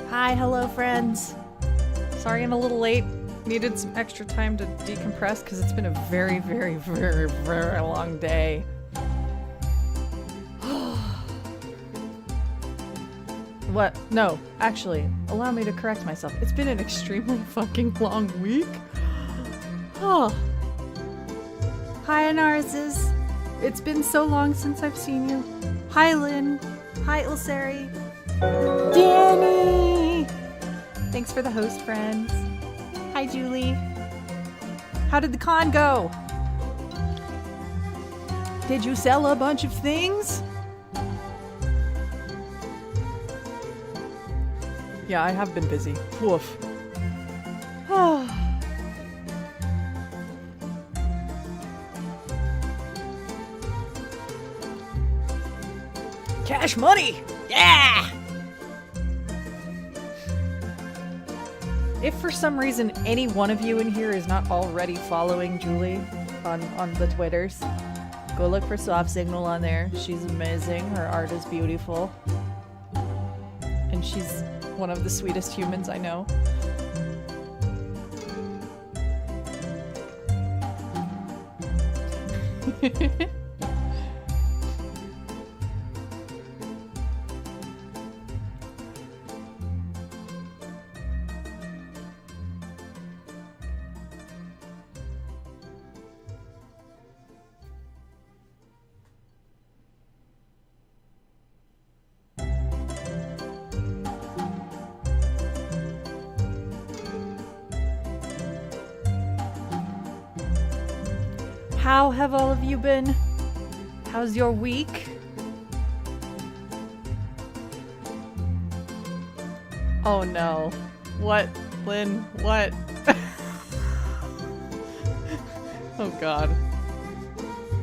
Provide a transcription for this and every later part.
Hi, hello friends. Sorry I'm a little late. Needed some extra time to decompress because it's been a very, very, very, very long day. What? No, actually, allow me to correct myself. It's been an extremely fucking long week. Oh. Hi, Anarses. It's been so long since I've seen you. Hi, Lynn. Hi, Ilsari. Danny! Thanks for the host, friends. Hi, Julie. How did the con go? Did you sell a bunch of things? Yeah, I have been busy. Woof. Cash money! Yeah! If for some reason any one of you in here is not already following Julie on the Twitters, go look for Soft Signal on there. She's amazing. Her art is beautiful. And she's one of the sweetest humans I know. How have all of you been? How's your week? Oh no. What, Lynn? What? Oh god.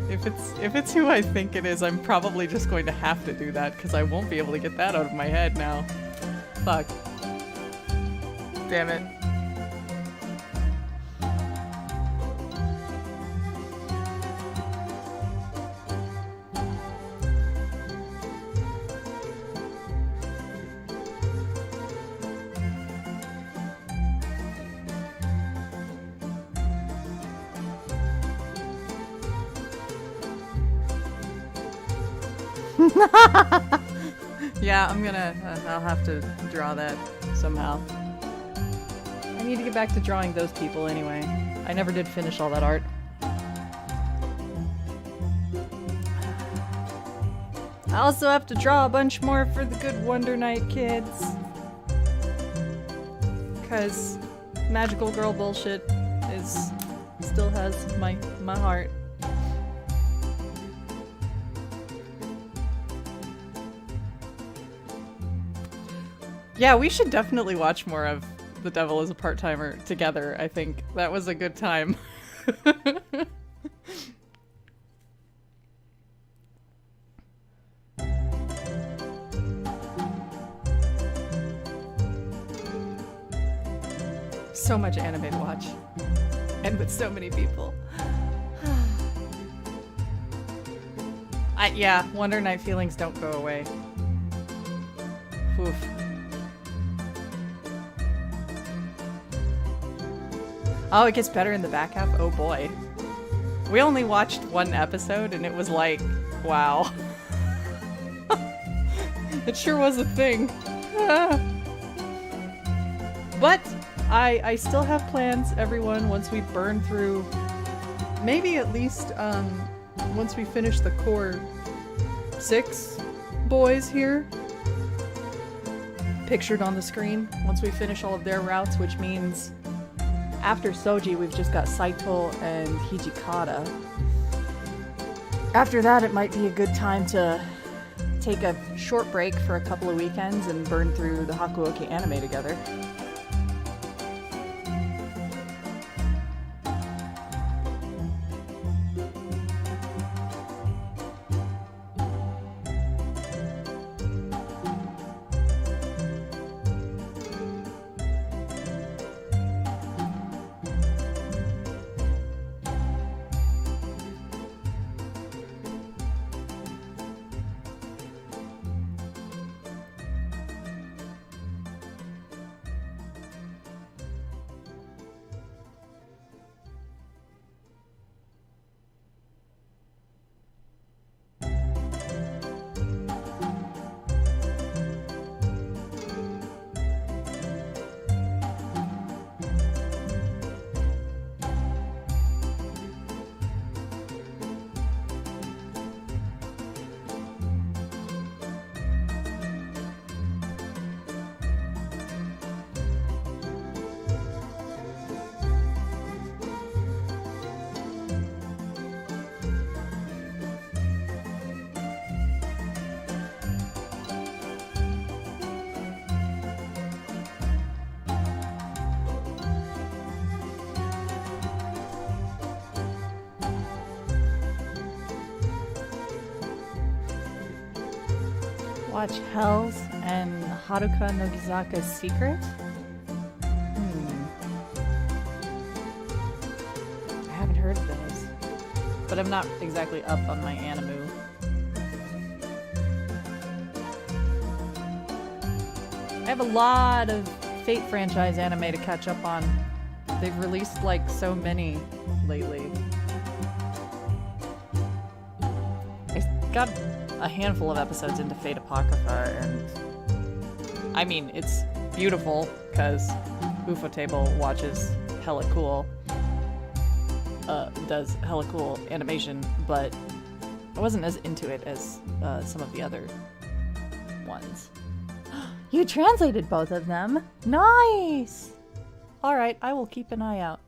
If it's who I think it is, I'm probably just going to have to do that because I won't be able to get that out of my head now. Fuck. Damn it. Yeah, I'll have to draw that somehow. I need to get back to drawing those people anyway. I never did finish all that art. I also have to draw a bunch more for the good Wonder Night kids. Cause magical girl bullshit still has my heart. Yeah, we should definitely watch more of The Devil is a Part-Timer together, I think. That was a good time. So much anime to watch. And with so many people. Yeah, Wonder Night feelings don't go away. Oof. Oh, it gets better in the back half? Oh boy. We only watched one episode and it was like, wow. It sure was a thing. But I still have plans, everyone, once we burn through, maybe at least once we finish the core 6 boys here. pictured on the screen once we finish all of their routes, which means after Soji, we've just got Saito and Hijikata. After that, it might be a good time to take a short break for a couple of weekends and burn through the Hakuoki anime together. Watch Hell's and Haruka Nogizaka's Secret? I haven't heard of those. But I'm not exactly up on my animu. I have a lot of Fate franchise anime to catch up on. They've released like so many lately. I got a handful of episodes into Fate Apocrypha, and I mean, it's beautiful because Ufotable watches hella cool, does hella cool animation, but I wasn't as into it as some of the other ones. You translated both of them? Nice! Alright, I will keep an eye out.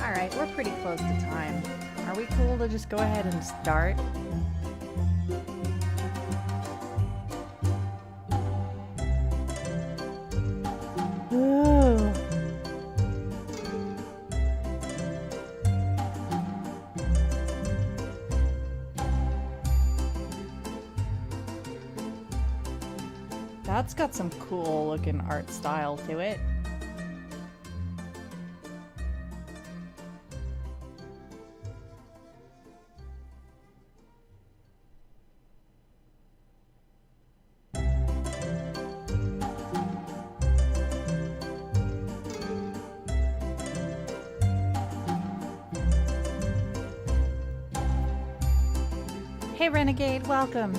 Alright, we're pretty close to time. Are we cool to just go ahead and start? Ooh. That's got some cool looking art style to it. Hey Renegade, welcome!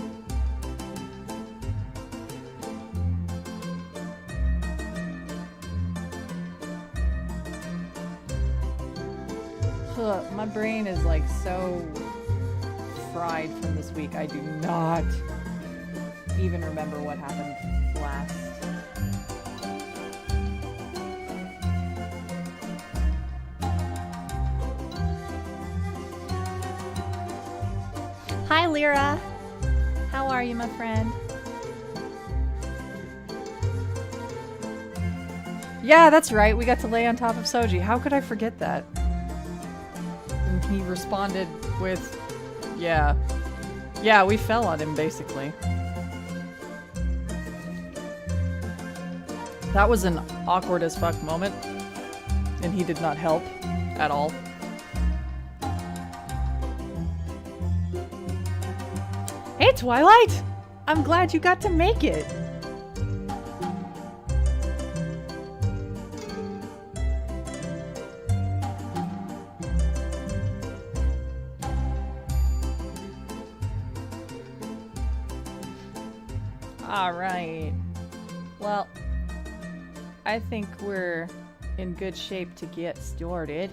Ugh, my brain is like so fried from this week. I do not even remember what happened last. Lyra. How are you, my friend? Yeah, that's right. We got to lay on top of Soji. How could I forget that? And he responded with, yeah. Yeah, we fell on him, basically. That was an awkward as fuck moment. And he did not help at all. Hey, Twilight! I'm glad you got to make it. Alright. Well, I think we're in good shape to get started.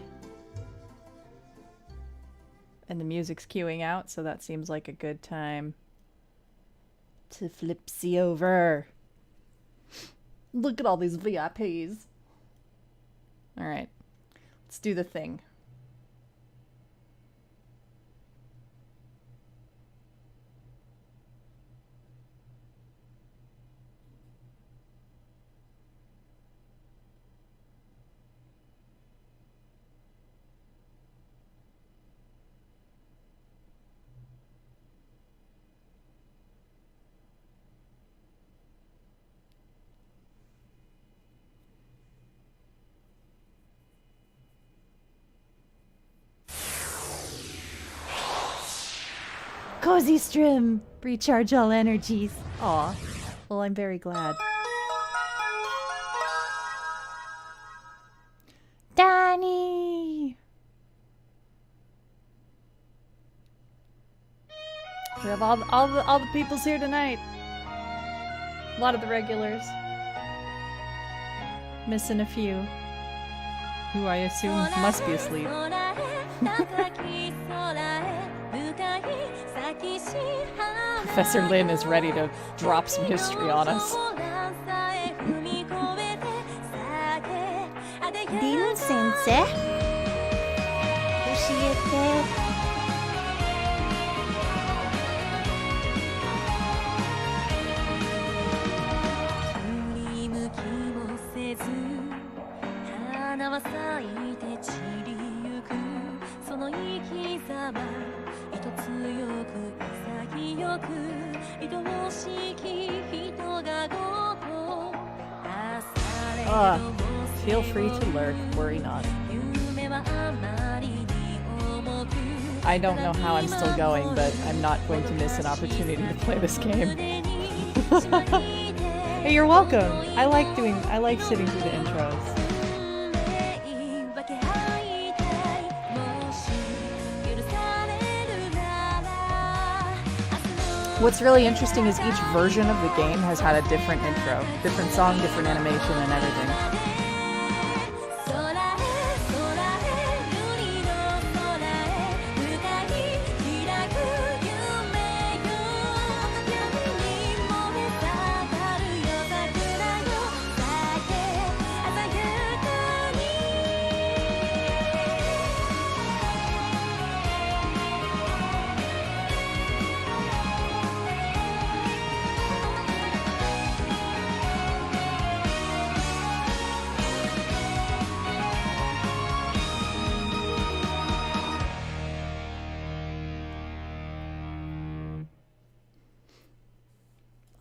And the music's queuing out, so that seems like a good time to flipsy over. Look at all these VIPs. Alright. Let's do the thing. Cozy Strim! Recharge all energies. Aw. Well, I'm very glad. Danny! We have all the peoples here tonight. A lot of the regulars. Missing a few. Who I assume must be asleep. Professor Lin is ready to drop some history on us. Lin sensei? Feel free to lurk, worry not. I don't know how I'm still going, but I'm not going to miss an opportunity to play this game. Hey, you're welcome. I like sitting through the intros. What's really interesting is each version of the game has had a different intro. Different song, different animation, and everything.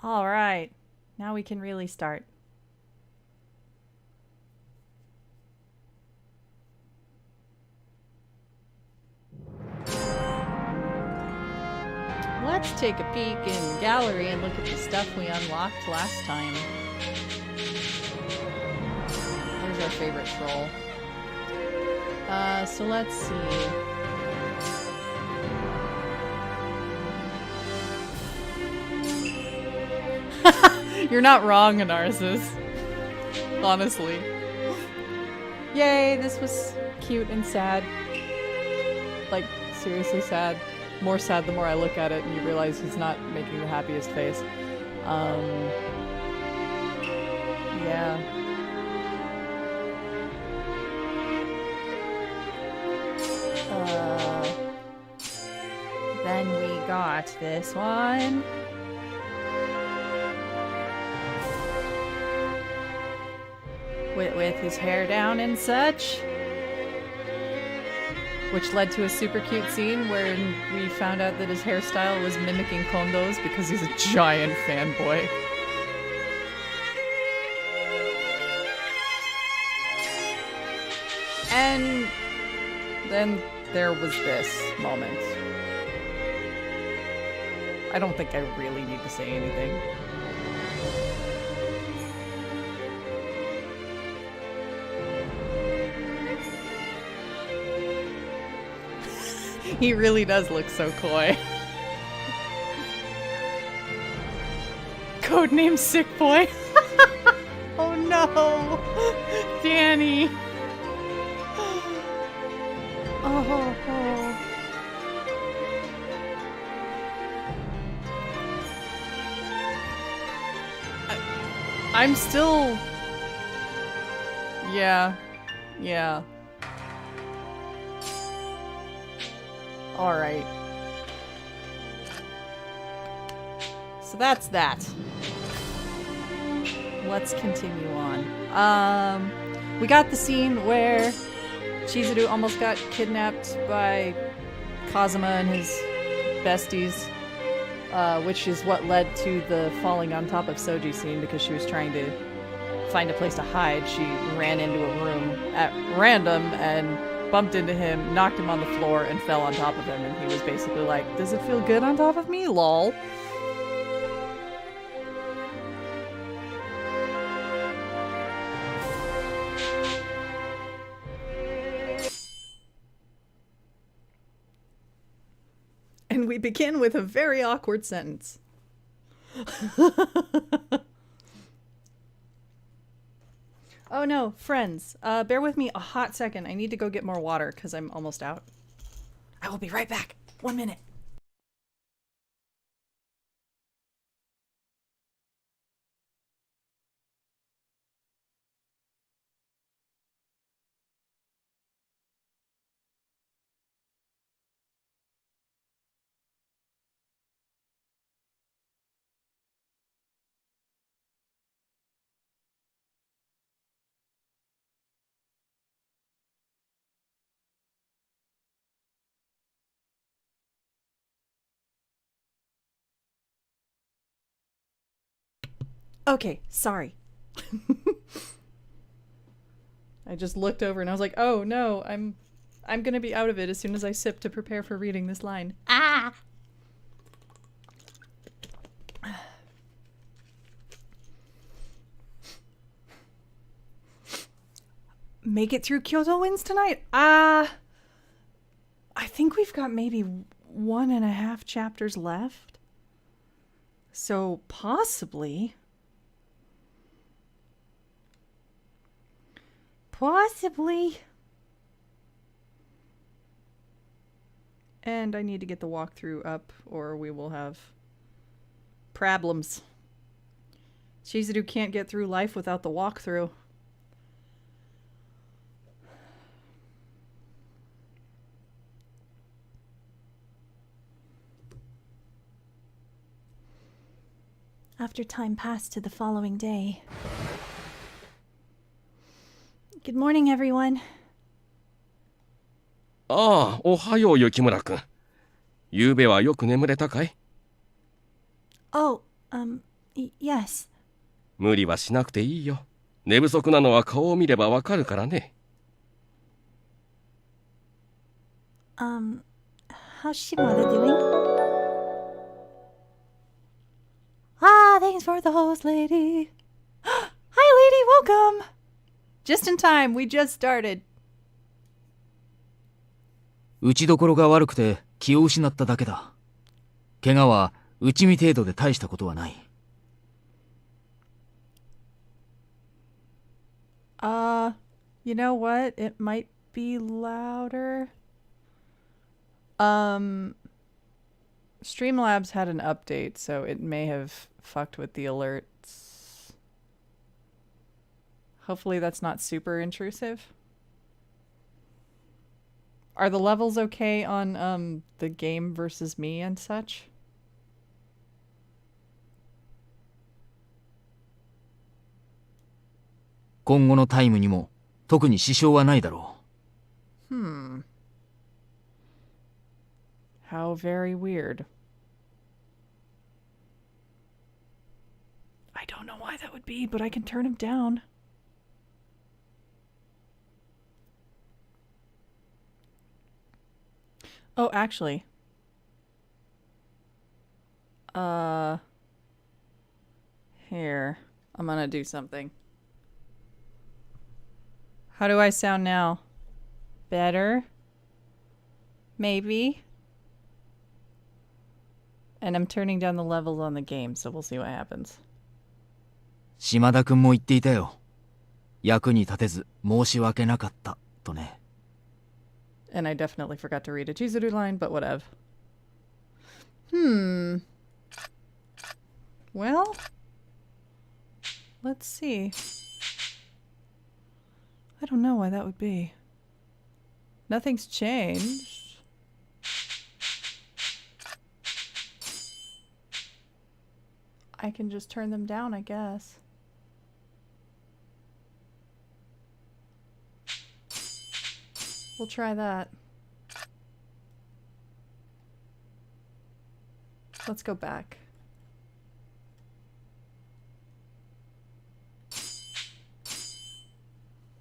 All right, now we can really start. Let's take a peek in the gallery and look at the stuff we unlocked last time. There's our favorite troll. So let's see. You're not wrong, Anarsis. Honestly. Yay, this was cute and sad. Like, seriously sad. More sad the more I look at it and you realize he's not making the happiest face. Yeah. And we got this one. With his hair down and such. Which led to a super cute scene where we found out that his hairstyle was mimicking Kondo's because he's a giant fanboy. And then there was this moment. I don't think I really need to say anything. He really does look so coy. Codename Sick Boy. Oh no! Danny! Oh. I'm still... Yeah. Alright. So that's that. Let's continue on. We got the scene where Chizuru almost got kidnapped by Kazuma and his besties, which is what led to the falling on top of Soji scene because she was trying to find a place to hide. She ran into a room at random and bumped into him, knocked him on the floor, and fell on top of him, and he was basically like, "Does it feel good on top of me? Lol." And we begin with a very awkward sentence. Oh no, friends, bear with me a hot second. I need to go get more water because I'm almost out. I will be right back. 1 minute. Okay, sorry. I just looked over and I was like, "Oh no, I'm gonna be out of it as soon as I sip to prepare for reading this line." Ah! Make it through Kyoto wins tonight? I think we've got maybe 1.5 chapters left. So possibly. And I need to get the walkthrough up or we will have problems. Chizuru can't get through life without the walkthrough. After time passed to the following day. Good morning, everyone. ああ、おはよう、雪村くん。ゆうべはよく眠れたかい？ Oh, yes. 無理はしなくていいよ。寝不足なのは顔を見ればわかるからね。How's Shimada doing? Ah, thanks for the host, lady. Hi, lady, welcome. Just in time, we just started. 打ちどころが悪くて気を失っただけだ。怪我は打ち身程度で大したことはない。You know what? It might be louder. Streamlabs had an update, so it may have fucked with the alerts. Hopefully that's not super intrusive. Are the levels okay on the game versus me and such? 今後のタイムにも特に支障はないだろう。Hmm. How very weird. I don't know why that would be, but I can turn him down. Oh, actually. Here. I'm gonna do something. How do I sound now? Better? Maybe? And I'm turning down the levels on the game, so we'll see what happens. 島田くんも言っていたよ。役に立てず申し訳なかったとね。And I definitely forgot to read a Chizuru line, but whatever. Hmm. Well, let's see. I don't know why that would be. Nothing's changed. I can just turn them down, I guess. We'll try that. Let's go back.「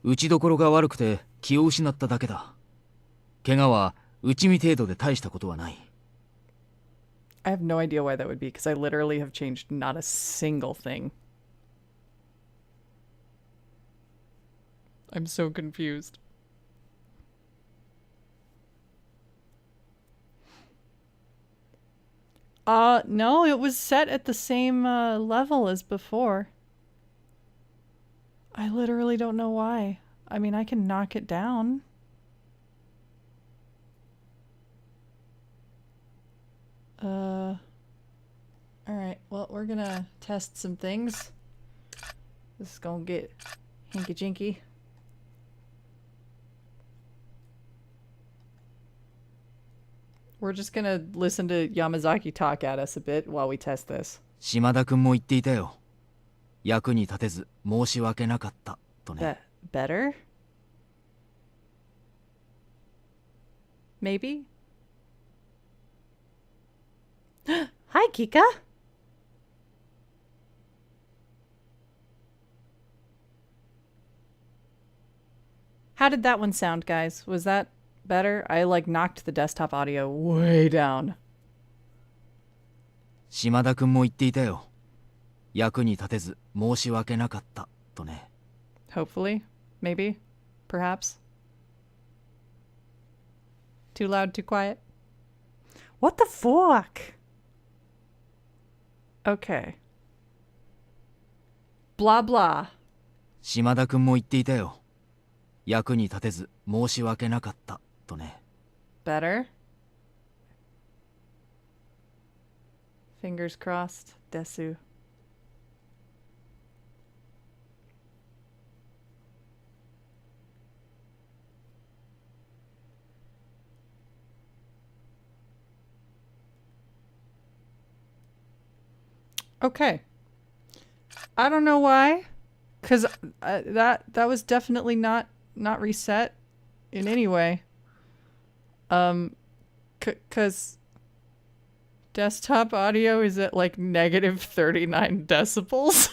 打ちどころが悪くて気を失っただけだ。怪我は打ち身程度で大したことはない。」 I have no idea why that would be, because I literally have changed not a single thing. I'm so confused. No, it was set at the same level as before. I literally don't know why. I mean, I can knock it down. Alright, well, we're gonna test some things. This is gonna get hinky-jinky. We're just gonna listen to Yamazaki talk at us a bit while we test this. 島田くんも言っていたよ。役に立てず申し訳なかったとね。Better? Maybe? Hi, Kika! How did that one sound, guys? Was that better? I like knocked the desktop audio way down. 島田くんも言っていたよ。役に立てず申し訳なかったとね。 Hopefully. Maybe. Perhaps. Too loud, too quiet? What the fuck? Okay. Blah blah. 島田くんも言っていたよ。役に立てず申し訳なかったとね。 Better? Fingers crossed. Desu. Okay. I don't know why, cause that was definitely not reset in any way. Cause desktop audio is at like negative 39 decibels.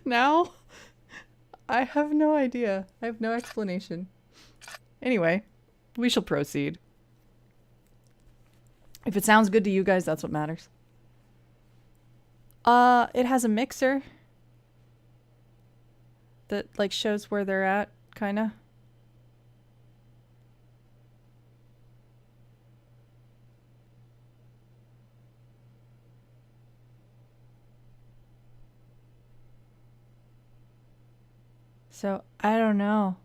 Now, I have no idea. I have no explanation. Anyway, we shall proceed. If it sounds good to you guys, that's what matters. It has a mixer that like shows where they're at, kinda. So, I don't know.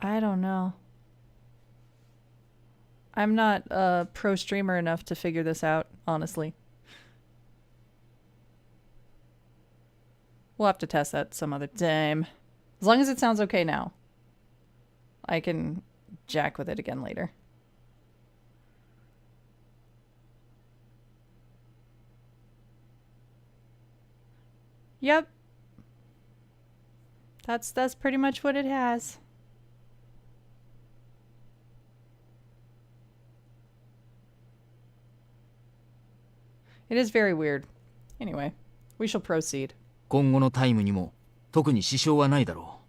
I'm not a pro streamer enough to figure this out, honestly. We'll have to test that some other time. As long as it sounds okay now. I can jack with it again later. Yep. That's pretty much what it has. It is very weird. Anyway, we shall proceed. 今後のタイムにも特に支障はないだろ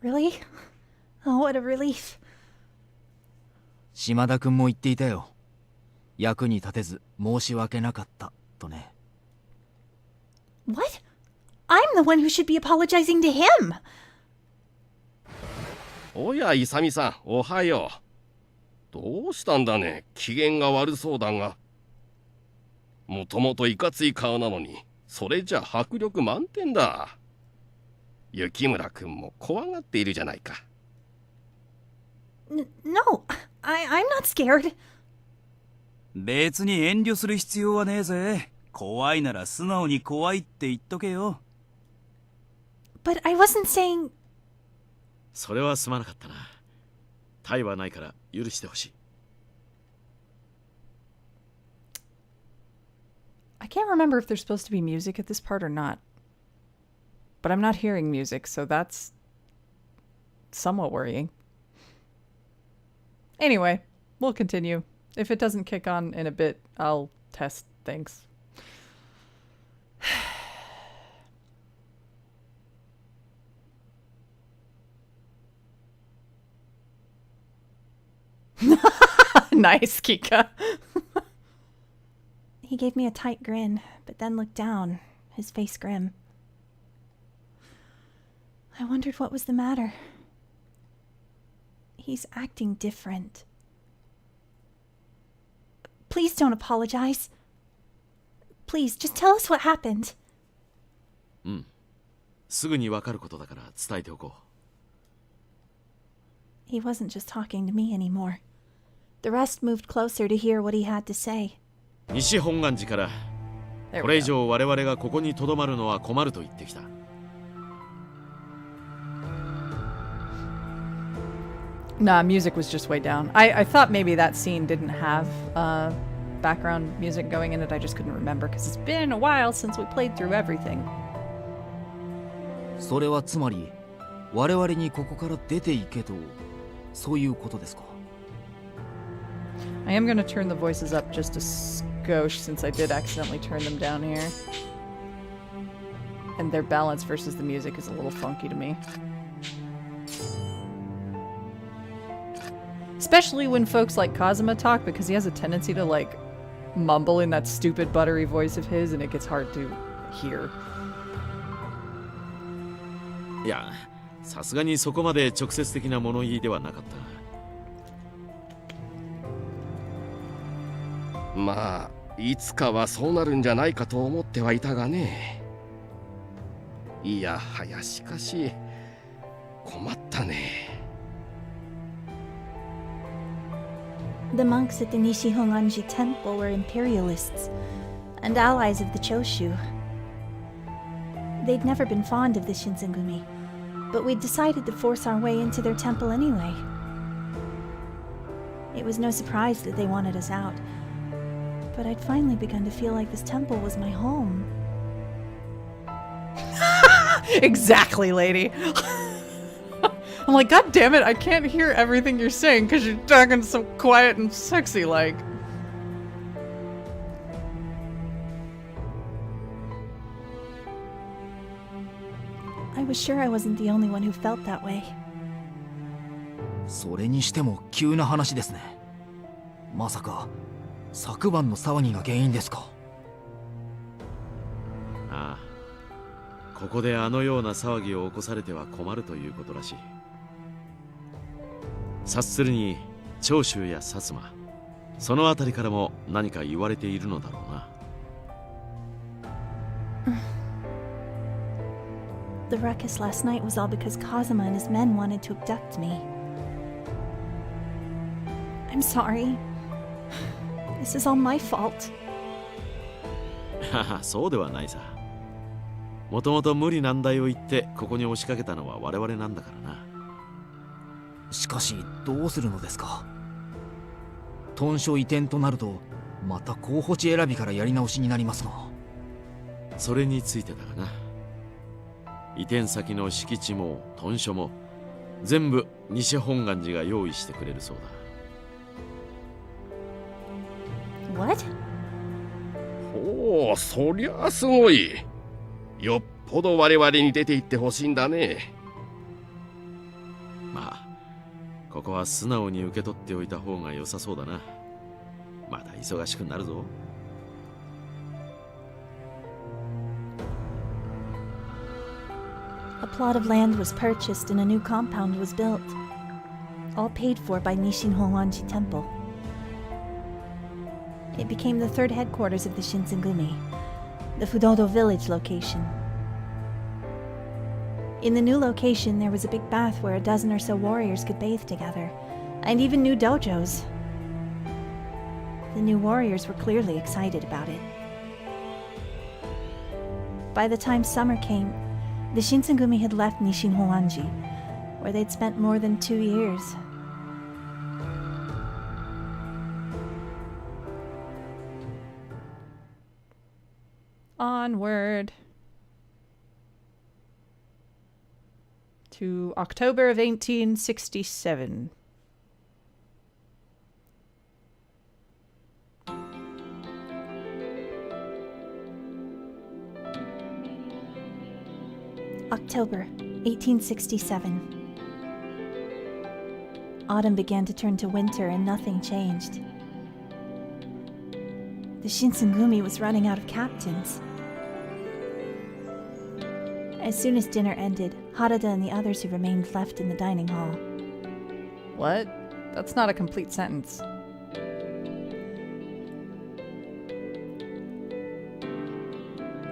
Really? Oh, what a relief. う。島田くんも言っていたよ。役に立てず申し訳なかったとね。What? I'm the one who should be apologizing to him. おや勇さん、おはよう。どうしたんだね、機嫌が悪そうだが。もともといかつい顔なのに、それじゃ迫力満点だ。雪村くんも怖がっているじゃないか。No, I'm not scared. 別に遠慮する必要はねえぜ。怖いなら素直に怖いって言っとけよ。But I wasn't saying... それはすまなかったな。タイはないから許してほしい。I can't remember if there's supposed to be music at this part or not. But I'm not hearing music, so that's somewhat worrying. Anyway, we'll continue. If it doesn't kick on in a bit, I'll test things. Nice, Kika. He gave me a tight grin, but then looked down, his face grim. I wondered what was the matter. He's acting different. Please don't apologize. Please, just tell us what happened. うん。すぐにわかることだから伝えておこう。 He wasn't just talking to me anymore. The rest moved closer to hear what he had to say. 西本願寺からこれ以上我々がここにとどまるのは困ると言ってきた。Nah, music was just way down. I thought maybe that scene didn't have background music going in it. I just couldn't remember because it's been a while since we played through everything. それはつまり我々にここから出ていけとそういうことですか。 I am going to turn the voices up just a skosh since I did accidentally turn them down here. And their balance versus the music is a little funky to me. Especially when folks like Kazuma talk, because he has a tendency to like mumble in that stupid buttery voice of his and it gets hard to hear. いや、さすがにそこまで直接的な物言いではなかった。まあいつかはそうなるんじゃないかと思ってはいたがね。いやはやしかし困ったね。 The monks at the Nishihonganji temple were imperialists and allies of the Choshu. They'd never been fond of the Shinsengumi, but we'd decided to force our way into their temple anyway. It was no surprise that they wanted us out, but I'd finally begun to feel like this temple was my home. Exactly, lady. I'm like, God damn it, I can't hear everything you're saying because you're talking so quiet and sexy like. I was sure I wasn't the only one who felt that way. それにしても急な話ですね。まさか昨晩の騒ぎが原因ですか。ああ、ここであのような騒ぎを起こされては困るということらしい。察するに長州や薩摩、そのあたりからも何か言われているのだろうな。The ruckus last night was all because Kazuma and his men wanted to abduct me. I'm sorry. This is all my fault. はは、そうではないさ。もともと無理難題を言ってここに押しかけたのは我々なんだからな。しかしどうするのですか。屯所移転となるとまた候補地選びからやり直しになりますが。それについてだがな。移転先の敷地も屯所も全部西本願寺が用意してくれるそうだ。 What? おお、そりゃすごい。よっぽど我々に出て行ってほしいんだね。まあここは素直に受け取っておいた方が良さそうだな。また忙しくなるぞ。A plot of land was purchased and a new compound was built, all paid for by Nishin Honganji Temple. It became the third headquarters of the Shinsengumi, the Fudodo village location. In the new location, there was a big bath where a dozen or so warriors could bathe together, and even new dojos. The new warriors were clearly excited about it. By the time summer came, the Shinsengumi had left Nishin Honganji, where they'd spent more than 2 years. Onward to October of 1867. October 1867. Autumn began to turn to winter and nothing changed. The Shinsengumi was running out of captains. As soon as dinner ended, Harada and the others who remained left in the dining hall. What? That's not a complete sentence.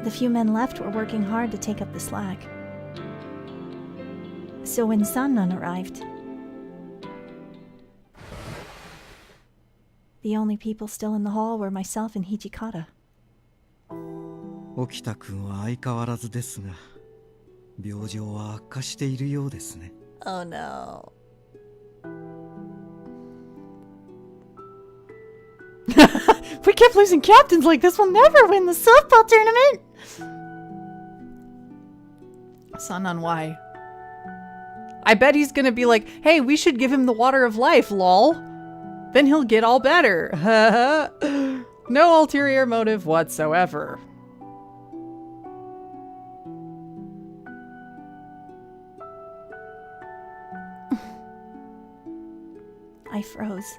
The few men left were working hard to take up the slack. So when Sannan arrived, the only people still in the hall were myself and Hijikata. 沖田君は相変わらずですが、病状は悪化しているようですね。Oh no. If we kept losing captains like this, we'll never win the softball tournament! Sannan, why? I bet he's gonna be like, hey, we should give him the water of life, lol. Then he'll get all better. No ulterior motive whatsoever. I froze.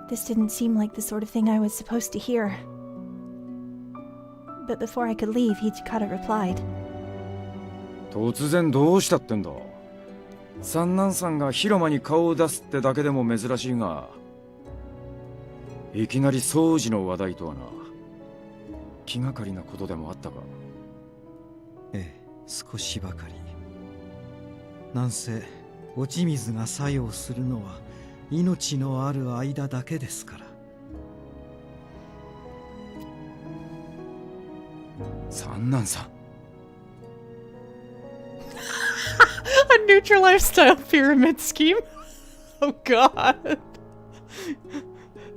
This didn't seem like the sort of thing I was supposed to hear. But before I could leave, Hijikata replied. 突然どうしたってんだ。三男さんが広間に顔を出すってだけでも珍しいが、いきなり掃除の話題とはな。気がかりなことでもあったか。ええ、少しばかり。なんせ落ち水が作用するのは命のある間だけですから。三男さん。A neutral lifestyle pyramid scheme? Oh god.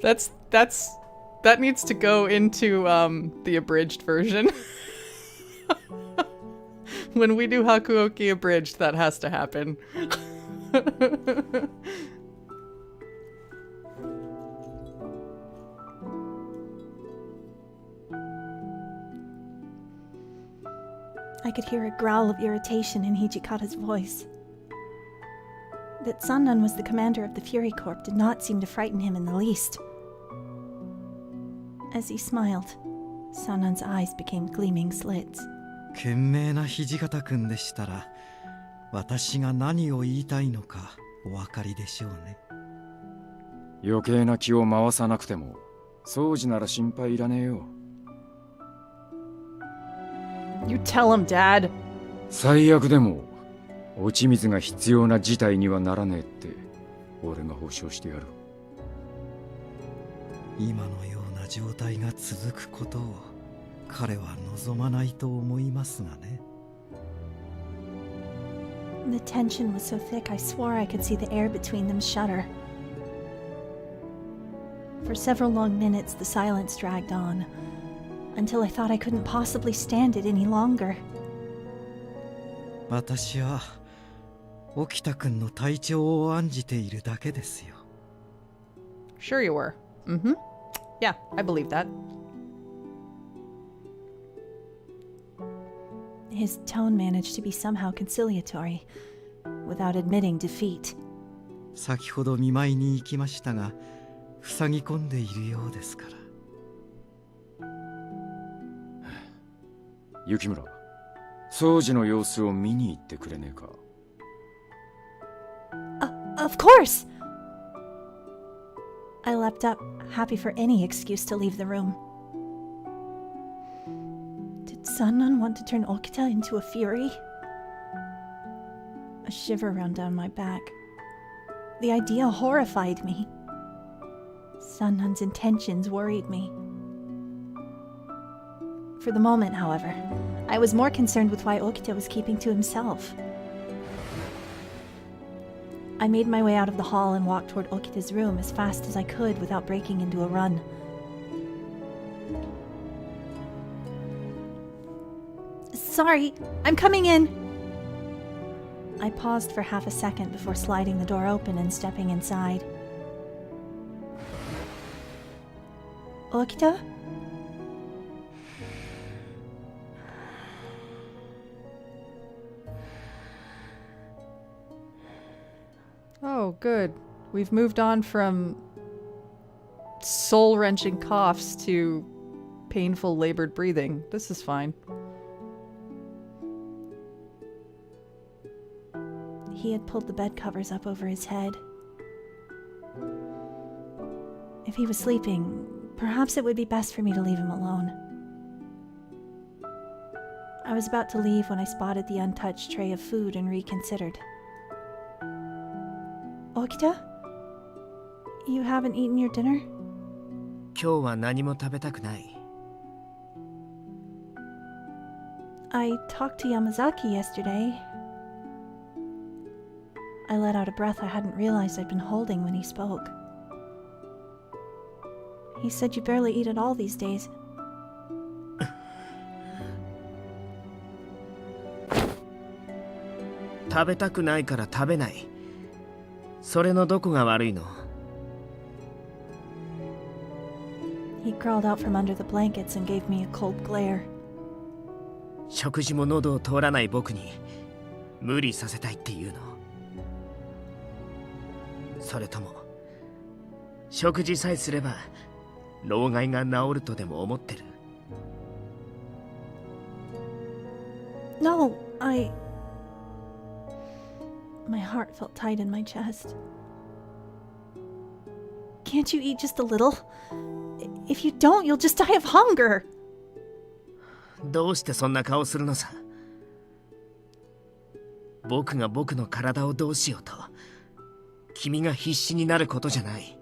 That needs to go into the abridged version. When we do Hakuoki abridged, that has to happen. I could hear a growl of irritation in Hijikata's voice. That Sannan was the commander of the Fury Corps did not seem to frighten him in the least. As he smiled, Sannan's eyes became gleaming slits. 賢明な土方君でしたら、私が何を言いたいのかお分かりでしょうね。余計な気を回さなくても、掃除なら心配いらねえよ。You tell him, Dad. 最悪でも落ち水が必要な事態にはならねえって俺が保証してやる。今のような状態が続くことを彼は望まないと思いますがね。 The tension was so thick I swore I could see the air between them shudder. For several long minutes the silence dragged on, until I thought I couldn't possibly stand it any longer. 私は沖田くんの体調を案じているだけですよ。 Sure you were. Mm-hmm. Yeah, I believe that. His tone managed to be somehow conciliatory, without admitting defeat. 先ほど見舞いに行きましたが、塞ぎ込んでいるようですから。雪村、掃除の様子を見に行ってくれねえか。Of course! I leapt up, happy for any excuse to leave the room. Did Sannan want to turn Okita into a fury? A shiver ran down my back. The idea horrified me. Sannan's intentions worried me. For the moment, however, I was more concerned with why Okita was keeping to himself. I made my way out of the hall and walked toward Okita's room as fast as I could without breaking into a run. Sorry, I'm coming in! I paused for half a second before sliding the door open and stepping inside. Okita? Oh, good. We've moved on from soul-wrenching coughs to painful labored breathing. This is fine. He had pulled the bed covers up over his head. If he was sleeping, perhaps it would be best for me to leave him alone. I was about to leave when I spotted the untouched tray of food and reconsidered. Okita? You haven't eaten your dinner? 今日は何も食べたくない。 I talked to Yamazaki yesterday. I let out a breath I hadn't realized I'd been holding when he spoke. He said you barely eat at all these days. 食べたくないから食べない。それのどこが悪いの？ He crawled out from under the blankets and gave me a cold glare. 食事も喉を通らない僕に無理させたいっていうの？それとも食事さえすれば老害が治るとでも思ってる？ No, My heart felt tight in my chest. Can't you eat just a little? If you don't, you'll just die of hunger. どうしてそんな顔するのさ？僕が僕の体をどうしようと君が必死になることじゃない。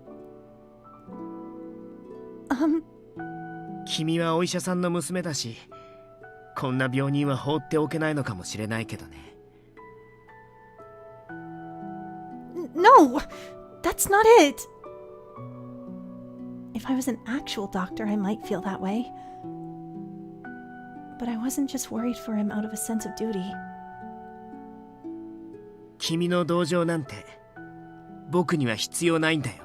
君はお医者さんの娘だし、こんな病人は放っておけないのかもしれないけどね。No, that's not it. If I was an actual doctor, I might feel that way. But I wasn't just worried for him out of a sense of duty. 君の同情なんて僕には必要ないんだよ。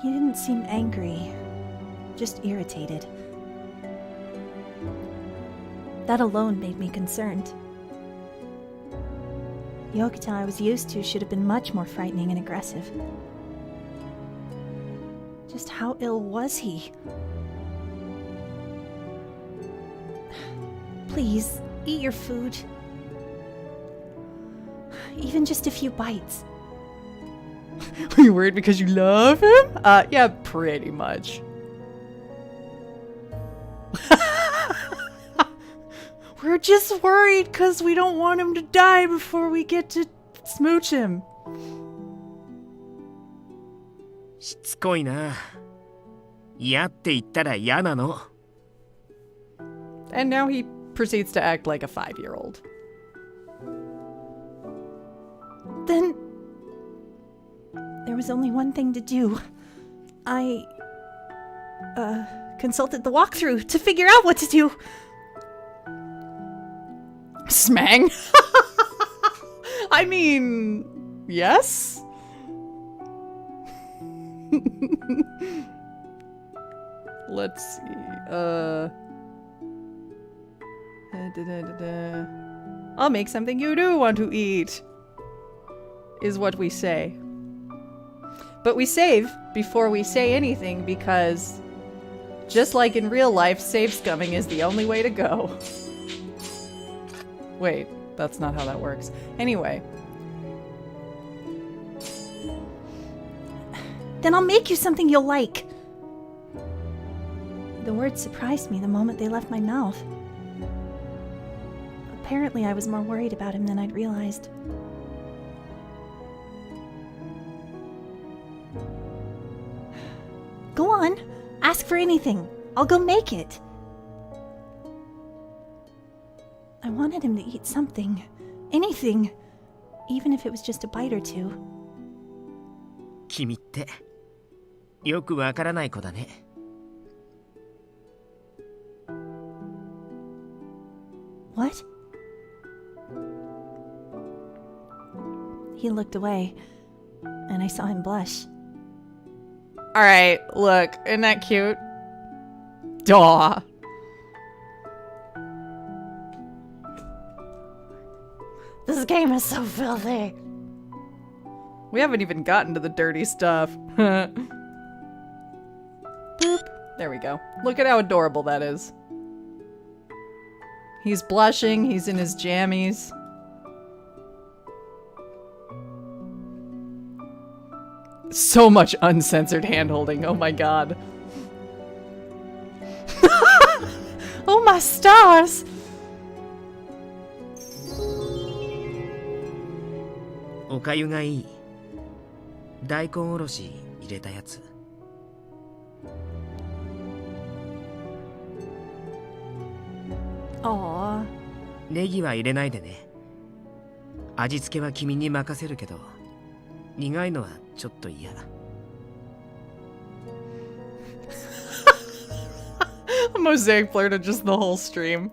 He didn't seem angry, just irritated. That alone made me concerned. The Okita I was used to should have been much more frightening and aggressive. Just how ill was he? Please, eat your food. Even just a few bites. Are you worried because you love him? Yeah, pretty much. We're just worried because we don't want him to die before we get to smooch him. しつこいな。嫌って言ったら嫌なの。 And now he proceeds to act like a 5-year-old. Then there was only one thing to do. I consulted the walkthrough to figure out what to do. Smang. I mean, yes? Let's see. I'll make something you do want to eat, is what we say. But we save before we say anything because, just like in real life, save scumming is the only way to go. Wait, that's not how that works. Anyway. Then I'll make you something you'll like. The words surprised me the moment they left my mouth. Apparently, I was more worried about him than I'd realized. Go on, ask for anything. I'll go make it. I wanted him to eat something. Anything. Even if it was just a bite or two. 君ってよくわからない子だね。What? He looked away, and I saw him blush. Alright, look, isn't that cute? Daw. This game is so filthy. We haven't even gotten to the dirty stuff. Boop. There we go. Look at how adorable that is. He's blushing, he's in his jammies. So much uncensored hand-holding, oh my god. Oh my stars! おかゆがいい。大根おろし入れたやつ。Aww. ネギは入れないでね。味付けは君に任せるけど、苦いのはちょっと嫌。Mosaic blurted just the whole stream.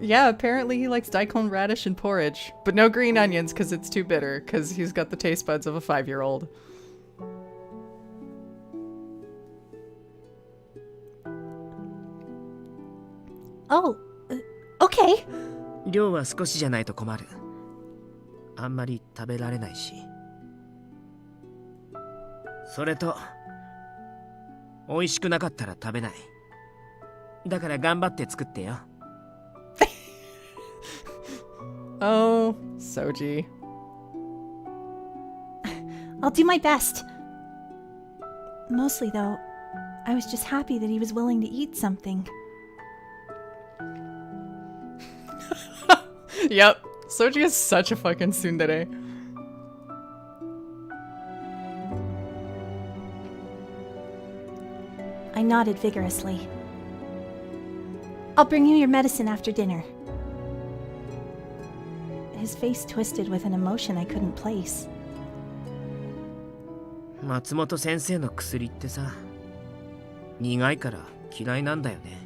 Yeah, apparently he likes daikon radish and porridge, but no green onions because it's too bitter, because he's got the taste buds of a 5-year-old. Oh, okay. 量は少しじゃないと困る。あんまり食べられないし。それと、美味しくなかったら食べない。だから頑張って作ってよ。Oh, Soji. I'll do my best. Mostly, though, I was just happy that he was willing to eat something. Yep, Soji is such a fucking tsundere. I nodded vigorously. I'll bring you your medicine after dinner. His face twisted with an emotion I couldn't place. 松本先生の薬ってさ、苦いから嫌いなんだよね。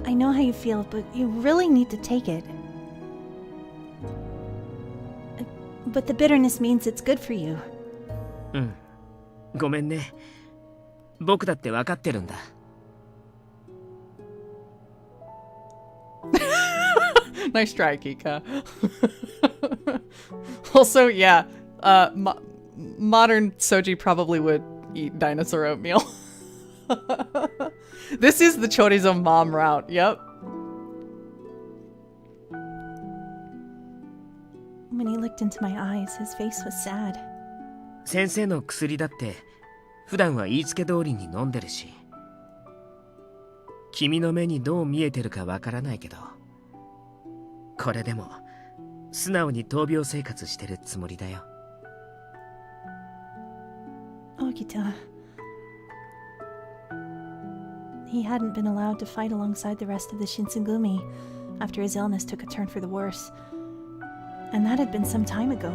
I know how you feel, but you really need to take it. But the bitterness means it's good for you. うん。ごめんね。僕だって分かってるんだ。Nice try, Kika. Also, yeah, modern Soji probably would eat dinosaur oatmeal. This is the chorizo mom route, yep. When he looked into my eyes, his face was sad. 先生の薬だって普段は言いつけ通りに飲んでるし、君の目にどう見えてるかわからないけど、これでも素直に闘病生活してるつもりだよ。Okita. He hadn't been allowed to fight alongside the rest of the Shinsengumi after his illness took a turn for the worse. And that had been some time ago.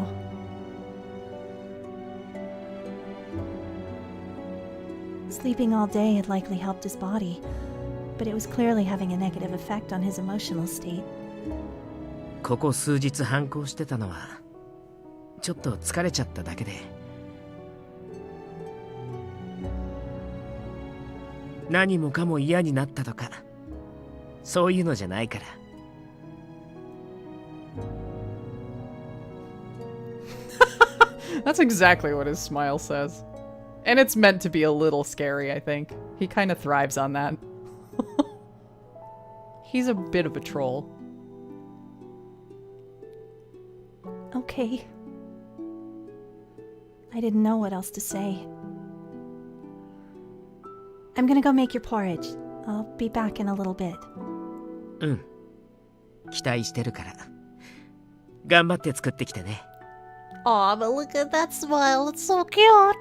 Sleeping all day had likely helped his body, but it was clearly having a negative effect on his emotional state. ここ数日反抗してたのはちょっと疲れちゃっただけで、何もかも嫌になったとかそういうのじゃないから。That's exactly what his smile says. And it's meant to be a little scary, I think. He kind of thrives on that. He's a bit of a troll. Okay. I didn't know what else to say. I'm gonna go make your porridge. I'll be back in a little bit. うん。期待してるから。頑張って作ってきてね。Aw, but look at that smile. It's so cute.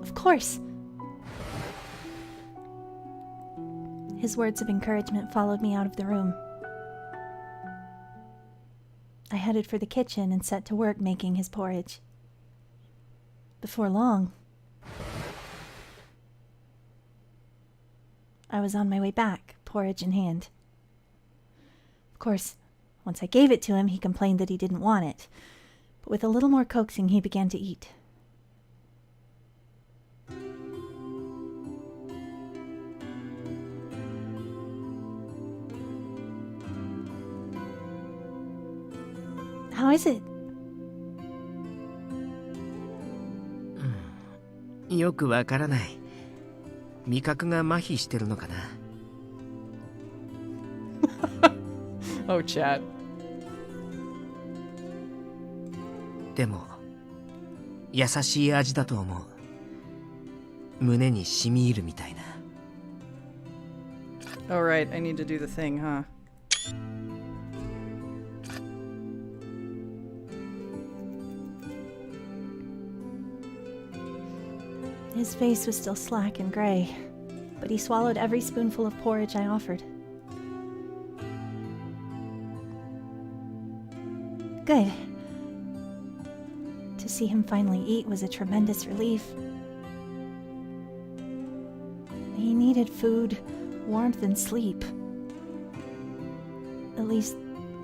Of course. His words of encouragement followed me out of the room. I headed for the kitchen and set to work making his porridge. Before long, I was on my way back, porridge in hand. Of course, once I gave it to him, he complained that he didn't want it. But with a little more coaxing, he began to eat. How is it? よくわからない。味覚が麻痺してるのかな。Oh, chat. でも優しい味だと思う。胸に染み入るみたいな。Alright, I need to do the thing, huh? His face was still slack and gray, but he swallowed every spoonful of porridge I offered. Good. To see him finally eat was a tremendous relief. He needed food, warmth, and sleep. At least,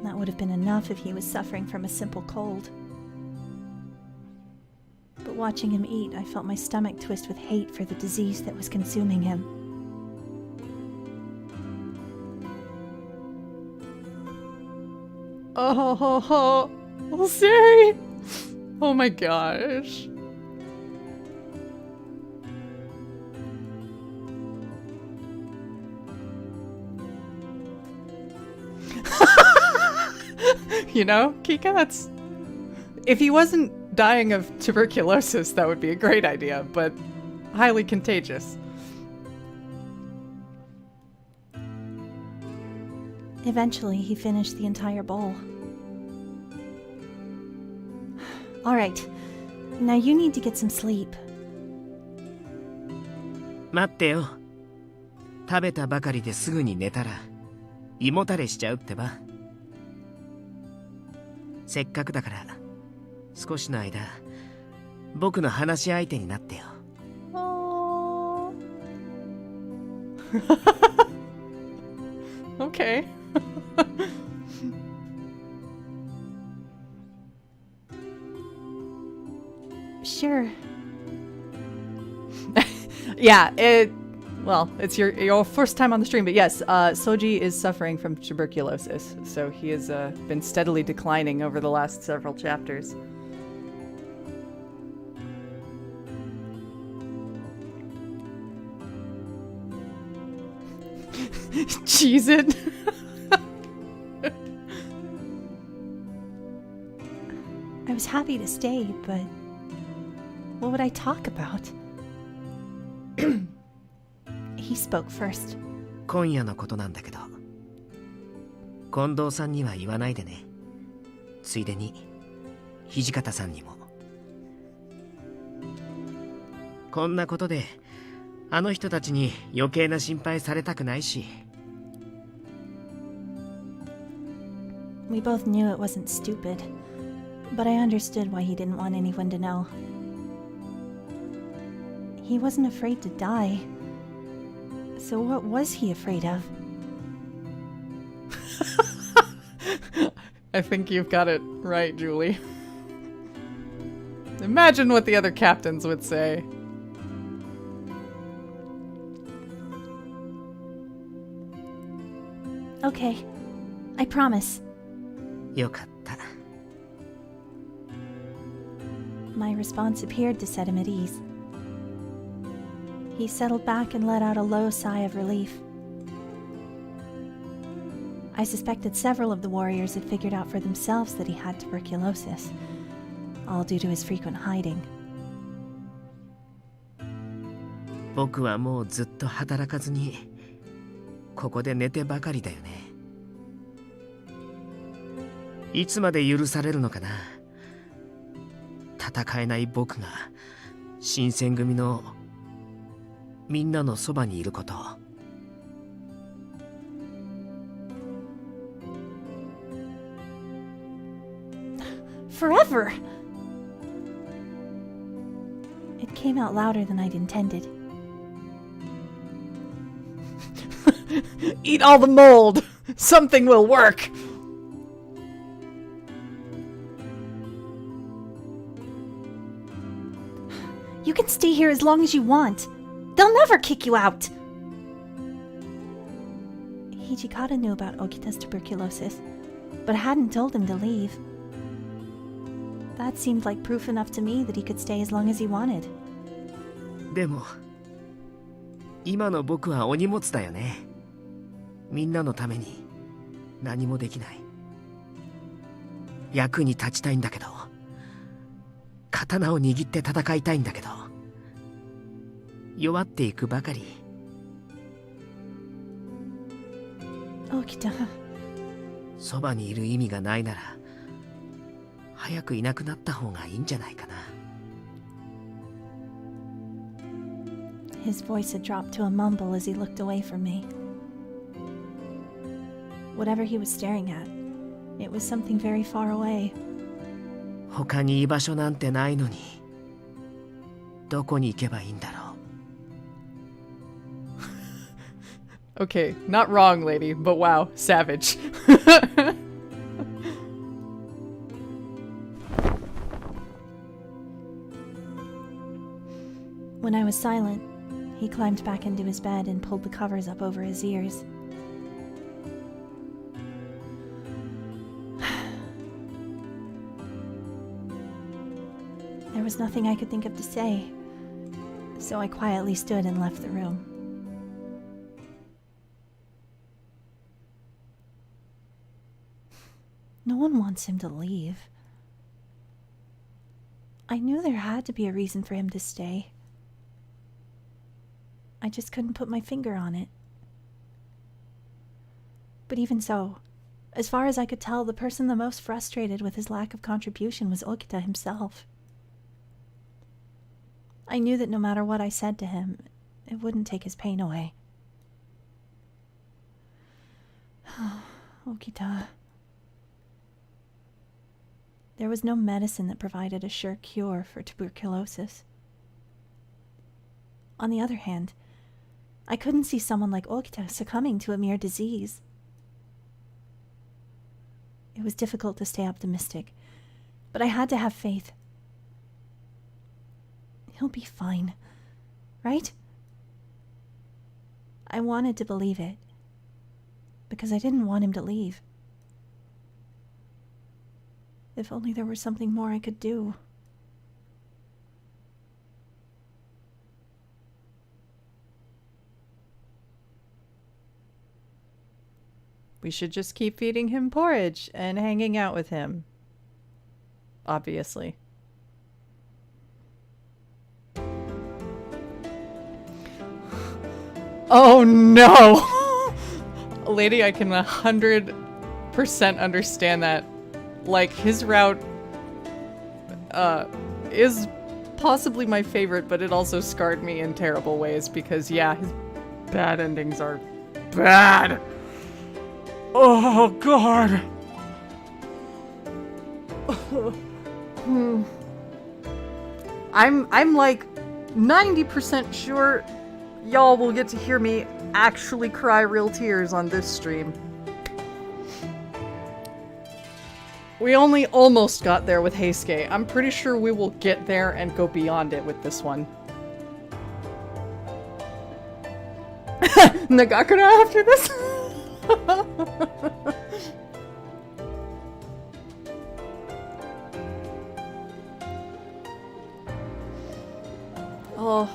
that would have been enough if he was suffering from a simple cold. But watching him eat, I felt my stomach twist with hate for the disease that was consuming him. Oh, Siri! Oh my gosh. You know, Kika, that's... If he wasn't dying of tuberculosis, that would be a great idea, but highly contagious. Eventually, he finished the entire bowl. All right, now you need to get some sleep. 待ってよ。食べたばかりですぐに寝たら胃もたれしちゃうってば。せっかくだから少しの間僕の話し相手になってよ。Okay. Sure. Yeah, well, it's your first time on the stream, but yes, Soji is suffering from tuberculosis, so he has been steadily declining over the last several chapters. Cheese it. I was happy to stay, but what would I talk about? He spoke first. 今夜のことなんだけど、近藤さんには言わないでね。ついでに土方さんにも。こんなことであの人たちに余計な心配されたくないし。We both knew it wasn't stupid, but I understood why he didn't want anyone to know. He wasn't afraid to die. So what was he afraid of? I think you've got it right, Julie. Imagine what the other captains would say. Okay, I promise. よかった。My response appeared to set him at ease. He settled back and let out a low sigh of relief. I suspected several of the warriors had figured out for themselves that he had tuberculosis, all due to his frequent hiding. 僕はもうずっと働かずにここで寝てばかりだよね。いつまで許されるのかな。戦えない僕が新選組のみんなのそばにいること。Forever! It came out louder than I'd intended. Eat all the mold! Something will work! You can stay here as long as you want. They'll never kick you out! Hijikata knew about Okita's tuberculosis, but hadn't told him to leave. That seemed like proof enough to me that he could stay as long as he wanted. でも今の僕はお荷物だよね。みんなのために何もできない。役に立ちたいんだけど、刀を握って戦いたいんだけど、弱っていくばかり。Okita. そばにいる意味がないなら早くいなくなった方がいいんじゃないかな。His voice had dropped to a mumble as he looked away from me. Whatever he was staring at, it was something very far away. 他に居場所なんてないのに、どこに行けばいいんだろう。Okay, not wrong, lady, but wow, savage. When I was silent, he climbed back into his bed and pulled the covers up over his ears. There was nothing I could think of to say, so I quietly stood and left the room. No one wants him to leave. I knew there had to be a reason for him to stay. I just couldn't put my finger on it. But even so, as far as I could tell, the person the most frustrated with his lack of contribution was Okita himself. I knew that no matter what I said to him, it wouldn't take his pain away. Okita. There was no medicine that provided a sure cure for tuberculosis. On the other hand, I couldn't see someone like Okita succumbing to a mere disease. It was difficult to stay optimistic, but I had to have faith. He'll be fine, right? I wanted to believe it, because I didn't want him to leave. If only there were something more I could do. We should just keep feeding him porridge and hanging out with him. Obviously. Oh no! Lady, I can 100% understand that. Like, his route is possibly my favorite, but it also scarred me in terrible ways because, yeah, his bad endings are bad. Oh, God. I'm like 90% sure y'all will get to hear me actually cry real tears on this stream. We only almost got there with Heisuke. I'm pretty sure we will get there and go beyond it with this one. Nagakura after this? Oh,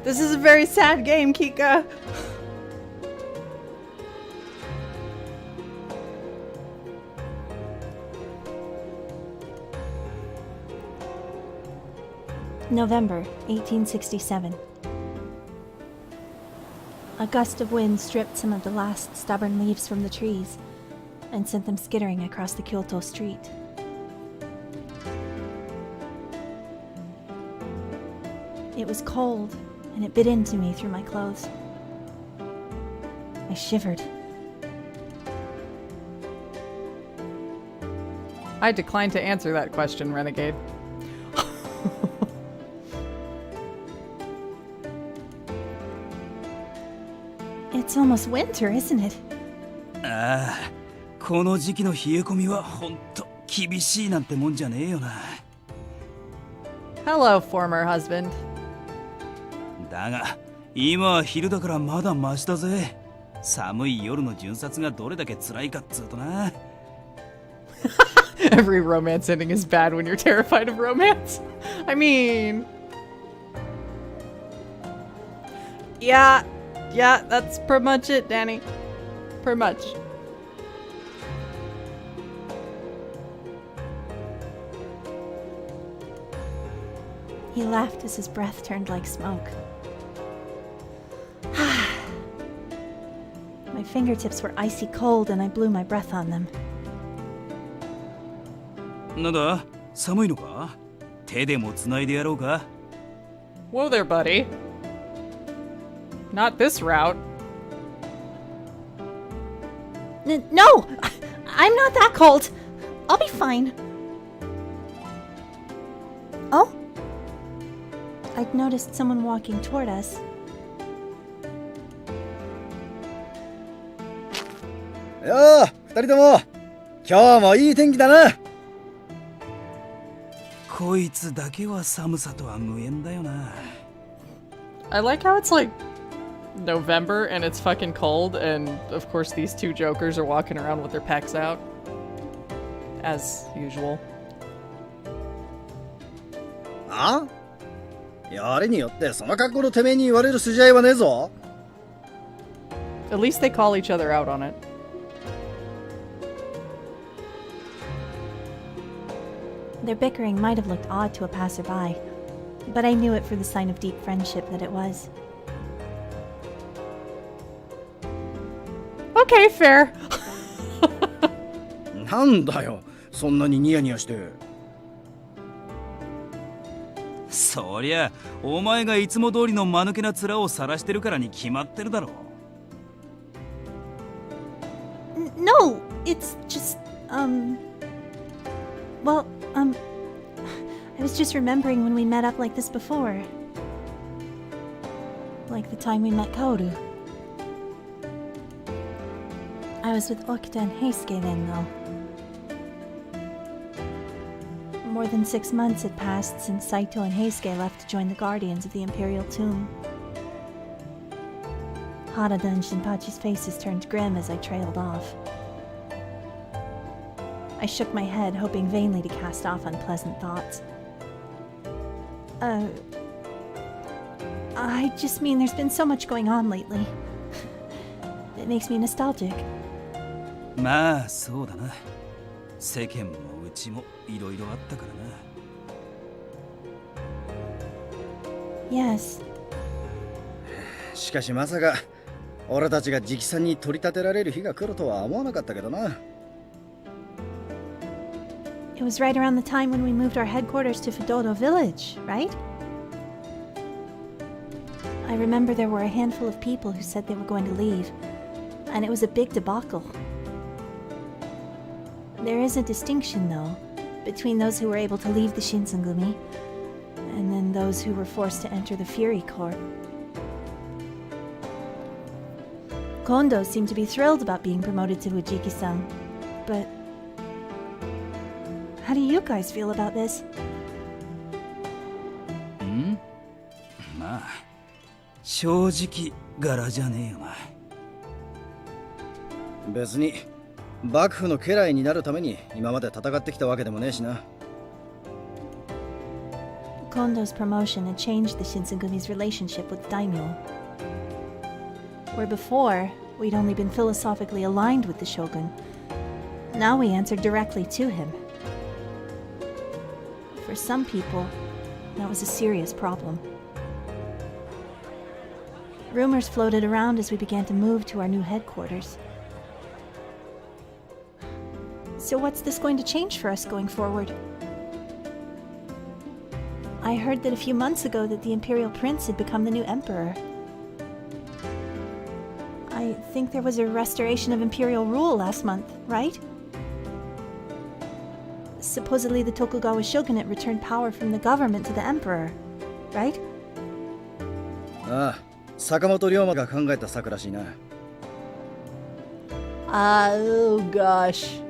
this is a very sad game, Kika. November 1867. A gust of wind stripped some of the last stubborn leaves from the trees and sent them skittering across the Kyoto street. It was cold, and it bit into me through my clothes. I shivered. I decline to answer that question, Renegade. It's almost winter, isn't it? ああ、この時期の冷え込みはほんと厳しいなんてもんじゃねえよな。Hello, former husband. だが、今は昼だからまだマシだぜ。寒い夜の巡察がどれだけ辛いかっつうとな。Every romance ending is bad when you're terrified of romance. I mean... Yeah, that's pretty much it, Danny. Pretty much. He laughed as his breath turned like smoke. My fingertips were icy cold and I blew my breath on them. なんだ、寒いのか？手でもつないでやろうか？ Whoa there, buddy. Not this route. No! I'm not that cold! I'll be fine. Oh? I'd noticed someone walking toward us. よー、二人とも今日もいい天気だな。こいつだけは寒さとは無縁だよな。I like how it's like November and it's fucking cold, and of course these two jokers are walking around with their pecs out. As usual. あ？やれによってその格好のてめえに言われる筋合いはねえぞ。At least they call each other out on it. Their bickering might have looked odd to a passerby, but I knew it for the sign of deep friendship that it was. Okay, fair. なんだよ、そんなにニヤニヤして。そりゃ、お前がいつも通りの間抜けな面を晒してるからに決まってるだろ。No, it's just, well, I was just remembering when we met up like this before. Like the time we met Kaoru. I was with Okita and Heisuke then, though. More than 6 months had passed since Saito and Heisuke left to join the Guardians of the Imperial Tomb. Harada and Shinpachi's faces turned grim as I trailed off. I shook my head, hoping vainly to cast off unpleasant thoughts. I just mean there's been so much going on lately. It makes me nostalgic. まあ、そうだな。世間もうちもいろいろあったからな。Yes. しかしまさか俺たちが直参に取り立てられる日が来るとは思わなかったけどな。It was right around the time when we moved our headquarters to Fidodo Village, right? I remember there were a handful of people who said they were going to leave, and it was a big debacle. There is a distinction, though, between those who were able to leave the Shinsengumi and then those who were forced to enter the Fury Corps. Kondo seemed to be thrilled about being promoted to Ujiki-san, but how do you guys feel about this? まあ正直柄じゃねえよな。別に幕府の家来になるために今まで戦ってきたわけでもねえしな。Kondo's promotion had changed the Shinsengumi's relationship with daimyo. Where before, we'd only been philosophically aligned with the shogun, now we answered directly to him. For some people, that was a serious problem. Rumors floated around as we began to move to our new headquarters. So what's this going to change for us going forward? I heard that a few months ago that the Imperial Prince had become the new Emperor. I think there was a restoration of Imperial rule last month, right? Supposedly the Tokugawa shogunate returned power from the government to the Emperor, right? ああ、坂本龍馬が考えた策らしいな。Oh gosh.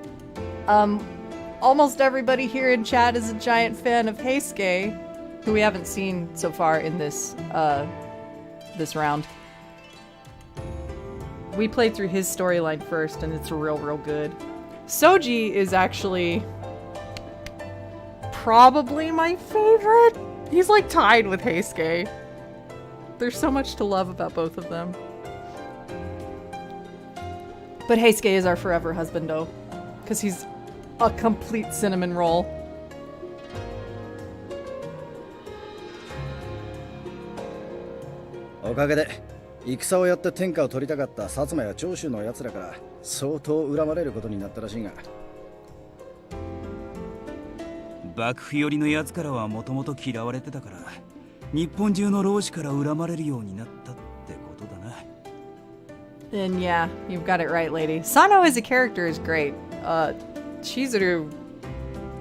Almost everybody here in chat is a giant fan of Heisuke, who we haven't seen so far in this this round. We played through his storyline first, and it's real good. Soji is actually probably my favorite. He's like tied with Heisuke. There's so much to love about both of them. But Heisuke is our forever husband, though, because he's a complete cinnamon roll. おかげで戦をやって天下を取りたかった薩摩や長州の奴らから相当恨まれることになったらしいが。幕府寄りの奴からはもともと嫌われてたから、日本中の老子から恨まれるようになったってことだな。And yeah, you've got it right, lady. Sano as a character is great. Chizuru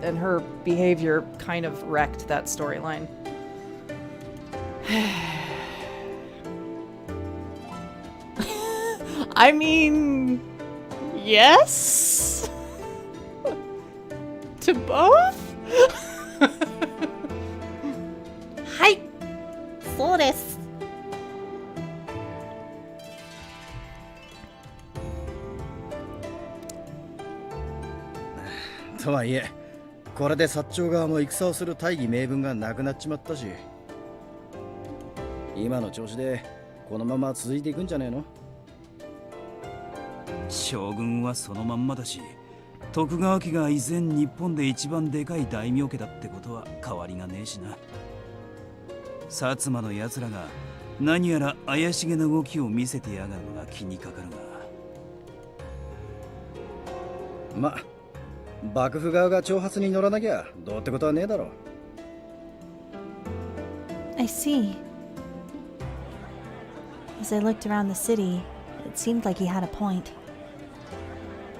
and her behavior kind of wrecked that storyline. I mean, yes? To both? はい、そうです。とはいえ、これで薩長側も戦をする大義名分がなくなっちまったし、今の調子でこのまま続いていくんじゃねえの？将軍はそのまんまだし、徳川家が依然日本で一番でかい大名家だってことは変わりがねえしな。薩摩の奴らが何やら怪しげな動きを見せてやがるのが気にかかるが。ま、幕府側が挑発に乗らなきゃどうってことはねえだろ。I see. As I looked around the city, it seemed like he had a point.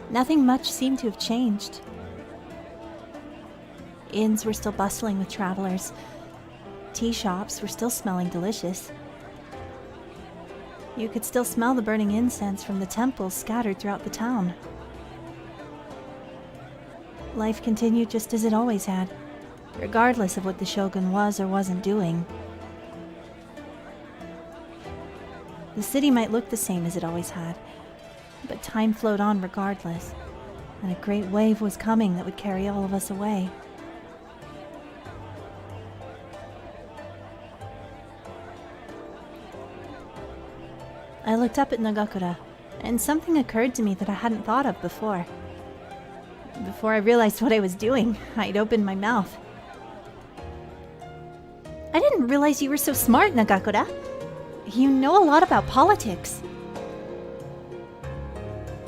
Nothing much seemed to have changed. Inns were still bustling with travelers. Tea shops were still smelling delicious. You could still smell the burning incense from the temples scattered throughout the town. Life continued just as it always had, regardless of what the shogun was or wasn't doing. The city might look the same as it always had, but time flowed on regardless, and a great wave was coming that would carry all of us away. I looked up at Nagakura, and something occurred to me that I hadn't thought of before. Before I realized what I was doing, I'd opened my mouth. I didn't realize you were so smart, Nagakura. You know a lot about politics.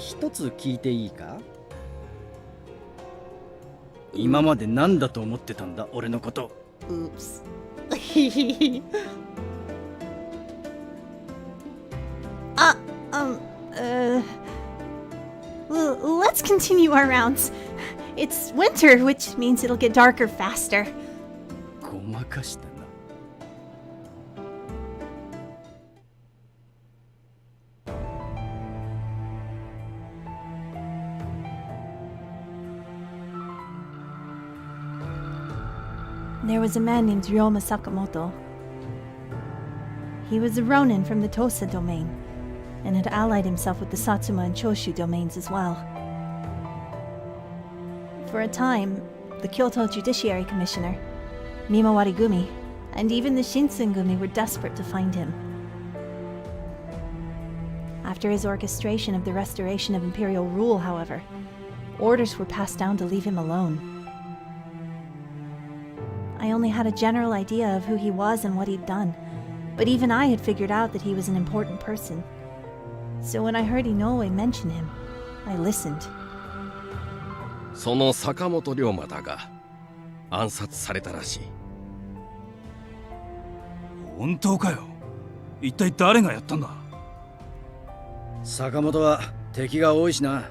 一つ聞いていいか？今まで何だと思ってたんだ、俺のこと。Oops. Well, let's continue our rounds. It's winter, which means it'll get darker faster. ごまかしたな。There was a man named Ryoma Sakamoto. He was a ronin from the Tosa domain, and had allied himself with the Satsuma and Choshu domains as well. For a time, the Kyoto Judiciary Commissioner, Mimawari Gumi, and even the Shinsen Gumi were desperate to find him. After his orchestration of the restoration of imperial rule, however, orders were passed down to leave him alone. I only had a general idea of who he was and what he'd done, but even I had figured out that he was an important person. So when I heard Inoue mention him, I listened. その坂本龍馬だが暗殺されたらしい。本当かよ。一体誰がやったんだ？坂本は敵が多いしな。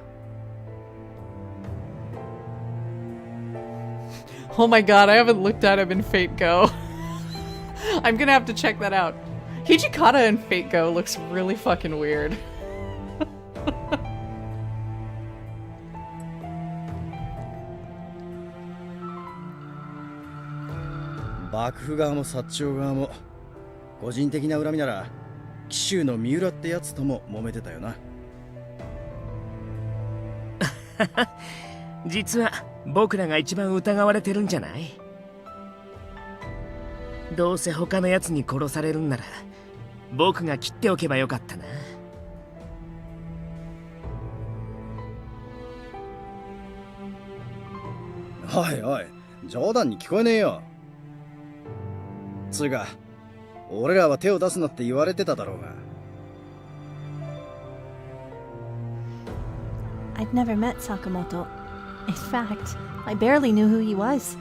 Oh my god, I haven't looked at him in Fate Go. I'm gonna have to check that out. Hijikata in Fate Go looks really fucking weird. 幕府側も薩長側も個人的な恨みなら紀州の三浦ってやつとも揉めてたよな。実は僕らが一番疑われてるんじゃない？どうせ他のやつに殺されるんなら僕が切っておけばよかったな。おいおい、冗談に聞こえねえよ。つうか、俺らは手を出すなって言われてただろうが。I'd never met Sakamoto. In fact, I barely knew who he was.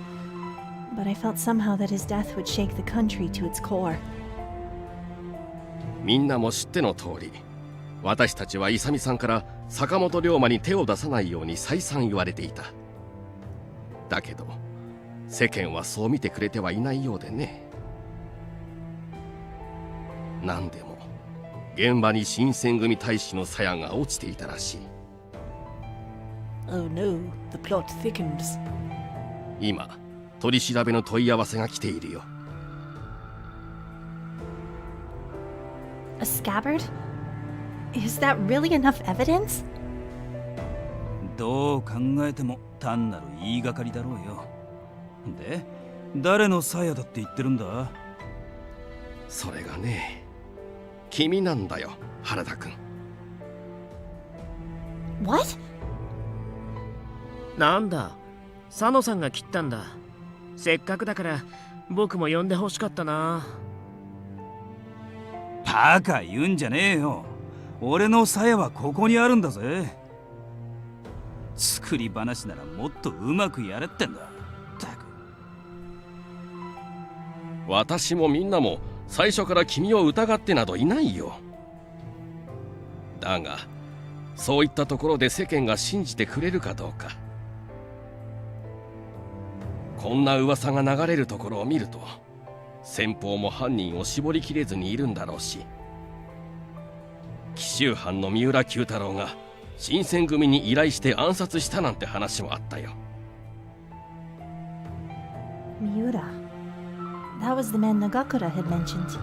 But I felt somehow that his death would shake the country to its core. みんなも知っての通り、私たちは勇さんから坂本龍馬に手を出さないように再三言われていた。だけど世間はそう見てくれてはいないようでね。なんでも現場に新選組大使の鞘が落ちていたらしい。Oh no, the plot thickens. 今取り調べの問い合わせが来ているよ。A scabbard? Is that really enough evidence? どう考えても単なる言いがかりだろうよ。で、誰の鞘だって言ってるんだ？それがね、君なんだよ、原田君。What? なんだ、佐野さんが切ったんだ。せっかくだから僕も呼んでほしかったな。バカ言うんじゃねえよ。俺の鞘はここにあるんだぜ。作り話ならもっとうまくやれってんだ。ったく。私もみんなも最初から君を疑ってなどいないよ。だがそういったところで世間が信じてくれるかどうか。こんな噂が流れるところを見ると先方も犯人を絞りきれずにいるんだろうし、紀州藩の三浦九太郎が新選組に依頼して暗殺したなんて話もあったよ。Miura. That was the man Nagakura had mentioned.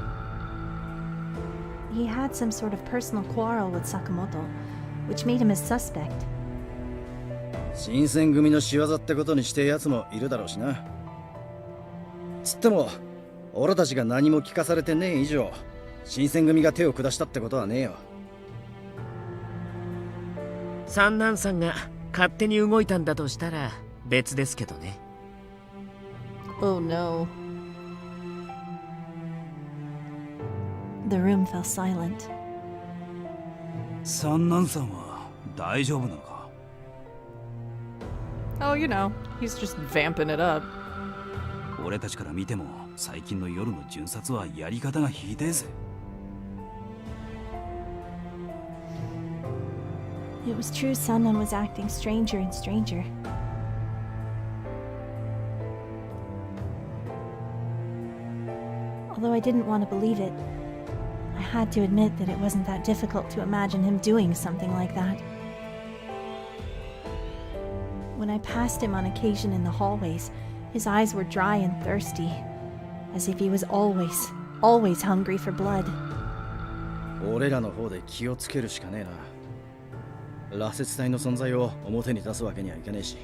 He had some sort of personal quarrel with Sakamoto, which made him a suspect. 新選組の仕業ってことにしてやつもいるだろうしな。つっても俺たちが何も聞かされてねえ以上、新選組が手を下したってことはねえよ。三男さんが勝手に動いたんだとしたら別ですけどね。Oh no. The room fell silent. 三男さんは大丈夫なのか？ Oh, you know, he's just vamping it up. 俺たちから見ても最近の夜の巡察はやり方がひでえぜ。It was true Sunnon was acting stranger and stranger. Although I didn't want to believe it, I had to admit that it wasn't that difficult to imagine him doing something like that. When I passed him on occasion in the hallways, his eyes were dry and thirsty, as if he was always hungry for blood. 俺らの方で気をつけるしかねえな。羅刹隊の存在を表に出すわけにはいかねえし。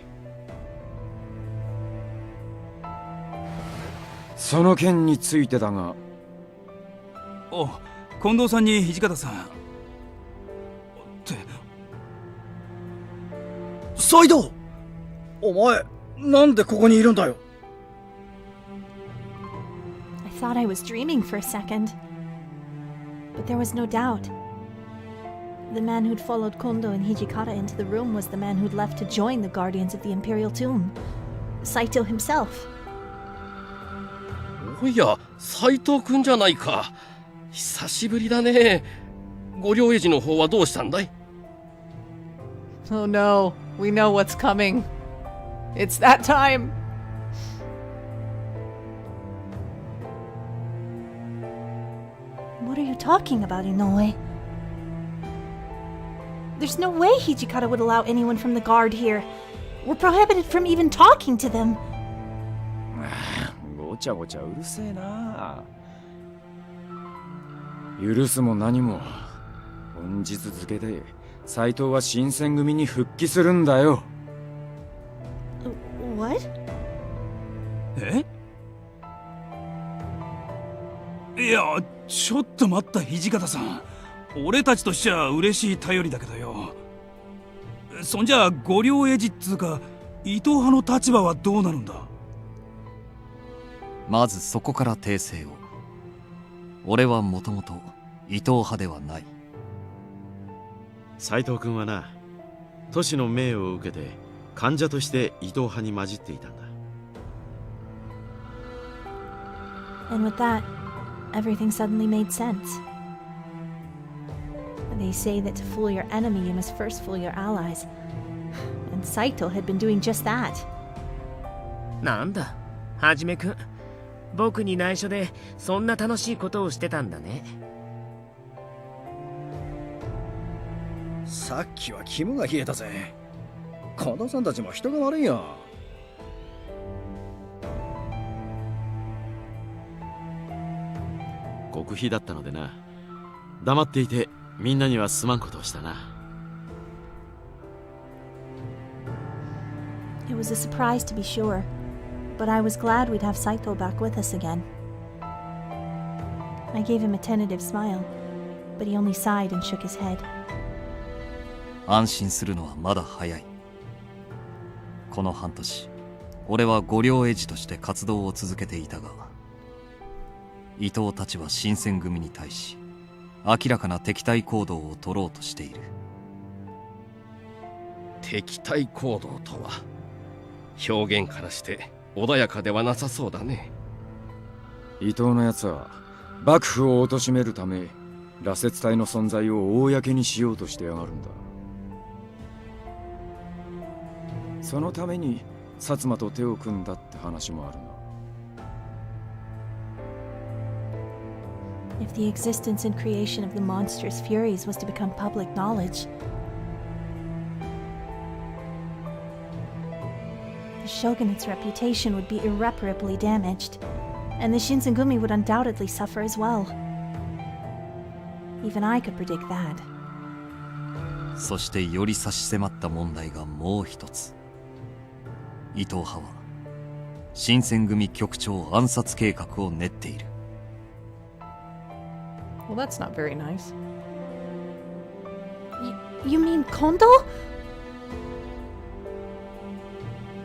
その件についてだが。お、近藤さんに土方さん。って。サイド！お前、なんでここにいるんだよ？ I thought I was dreaming for a second. But there was no doubt. The man who'd followed Kondo and Hijikata into the room was the man who'd left to join the Guardians of the Imperial Tomb. Saito himself. おや、斉藤くんじゃないか。久しぶりだね。ご両英二の方はどうしたんだい？ Oh no, we know what's coming. It's that time. What are you talking about, Inoue? There's no way Hijikata would allow anyone from the guard here. We're prohibited from even talking to them. ごちゃごちゃうるせえな。許すも何も本日付で斉藤は新選組に復帰するんだよ。What? え？いや、ちょっと待った土方さん。俺たちとしちゃ嬉しい頼りだけどよ。そんじゃご両英二っつうか伊藤派の立場はどうなるんだ？まずそこから訂正を。俺はもともと伊藤派ではない。斉藤君はな、都市の命を受けて患者として伊藤派に混じっていたんだ。And with that, everything suddenly made sense. They say that to fool your enemy, you must first fool your allies. And Saito had been doing just that. なんだ、はじめくん。僕に内緒でそんな楽しいことをしてたんだね。さっきは肝が冷えたぜ。近藤さんたちも人が悪いよ。極秘だったのでな。黙っていてみんなにはすまんことをしたな。It was a surprise to be sure, but I was glad we'd have Saito back with us again. I gave him a tentative smile, but he only sighed and shook his head. 安心するのはまだ早い。この半年、俺はご両英二として活動を続けていたが、伊藤たちは新選組に対し明らかな敵対行動を取ろうとしている。敵対行動とは表現からして穏やかではなさそうだね。伊藤のやつは幕府を貶めるため羅刹隊の存在を公にしようとしてやがるんだ。そのために薩摩と手を組んだって話もあるな。If the existence and creation of the monstrous Furies was to become public knowledge, the shogunate's reputation would be irreparably damaged, and the Shinsengumi would undoubtedly suffer as well. Even I could predict that. そしてより差し迫った問題がもう一つ。伊藤派は新選組局長暗殺計画を練っている。Well, that's not very nice. You mean Kondo?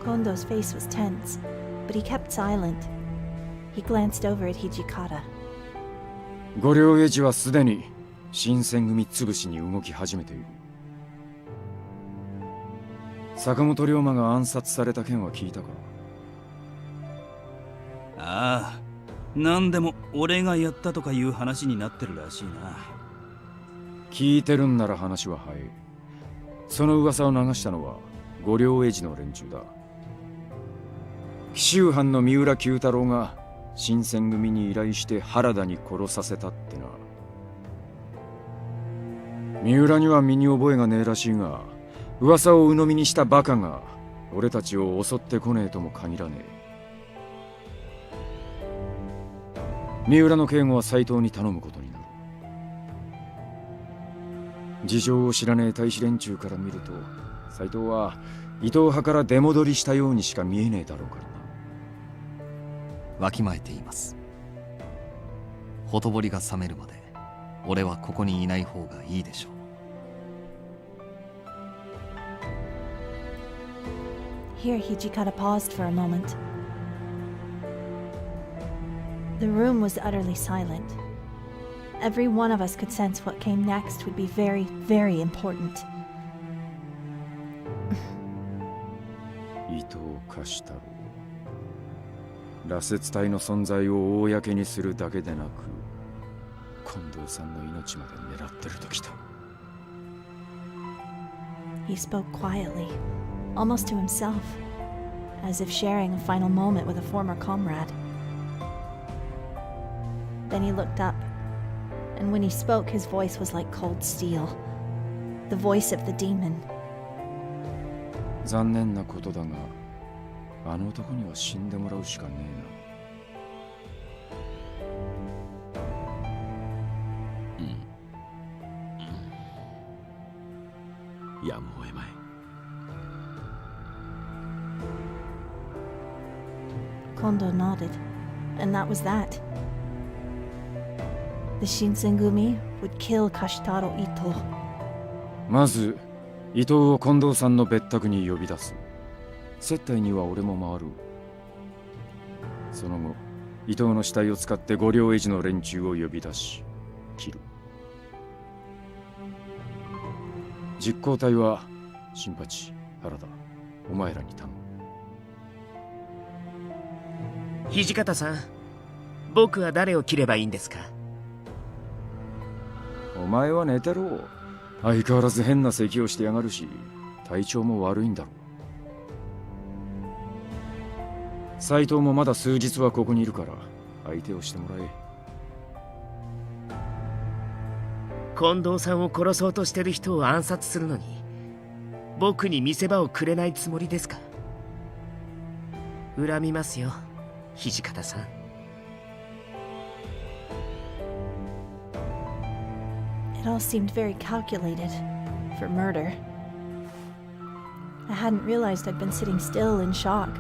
Kondo's face was tense, but he kept silent. He glanced over at Hijikata. ご両英二はすでに新選組潰しに動き始めている。坂本龍馬が暗殺された件は聞いたか？ああ、何でも俺がやったとかいう話になってるらしいな。聞いてるんなら話は早い。その噂を流したのは五両英治の連中だ。紀州藩の三浦九太郎が新選組に依頼して原田に殺させたってな。三浦には身に覚えがねえらしいが、噂を鵜呑みにしたバカが俺たちを襲ってこねえとも限らねえ。三浦の警護は斎藤に頼むことになる。事情を知らねえ大使連中から見ると、斎藤は伊藤派から出戻りしたようにしか見えねえだろうからな。わきまえています。ほとぼりが冷めるまで俺はここにいない方がいいでしょう。Here, Hijikata paused for a moment. The room was utterly silent. Every one of us could sense what came next would be very, very important. 伊藤貸太郎、羅刹隊の存在を公にするだけでなく、近藤さんの命まで狙ってるときた。He spoke quietly, almost to himself, as if sharing a final moment with a former comrade. Then he looked up, and when he spoke, his voice was like cold steel, the voice of the demon. 残念なことだが、あの男には死んでもらうしかねえな。やむを得まい。Kondo nodded, and that was that. The Shinsengumi would kill Kashitaro Ito. まず伊藤を近藤さんの別宅に呼び出す。接待には俺も回る。その後伊藤の死体を使って五両英治の連中を呼び出し切る。実行隊は新八、原田、お前らに頼む。土方さん、僕は誰を切ればいいんですか？お前は寝てろ。相変わらず変な咳をしてやがるし、体調も悪いんだろう。斎藤もまだ数日はここにいるから相手をしてもらえ。近藤さんを殺そうとしてる人を暗殺するのに、僕に見せ場をくれないつもりですか？恨みますよ、土方さん。It all seemed very calculated for murder. I hadn't realized I'd been sitting still in shock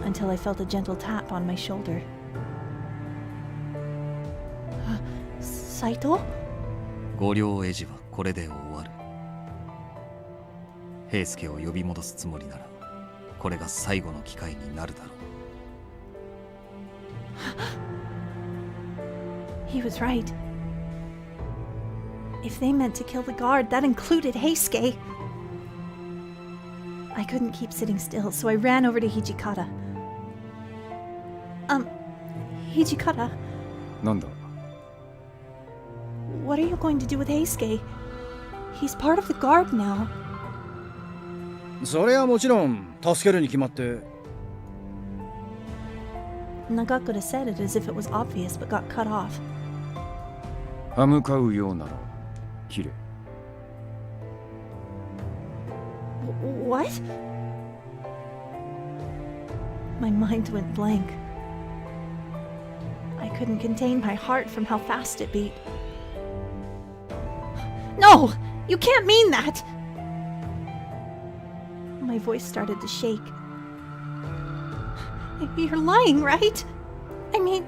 until I felt a gentle tap on my shoulder. Saito? 五両英治はこれで終わる。平助を呼び戻すつもりならこれが最後の機会になるだろう。 He was right. If they meant to kill the guard, that included Heisuke. I couldn't keep sitting still, so I ran over to Hijikata. Hijikata, なんだ？ what are you going to do with Heisuke? He's part of the guard now. それはもちろん助けるに決まって。Nagakura said it as if it was obvious but got cut off. 歯向かうようなら切れ。What? My mind went blank. I couldn't contain my heart from how fast it beat. No! You can't mean that! My voice started to shake. You're lying, right? I mean,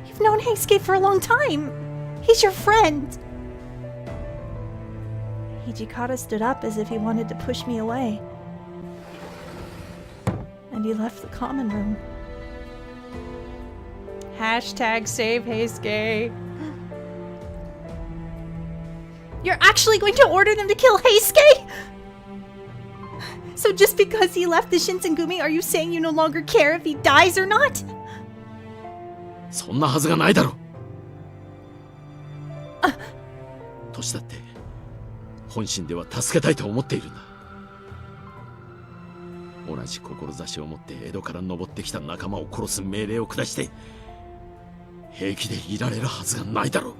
you've known Heisuke for a long time. He's your friend. Hijikata stood up as if he wanted to push me away. And he left the common room. Hashtag save Heisuke. You're actually going to order them to kill Heisuke? So just because he left the Shinsengumi, are you saying you no longer care if he dies or not? そんなはずがないだろう。年だって本心では助けたいと思っているんだ。同じ志を持って江戸から登ってきた仲間を殺す命令を下して平気でいられるはずがないだろう。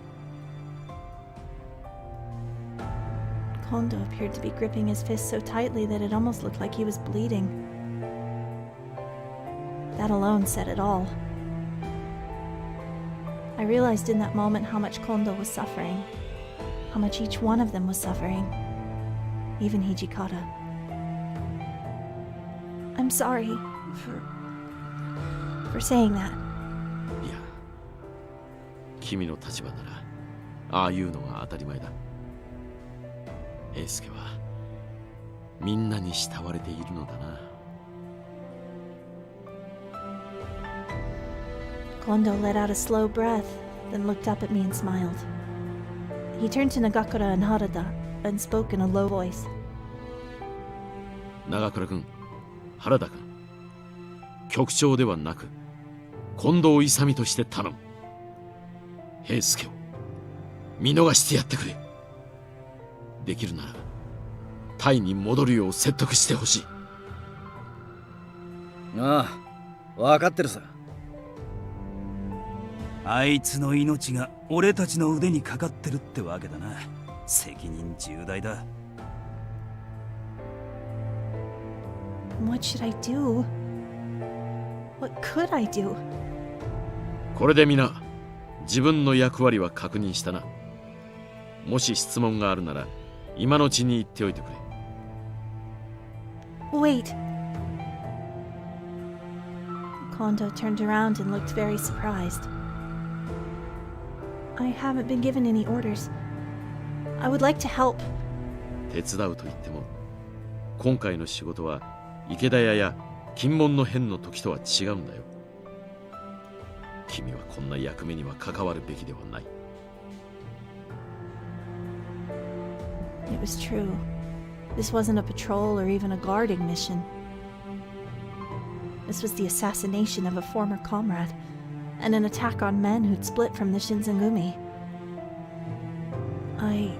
Kondo appeared to be gripping his fist so tightly that it almost looked like he was bleeding. That alone said it all. I realized in that moment how much Kondo was suffering, how much each one of them was suffering, even Hijikata. I'm sorry for saying that. いや、君の立場ならああいうのが当たり前だ。英介はみんなに慕われているのだな。Kondo let out a slow breath, then looked up at me and smiled. He turned to Nagakura and Harada and spoke in a low voice. 長倉君、原田君、局長ではなく近藤勇として頼む。平助を見逃してやってくれ。できるならタイに戻るよう説得してほしい。ああ、分かってるさ。あいつの命が俺たちの腕にかかってるってわけだな。責任重大だ。What should I do? What could I do? これで皆自分の役割は確認したな。もし質問があるなら今のうちに言っておいてくれ。Wait. Kondo turned around and looked very surprised. I haven't been given any orders. I would like to help. 手伝うと言っても今回の仕事は池田屋や金門の変の時とは違うんだよ。君はこんな役目には関わるべきではない。It was true. This wasn't a patrol or even a guarding mission. This was the assassination of a former comrade and an attack on men who'd split from the Shinsengumi. I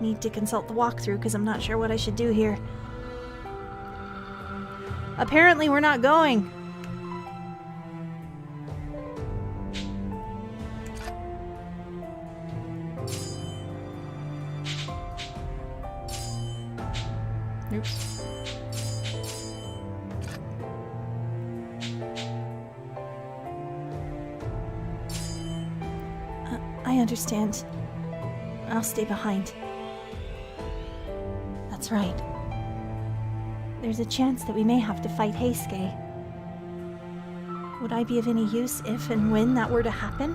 need to consult the walkthrough because I'm not sure what I should do here. Apparently we're not going. Oops. I understand. I'll stay behind. That's right. There's a chance that we may have to fight Heisuke. Would I be of any use if and when that were to happen?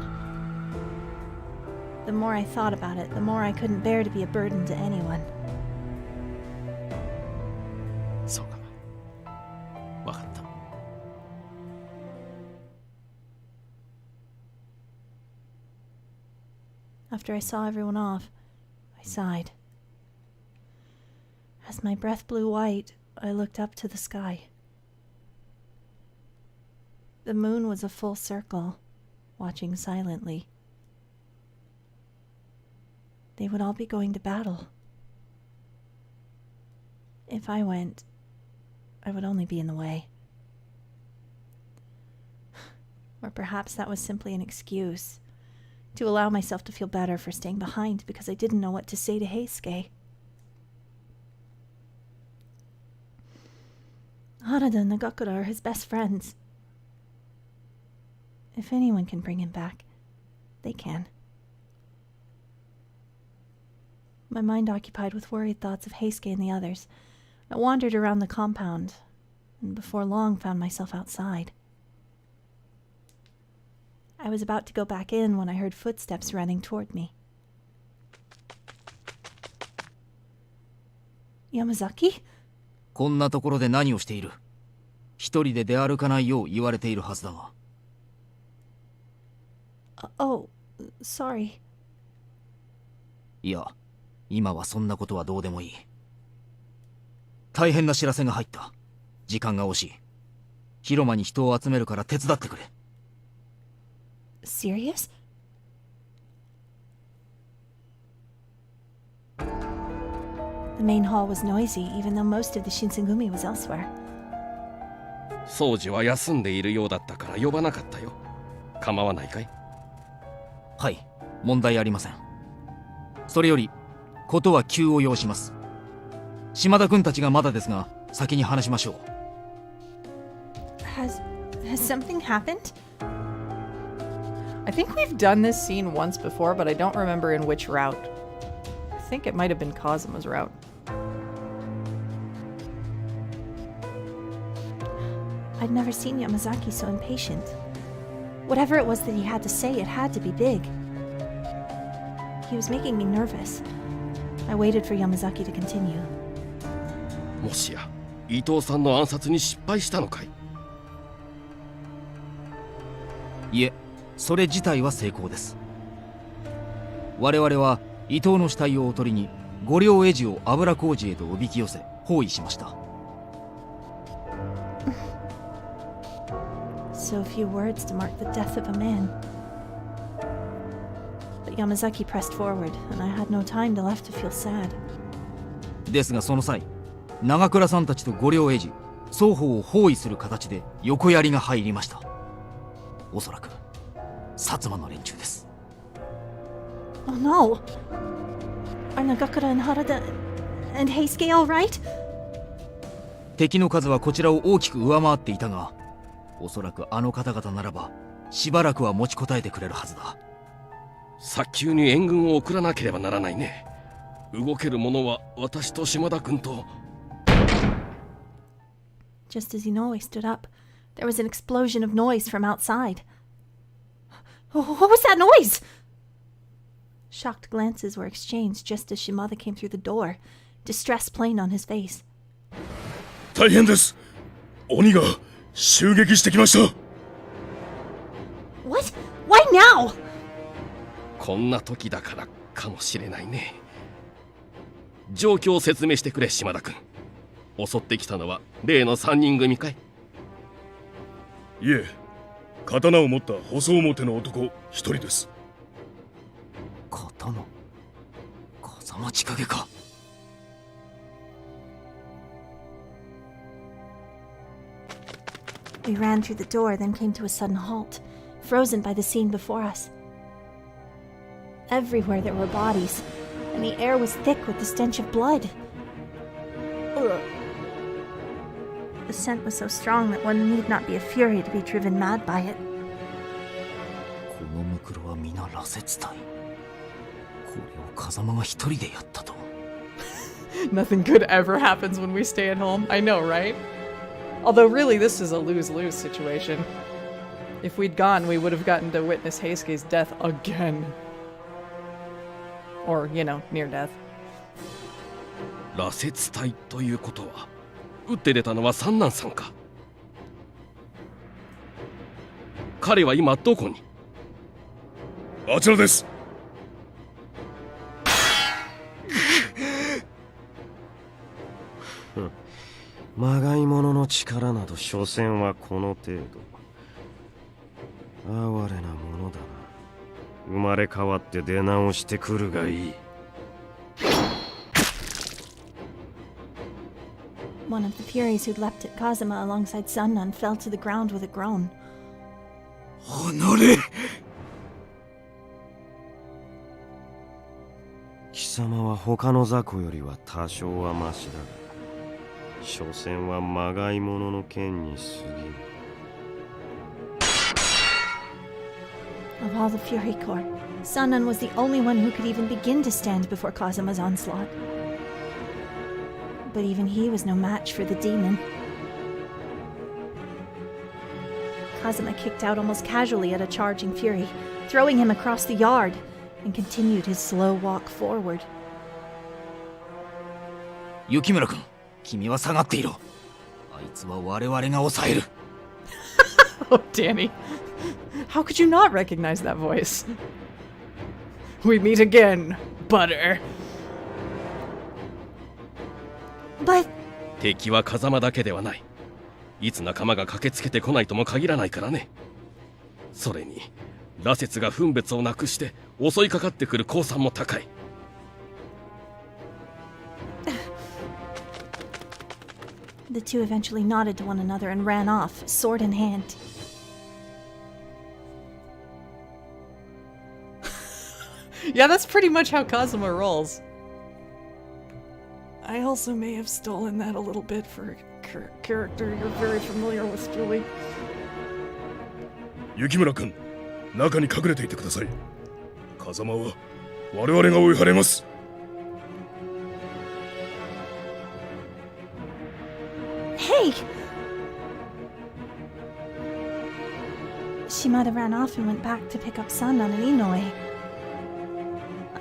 The more I thought about it, the more I couldn't bear to be a burden to anyone. そうか。わかった。After I saw everyone off, I sighed. As my breath blew white, I looked up to the sky. The moon was a full circle, watching silently. They would all be going to battle. If I went, I would only be in the way. Or perhaps that was simply an excuse to allow myself to feel better for staying behind because I didn't know what to say to Heisuke. Harada and Nagakura are his best friends. If anyone can bring him back, they can. My mind occupied with worried thoughts of Heisuke and the others, I wandered around the compound, and before long found myself outside. I was about to go back in when I heard footsteps running toward me. Yamazaki? こんなところで何をしている？一人で出歩かないよう言われているはずだが。Oh, sorry. いや、今はそんなことはどうでもいい。大変な知らせが入った。時間が惜しい。広間に人を集めるから手伝ってくれ。Serious? The main hall was noisy, even though most of the Shinsengumi was elsewhere. 掃除は休んでいるようだったから呼ばなかったよ。構わないかい？はい、問題ありません。それより、ことは急を要します。島田君たちがまだですが、先に話しましょう。Has something happened? I think we've done this scene once before, but I don't remember in which route. I think it might have been Kazuma's route. I'd never seen Yamazaki so impatient. Whatever it was that he had to say, it had to be big. He was making me nervous. I waited for Yamazaki to continue. もしや伊藤さんの暗殺に失敗したのかい？いえ、それ自体は成功です。我々は伊藤の死体をおとりに五両エジを油麹へとおびき寄せ包囲しました。So few words to mark the death of a man. But Yamazaki pressed forward, and I had no time left to feel sad. ですがその際、長倉さんたちと五両エジ双方を包囲する形で横槍が入りました。おそらく薩摩の連中です。Oh no! Are Nagakura and Harada and Heisuke all right? 敵の数はこちらを大きく上回っていたが、おそらくあの方々ならばしばらくは持ちこたえてくれるはずだ。早急に援軍を送らなければならないね。動ける者は私と島田君と。Just as Inoue stood up, there was an explosion of noise from outside. What was that noise? Shocked glances were exchanged just as Shimada came through the door, distress plain on his face. 大変です。鬼が襲撃してきました。What? Why now? こんな時だからかもしれないね。状況を説明してくれ、島田君。襲ってきたのは例の3人組かい？いえ、刀を持った細表の男1人です。刀？風間千景か。We ran through the door, then came to a sudden halt, frozen by the scene before us. Everywhere there were bodies, and the air was thick with the stench of blood. Ugh. The scent was so strong that one need not be a fury to be driven mad by it. このムクロは皆羅刹体。これを風間が一人でやったと。Nothing good ever happens when we stay at home. I know, right? Although really this is a lose-lose situation. If we'd gone, we would have gotten to witness Heisuke's death again. Or, you know, near death. 羅刹体ということは撃って出たのは三男さんか。彼は今どこに？あちらです。まがいものの力など所詮はこの程度。哀れなものだな。生まれ変わって出直してくるがいい。One of the Furies who'd leapt at Kazuma alongside Sunnan fell to the ground with a groan. 離れ！貴様は他の雑魚よりは多少はマシだが、所詮はまがいものの剣に過ぎる。Of all the Fury Corps, Sunnan was the only one who could even begin to stand before Kazuma's onslaught. But even he was no match for the demon. Kazuma kicked out almost casually at a charging Fury, throwing him across the yard, and continued his slow walk forward. 雪村君、君は下がっていろ。あいつは我々が抑える。Oh, Danny. How could you not recognize that voice? We meet again, Butter. But 敵は風間だけではない。いつ仲間が駆けつけてこないとも限らないからね。それに羅刹が分別をなくして襲いかかってくる降参も高い。The two eventually nodded to one another and ran off, sword in hand. Yeah, that's pretty much how Kazuma rolls. I also may have stolen that a little bit for a character you're very familiar with, Julie. 雪村君、中に隠れていてください。風間は我々が追い払います。Hey! Shimada ran off and went back to pick up Sandan and Inoue.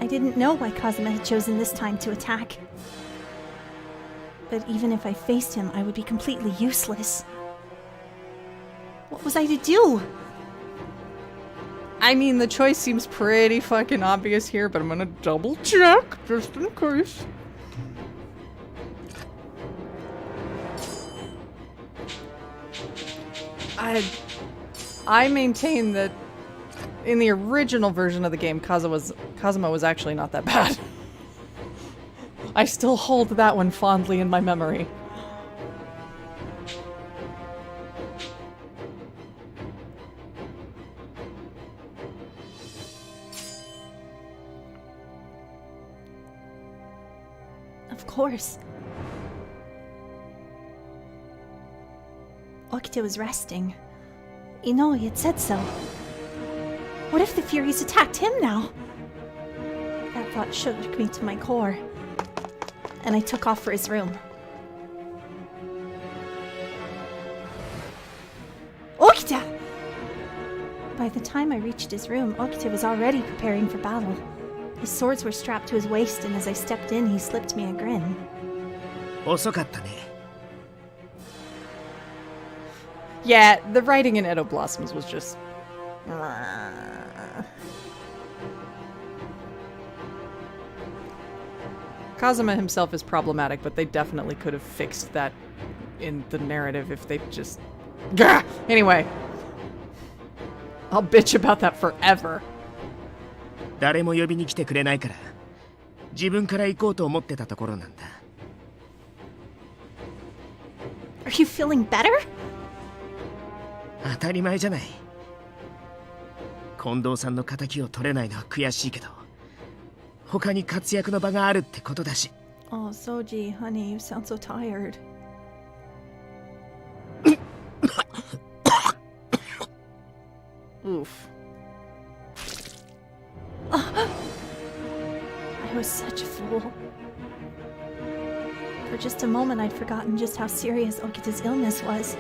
I didn't know why Kazuma had chosen this time to attack. But even if I faced him, I would be completely useless. What was I to do? I mean, the choice seems pretty fucking obvious here, but I'm gonna double check just in case. I maintain that in the original version of the game, Kazuma was actually not that bad. I still hold that one fondly in my memory. Of course. Okita was resting. Inoue had said so. What if the Furies attacked him now? That thought shook me to my core, and I took off for his room. Okita! By the time I reached his room, Okita was already preparing for battle. His swords were strapped to his waist, and as I stepped in, he slipped me a grin. 遅かったね。Yeah, the writing in Edo Blossoms was just... Kazuma himself is problematic, but they definitely could have fixed that in the narrative if they just... Gah! Anyway. I'll bitch about that forever. 誰も呼びに来てくれないから自分から行こうと思ってたところなんだ。Are you feeling better? 当たり前じゃない。近藤さんの仇を取れないのは悔しいけど、他に活躍の場があるってことだし。Oh, Soji, honey, you sound so tired. Oof. I was such a fool. For just a moment, I'd forgotten just how serious Okita's illness was.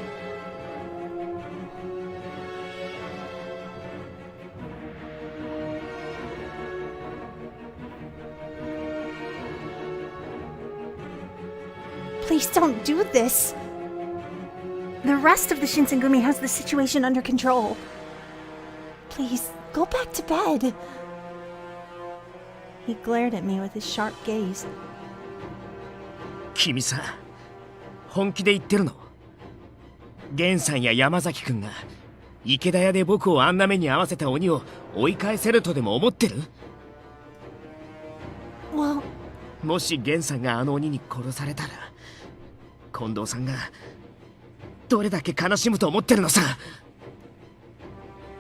Please don't do this! The rest of the Shinsengumi has the situation under control. Please, go back to bed. He glared at me with his sharp gaze. 君さ、本気で言ってるの？源さんや山崎くんが池田屋で僕をあんな目に遭わせた鬼を追い返せるとでも思ってる？ Well... もし源さんがあの鬼に殺されたら、近藤さんがどれだけ悲しむと思ってるのさ。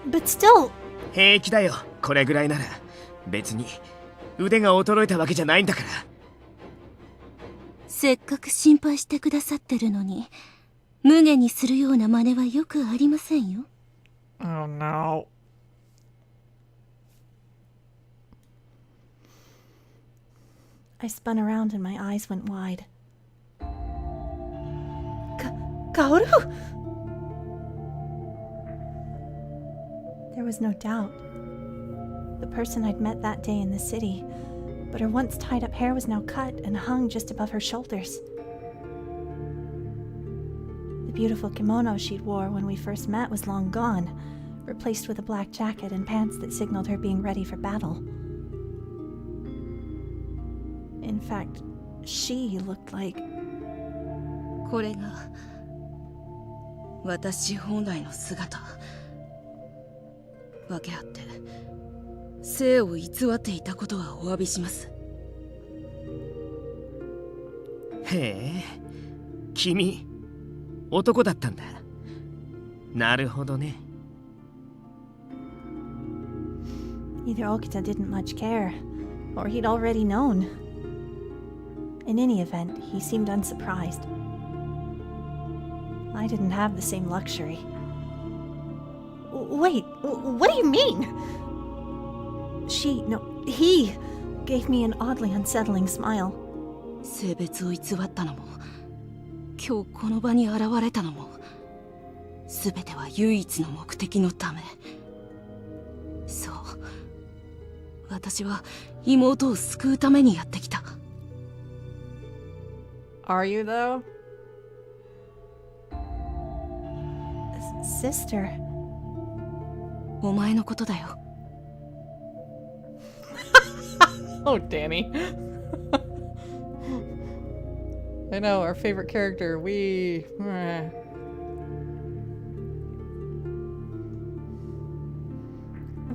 But still... 平気だよ、これぐらいなら。別に腕が衰えたわけじゃないんだから。せっかく心配してくださってるのに、無下にするような真似はよくありませんよ。Oh no. I spun around and my eyes went wide. Kaoru? There was no doubt. The person I'd met that day in the city, but her once tied-up hair was now cut and hung just above her shoulders. The beautiful kimono she'd wore when we first met was long gone, replaced with a black jacket and pants that signaled her being ready for battle. In fact, she looked like... これが私本来の姿。訳あって生を偽っていたことはお詫びします。へえ、君男だったんだ。なるほどね。Either Okita didn't much care, or he'd already known. In any event, he seemed unsurprised. I didn't have the same luxury. Wait, what do you mean? He gave me an oddly unsettling smile. 性別を偽ったのも、今日この場に現れたのも、すべては唯一の目的のため。そう、私は妹を救うためにやってきた。Are you though? Sister. お前のことだよ。Oh, Danny. I know, our favorite character.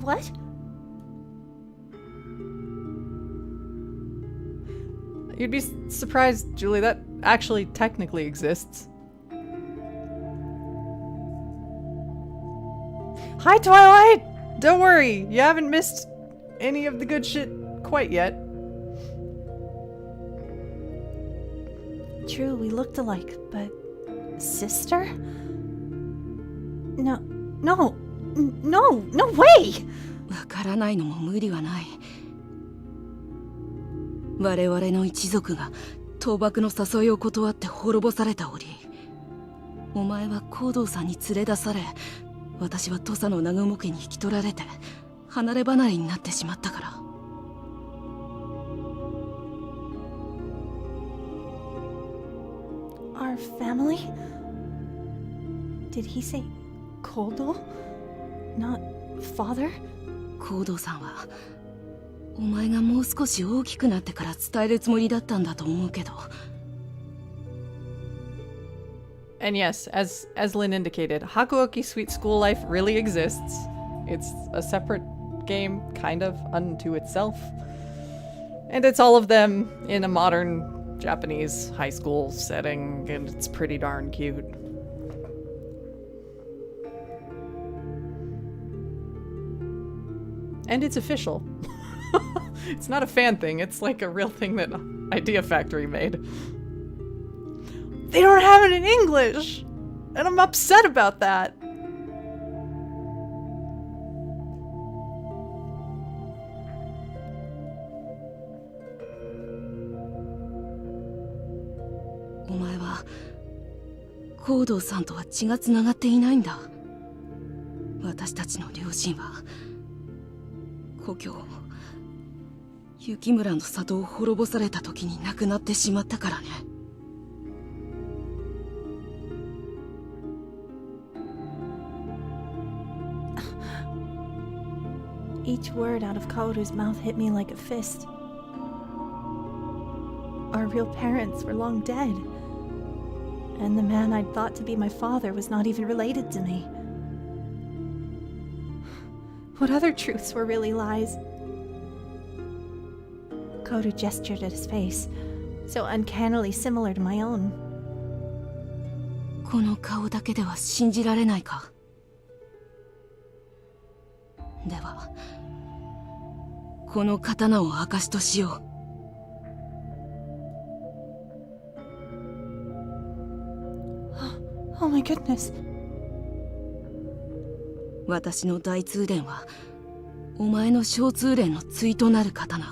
What? You'd be surprised, Julie, that actually technically exists. Hi, Twilight! Don't worry, you haven't missed any of the good shit quite yet. True, we looked alike, but... Sister? No way! わからないのも無理はない。我々の一族が賭博の誘いを断って滅ぼされた折、お前は行動さんに連れ出され、私は土佐の南雲家に引き取られて離れ離れになってしまったから。Our family? Did he say Kodo? Not father? 行動さんはお前がもう少し大きくなってから伝えるつもりだったんだと思うけど。And yes, as Lynn indicated, Hakuoki Sweet School Life really exists. It's a separate game, kind of, unto itself. And it's all of them in a modern Japanese high school setting, and it's pretty darn cute. And it's official. It's not a fan thing, it's like a real thing that Idea Factory made. They don't have it in English! And I'm upset about that!お前は行動さんとは血がつながっていないんだ。私たちの両親は故郷雪村の里を滅ぼされた時に亡くなってしまったからね。Each word out of Kaoru's mouth hit me like a fist. Our real parents were long dead. And the man I'd thought to be my father was not even related to me. What other truths were really lies? Kaoru gestured at his face, so uncannily similar to my own. この顔だけでは信じられないか。ではこの刀を証としよう。Oh my goodness. 私の大通伝はお前の小通伝の対となる刀。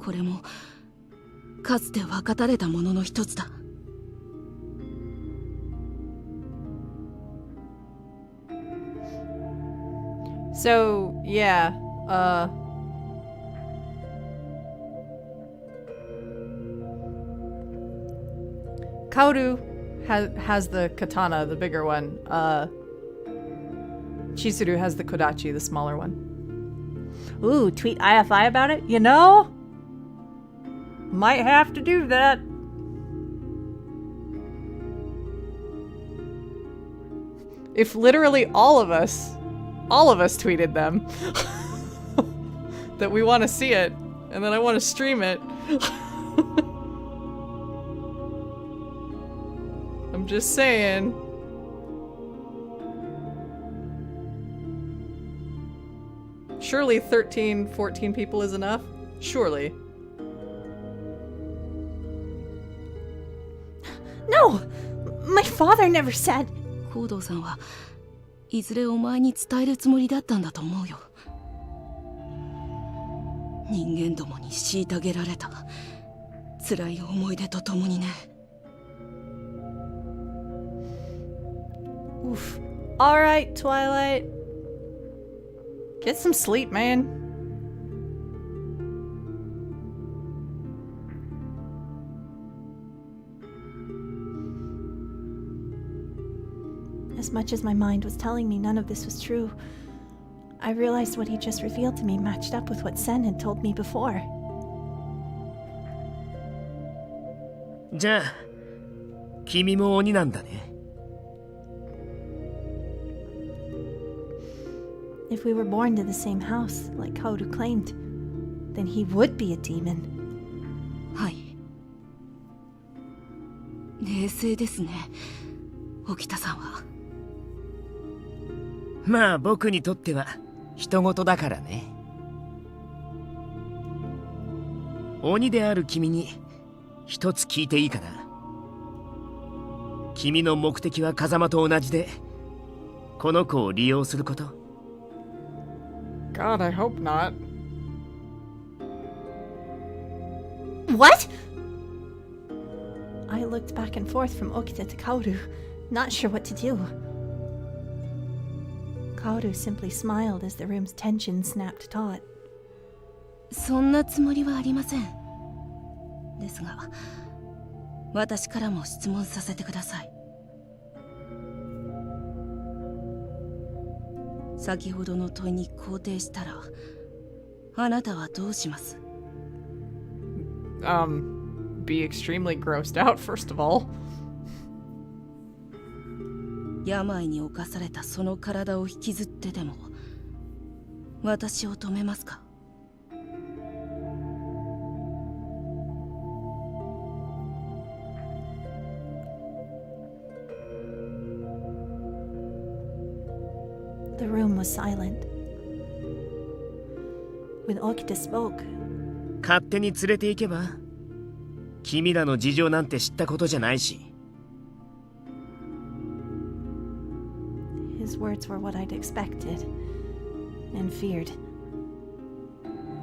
これもかつて分かたれたものの一つだ。So, yeah, Kaoru has the katana, the bigger one. Chizuru has the kodachi, the smaller one. Ooh, tweet IFI about it? You know? Might have to do that. If literally all of us tweeted them that we want to see it, and then I want to stream it. I'm just saying. Surely 13, 14 people is enough? Surely. No! My father never said. 行動さんはいずれお前に伝えるつもりだったんだと思うよ。人間どもに虐げられた辛い思い出とともにね。Oof. Alright, Twilight. Get some sleep, man. As much as my mind was telling me none of this was true, I realized what he just revealed to me matched up with what Sen had told me before. じゃあ君も鬼なんだね。If we were born to the same house, like Kaoru claimed, then he would be a demon. はい。冷静ですね、沖田さんは。まあ僕にとっては人事だからね。鬼である君に一つ聞いていいかな。君の目的は風間と同じでこの子を利用すること？ God, I hope not. What? I looked back and forth from Okita to Kaoru, not sure what to do. Kaoru simply smiled as the room's tension snapped taut. そんなつもりはありません。ですが、私からも質問させてください。先ほどの問いに肯定したら、あなたはどうします？ Be extremely grossed out, first of all. 病に侵されたその体を引きずってでも、私を止めますか？The room was silent. When Okita spoke, 勝手に連れて行けば？君らの事情なんて知ったことじゃないし。his words were what I'd expected and feared.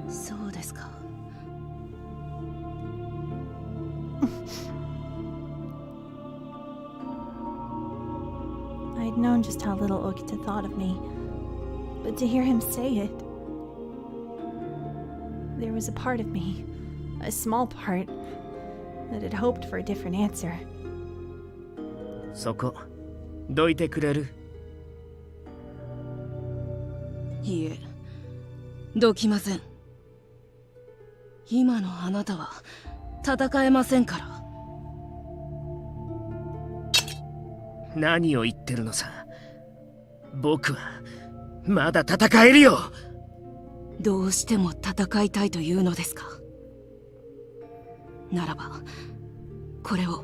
そうですか。I'd known just how little Okita thought of me, but to hear him say it, there was a part of me, a small part, that had hoped for a different answer. そこ、どいてくれる？いいえ、どきません。今のあなたは戦えませんから。何を言ってるのさ。僕はまだ戦えるよ。どうしても戦いたいというのですか。ならばこれを。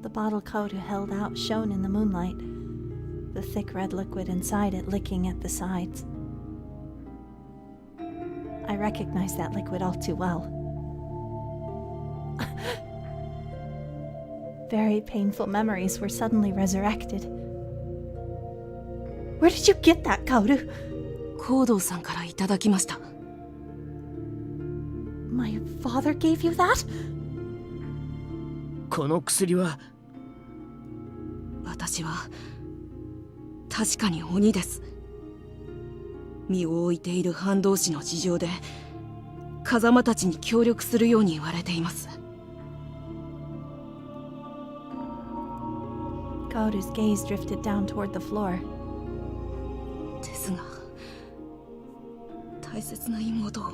The bottle Koda held out shone in the moonlight, the thick red liquid inside it licking at the sides. I recognized that liquid all too well. Very painful memories were suddenly resurrected. Where did you get that, Kaoru? コードーさんからいただきました。My father gave you that? この薬は。私は確かに鬼です。身を置いている反動師の事情で風間たちに協力するように言われています。Kaoru's gaze drifted down toward the floor. ですが大切な妹を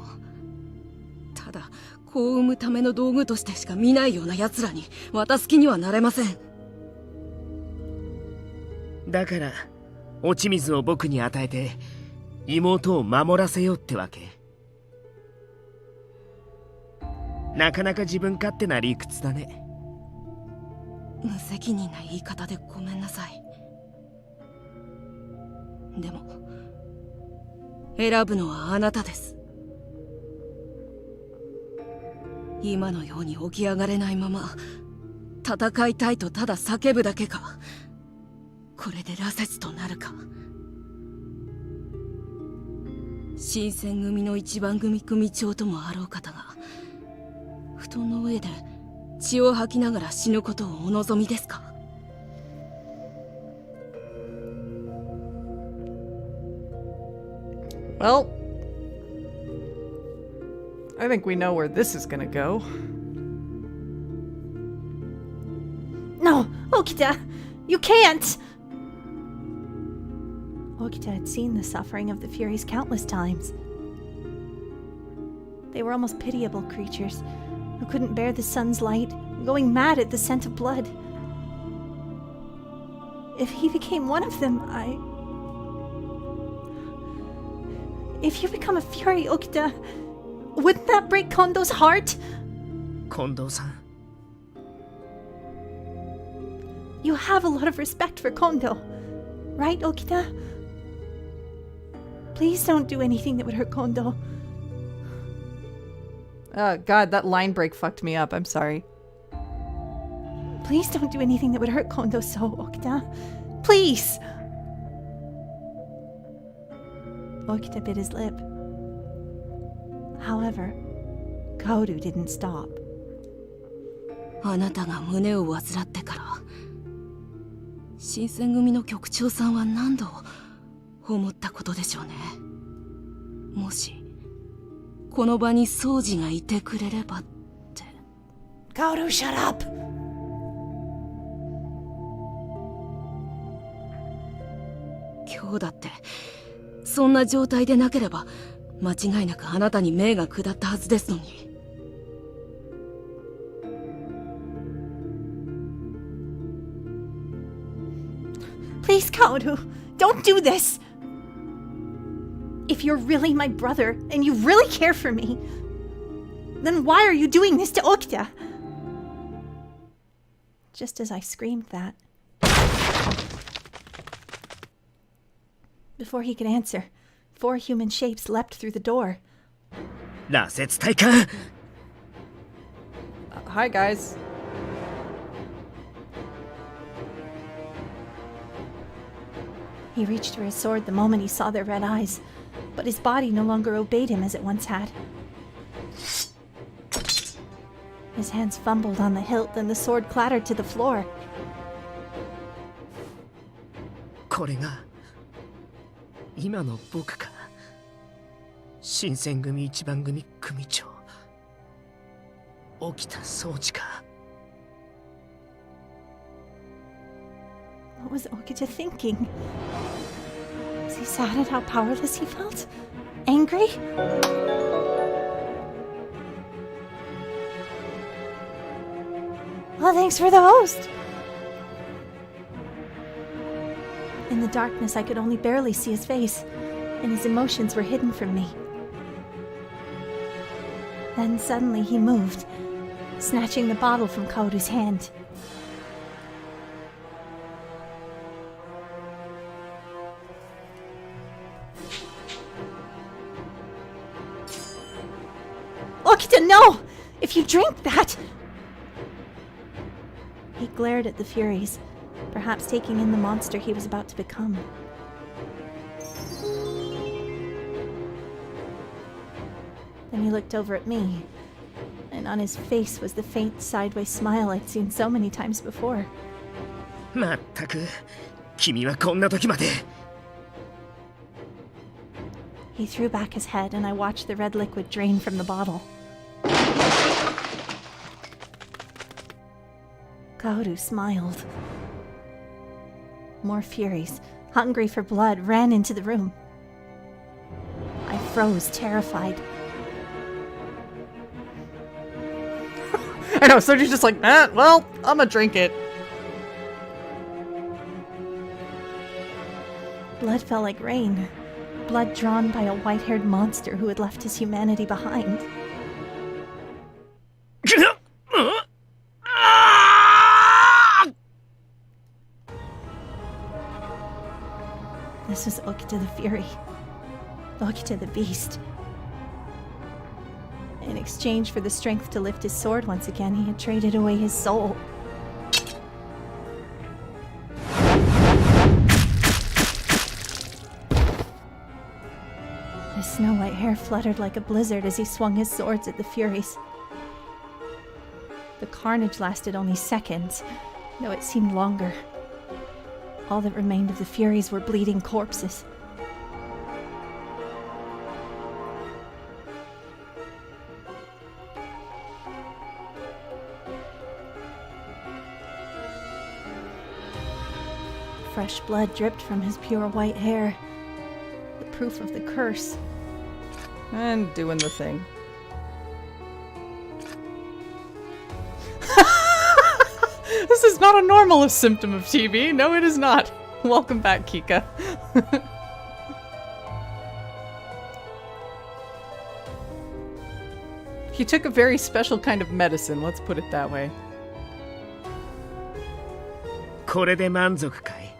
ただ子を産むための道具としてしか見ないような奴らに渡す気にはなれません。だから落ち水を僕に与えて妹を守らせようってわけ。なかなか自分勝手な理屈だね。無責任な言い方でごめんなさい。でも選ぶのはあなたです。今のように起き上がれないまま戦いたいとただ叫ぶだけか、これで羅刹となるか。新選組の一番組組長ともあろう方が布団の上で血を吐きながら死ぬことをお望みですか。Well, I think we know where this is gonna go. No, Okita! You can't! Okita had seen the suffering of the Furies countless times. They were almost pitiable creatures who couldn't bear the sun's light, going mad at the scent of blood. If he became one of them, If you become a Fury, Okita, wouldn't that break Kondo's heart? 近藤さん、 You have a lot of respect for Kondo, right, Okita? Please don't do anything that would hurt Kondo. God, that line break fucked me up. I'm sorry. Please don't do anything that would hurt Kondo so, Okita. Please! Okita bit his lip. However, Kaoru didn't stop. あなたが胸を患ってから新選組の局長さんは何度思ったことでしょうね。もしこの場に宗司がいてくれればって。Kaoru, shut up! 今日だってそんな状態でなければ間違いなくあなたに命が下ったはずですのに。Please, Kaoru, don't do this! If you're really my brother and you really care for me, then why are you doing this to Okita? Just as I screamed that, before he could answer, 4 human shapes leapt through the door. 羅刹体か。 Hi, guys. He reached for his sword the moment he saw their red eyes, but his body no longer obeyed him as it once had. His hands fumbled on the hilt, and the sword clattered to the floor. これが今の僕か。新選組一番組組長沖田総司か。 What was Okita thinking? Was he sad at how powerless he felt? Angry? Well, thanks for the host! In the darkness, I could only barely see his face, and his emotions were hidden from me. Then suddenly he moved, snatching the bottle from Kaoru's hand. Okita, no! If you drink that! He glared at the Furies, perhaps taking in the monster he was about to become. Then he looked over at me, and on his face was the faint sideways smile I'd seen so many times before. まったく君はこんな時まで。 He threw back his head, and I watched the red liquid drain from the bottle. Kaoru smiled. More Furies, hungry for blood, ran into the room. I froze, terrified. I know, Soji's just like, well, I'm gonna drink it. Blood fell like rain. Blood drawn by a white-haired monster who had left his humanity behind. This was Okita the Fury. Okita the Beast. In exchange for the strength to lift his sword once again, he had traded away his soul. His snow-white hair fluttered like a blizzard as he swung his swords at the Furies. The carnage lasted only seconds, though it seemed longer. All that remained of the Furies were bleeding corpses. Fresh blood dripped from his pure white hair. The proof of the curse. And doing the thing. This is not a normal symptom of TB. No, it is not. Welcome back, Kika. He took a very special kind of medicine, let's put it that way. これで満足かい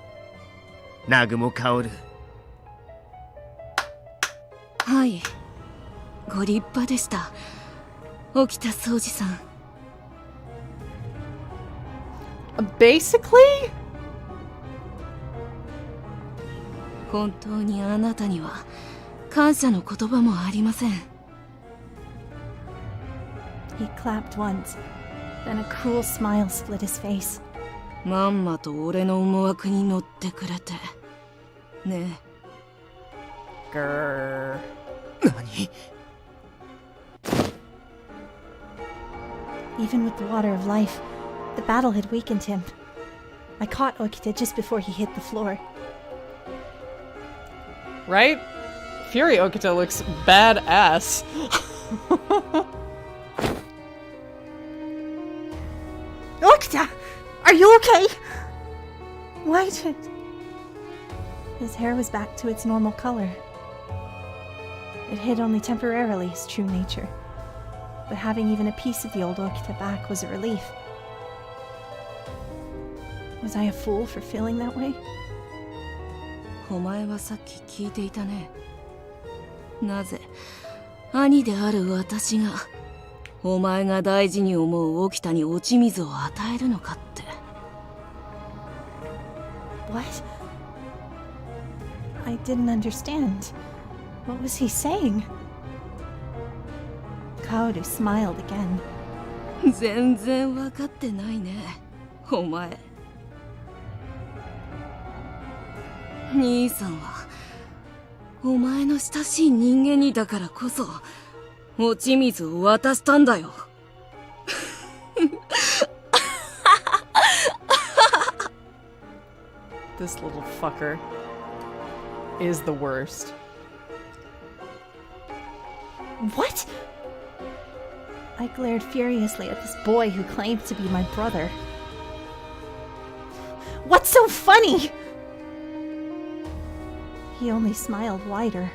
南雲薫。はい、ご立派でした、沖田総司さん。Basically? 本当にあなたには感謝の言葉もありません。He clapped once, then a cruel smile split his face. まんまと俺の思惑に乗ってくれてねえ。Grrr. 何 Even with the water of life, the battle had weakened him. I caught Okita just before he hit the floor. Right? Fury Okita looks badass. Okita! Are you okay? Why did... His hair was back to its normal color. It hid only temporarily his true nature. But having even a piece of the old Okita back was a relief. Was I a fool for feeling that way? お前はさっき聞いていたね。なぜ兄である私がお前が大事に思う沖田に落ち水を与えるのかって。What? I didn't understand. What was he saying? Kaoru smiled again. 全然分かってないね、お前。兄さんはお前の親しい人間にだからこそ落ち水を渡したんだよ。This little fucker is the worst. What? I glared furiously at this boy who claimed to be my brother. What's so funny? He only smiled wider.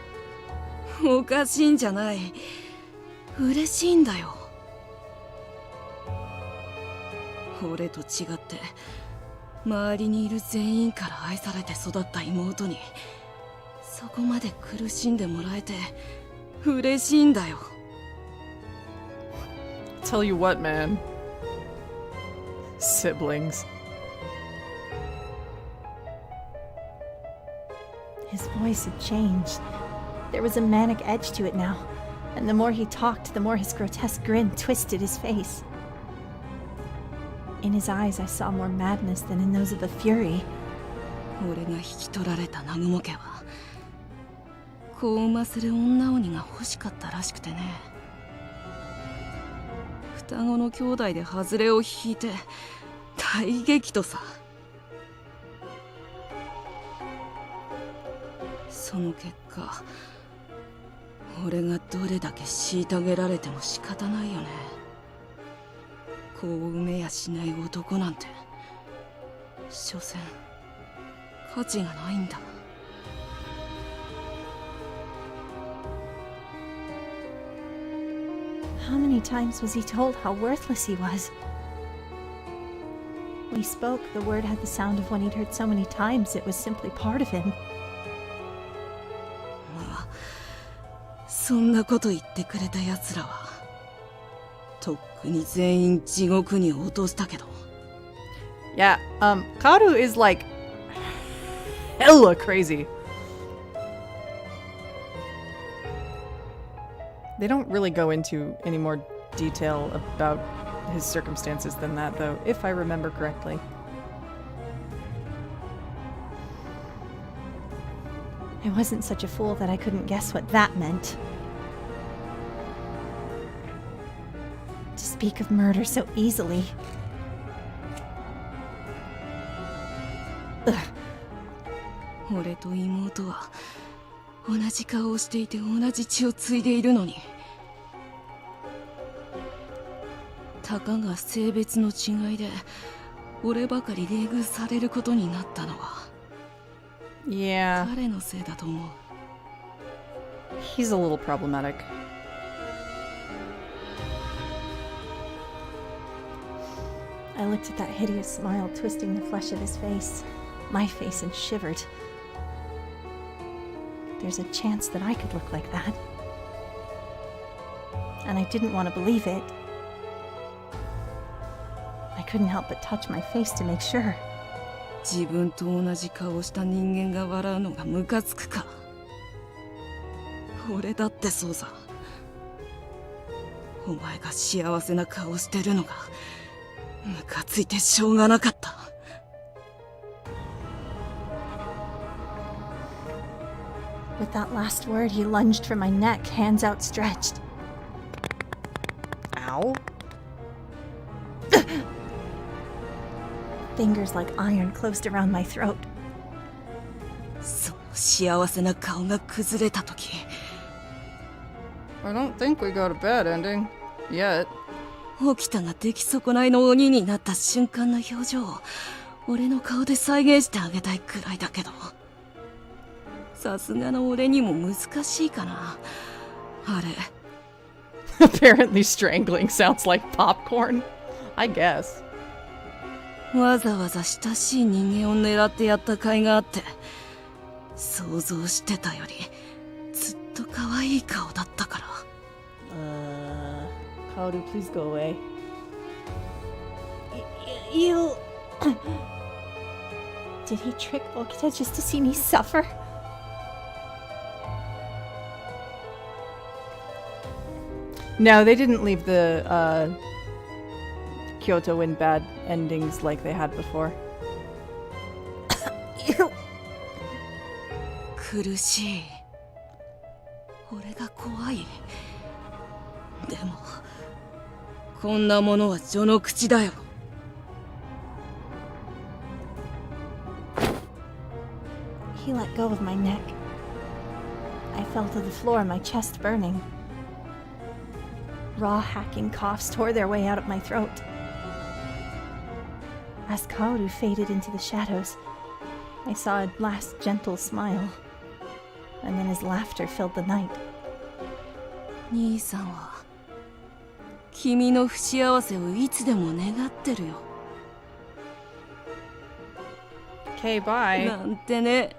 おかしいんじゃない。嬉しいんだよ。俺と違って周りにいる全員から愛されて育った妹にそこまで苦しんでもらえて嬉しいんだよ。Tell you what, man. Siblings. His voice had changed. There was a manic edge to it now, and the more he talked, the more his grotesque grin twisted his face. In his eyes, I saw more madness than in those of a fury. 俺が引き取られた南雲家は子を産ませる女鬼が欲しかったらしくてね。双子の兄弟で外れを引いて大激怒さ。その結果俺がどれだけ虐げられても仕方ないよね。子を産めやしない男なんて所詮価値がないんだ。How many times was he told how worthless he was? When he spoke, the word had the sound of one he'd heard so many times it was simply part of him. まあ、そんなこと言ってくれた奴らはとっくに全員地獄に落としたけど。Yeah, Kaoru is like hella crazy. They don't really go into any more detail about his circumstances than that, though, if I remember correctly. I wasn't such a fool that I couldn't guess what that meant. To speak of murder so easily. Ugh. 俺と妹は同じ顔をしていて同じ血を継いでいるのに、たかが性別の違いで俺ばかり冷遇されることになったのは Yeah. 彼のせいだと思う。 He's a little problematic. I looked at that hideous smile twisting the flesh of his face, my face, and shivered. There's a chance that I could look like that. And I didn't want to believe it. I couldn't help but touch my face to make sure. 自分と同じ顔をした人間が笑うのがムカつくか。俺だってそうさ。お前が幸せな顔してるのがムカついてしょうがなかった。With that last word, he lunged for my neck, hands outstretched. Ow. Fingers like iron closed around my throat. その幸せな顔が崩れたとき、 I don't think we got a bad ending. Yet. 沖田が出来損ないの鬼になった瞬間の表情を俺の顔で再現してあげたいくらいだけど、さすがの俺にも難しいかな、あれ。Apparently strangling sounds like popcorn. I guess. わざわざ親しい人間を狙ってやった甲斐があって、想像してたよりずっと可愛い顔だったから。Kaoru, please go away. You... Did he trick Okita just to see me suffer? No, they didn't leave the Kyoto in bad endings like they had before. 苦しい。俺が怖い。でもこんなものは序の口だよ。He let go of my neck. I fell to the floor, my chest burning. Raw hacking coughs tore their way out of my throat. As Kaoru faded into the shadows, I saw a last gentle smile, and then his laughter filled the night. 兄さんは君の不幸せをいつでも願ってるよ。 Okay, bye. なんてね。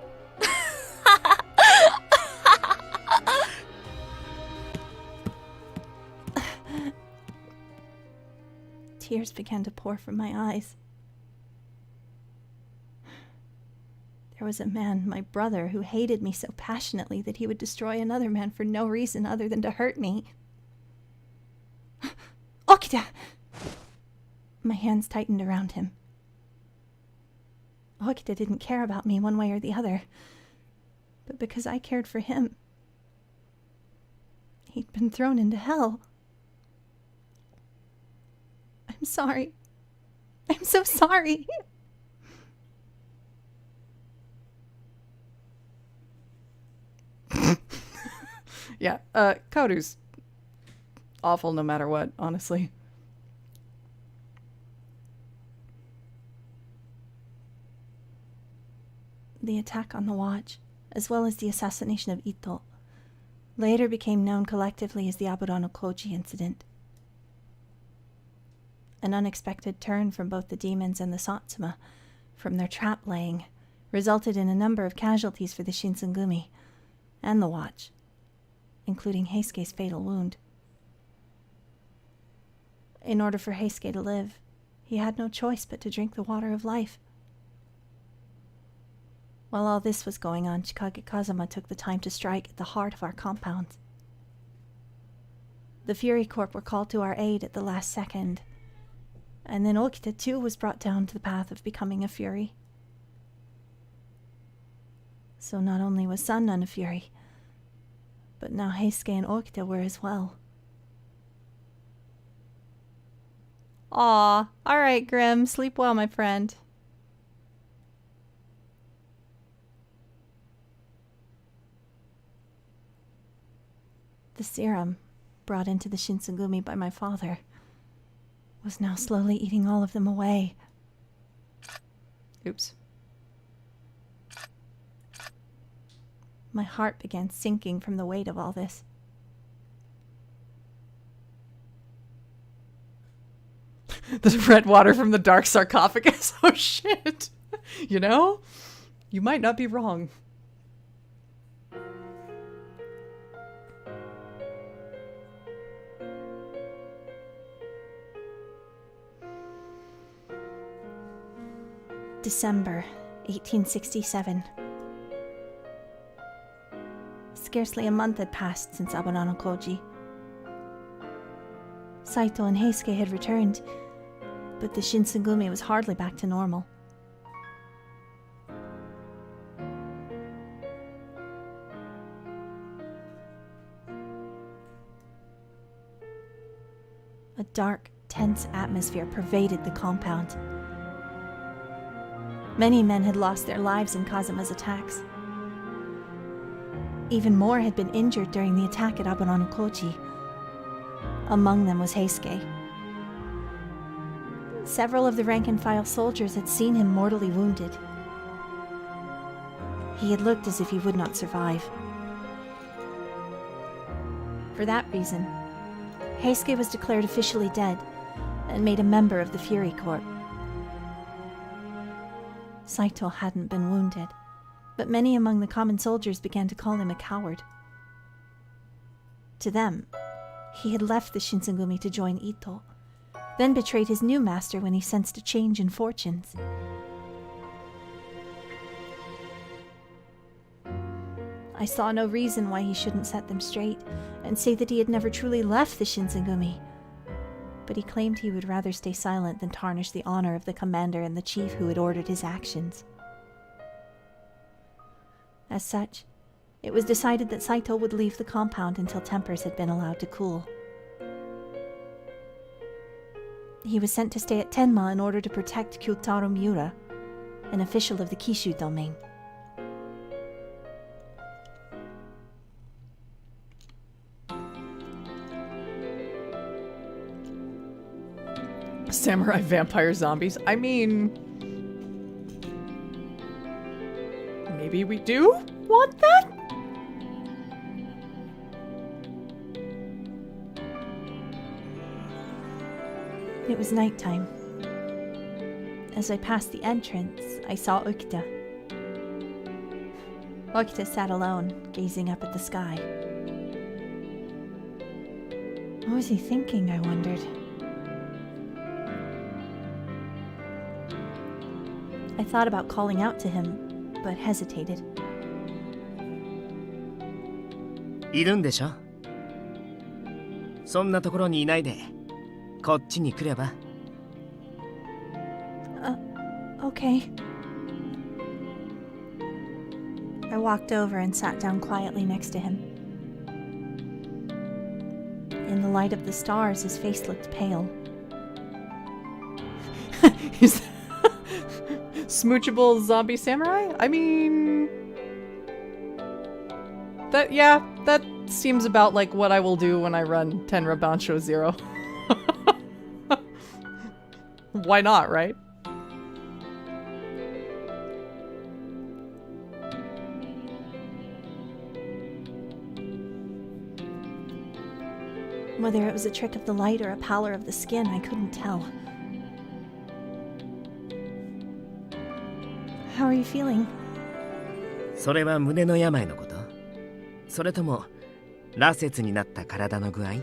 Tears began to pour from my eyes. There was a man, my brother, who hated me so passionately that he would destroy another man for no reason other than to hurt me. Okita! My hands tightened around him. Okita didn't care about me one way or the other, but because I cared for him, he'd been thrown into hell. I'm sorry. I'm so sorry. Yeah, Kaoru's awful no matter what, honestly. The attack on the watch, as well as the assassination of Ito, later became known collectively as the Aburano Koji incident. An unexpected turn from both the demons and the Satsuma, from their trap-laying, resulted in a number of casualties for the Shinsengumi and the watch, including Heisuke's fatal wound. In order for Heisuke to live, he had no choice but to drink the water of life. While all this was going on, Chikage Kazama took the time to strike at the heart of our compound. The Fury Corp were called to our aid at the last second, and then Okita too was brought down to the path of becoming a Fury. So not only was Sannan a Fury, but now Heisuke and Okita were as well. Aw, alright, Grim. Sleep well, my friend. The serum, brought into the Shinsengumi by my father, was now slowly eating all of them away. Oops. My heart began sinking from the weight of all this. The red water from the dark sarcophagus. Oh shit. You know? You might not be wrong. December 1867. Scarcely a month had passed since Aburano Koji. Saito and Heisuke had returned, but the Shinsengumi was hardly back to normal. A dark, tense atmosphere pervaded the compound. Many men had lost their lives in Kazuma's attacks. Even more had been injured during the attack at Aburano Koji. Among them was Heisuke. Several of the rank-and-file soldiers had seen him mortally wounded. He had looked as if he would not survive. For that reason, Heisuke was declared officially dead and made a member of the Fury Corps. Saito hadn't been wounded, but many among the common soldiers began to call him a coward. To them, he had left the Shinsengumi to join Ito, then betrayed his new master when he sensed a change in fortunes. I saw no reason why he shouldn't set them straight and say that he had never truly left the Shinsengumi, but he claimed he would rather stay silent than tarnish the honor of the commander and the chief who had ordered his actions. As such, it was decided that Saito would leave the compound until tempers had been allowed to cool. He was sent to stay at Tenma in order to protect Kyotaro Miura, an official of the Kishu domain. Samurai vampire zombies. I mean, maybe we do want that? It was nighttime. As I passed the entrance, I saw Okita. Okita sat alone, gazing up at the sky. What was he thinking, I wondered? I thought about calling out to him, but hesitated. いるんでしょ？そんなところにいないで、こっちに来れば。Okay. I walked over and sat down quietly next to him. In the light of the stars, his face looked pale. He's smoochable zombie samurai? I mean, that seems about like what I will do when I run Tenra Bansho Zero. Why not, right? Whether it was a trick of the light or a pallor of the skin, I couldn't tell. How are you feeling? それは胸の病のこと？それとも羅刹になった体の具合？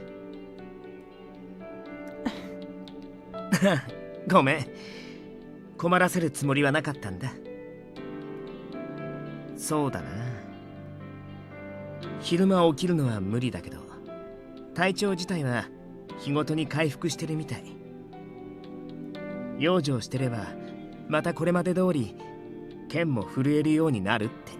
ごめん。困らせるつもりはなかったんだ。そうだな。昼間起きるのは無理だけど、体調自体は日ごとに回復してるみたい。養生してればまたこれまで通り剣も震えるようになるって。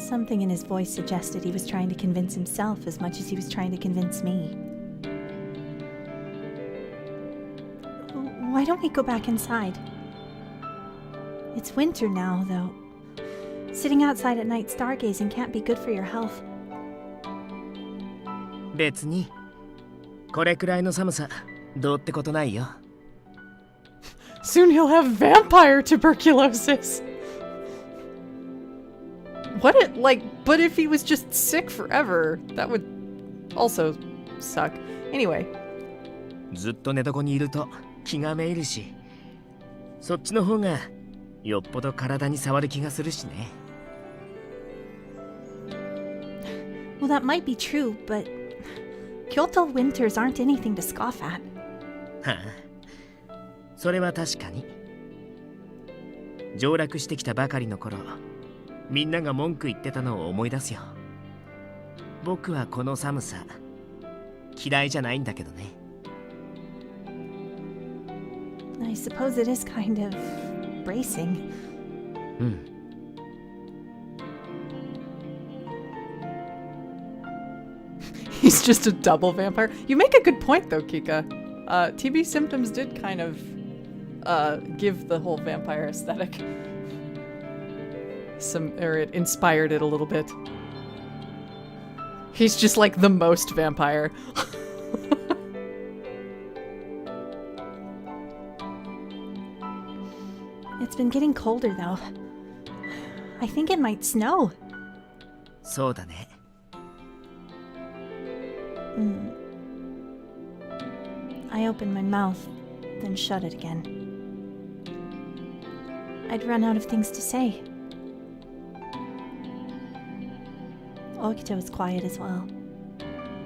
Something in his voice suggested he was trying to convince himself as much as he was trying to convince me. Why don't we go back inside? It's winter now, though. Sitting outside at night stargazing can't be good for your health. 別にこれくらいの寒さどうってことないよ。Soon he'll have vampire tuberculosis. What it like, but if he was just sick forever, that would also suck. Anyway. ずっと寝床にいると気がめいるし、そっちの方がよっぽど体に触る気がするしね。Well, that might be true, but Kyoto winters aren't anything to scoff at. はあ、それは確かに。上洛してきたばかりの頃、みんなが文句言ってたのを思い出すよ。僕はこの寒さ嫌いじゃないんだけどね。I suppose it is kind of bracing. うん。He's just a double vampire. You make a good point though, Kika. TB symptoms did kind of give the whole vampire aesthetic or it inspired it a little bit. He's just like the most vampire. It's been getting colder though. I think it might snow. そうだね。I opened my mouth, then shut it again. I'd run out of things to say. Okita was quiet as well.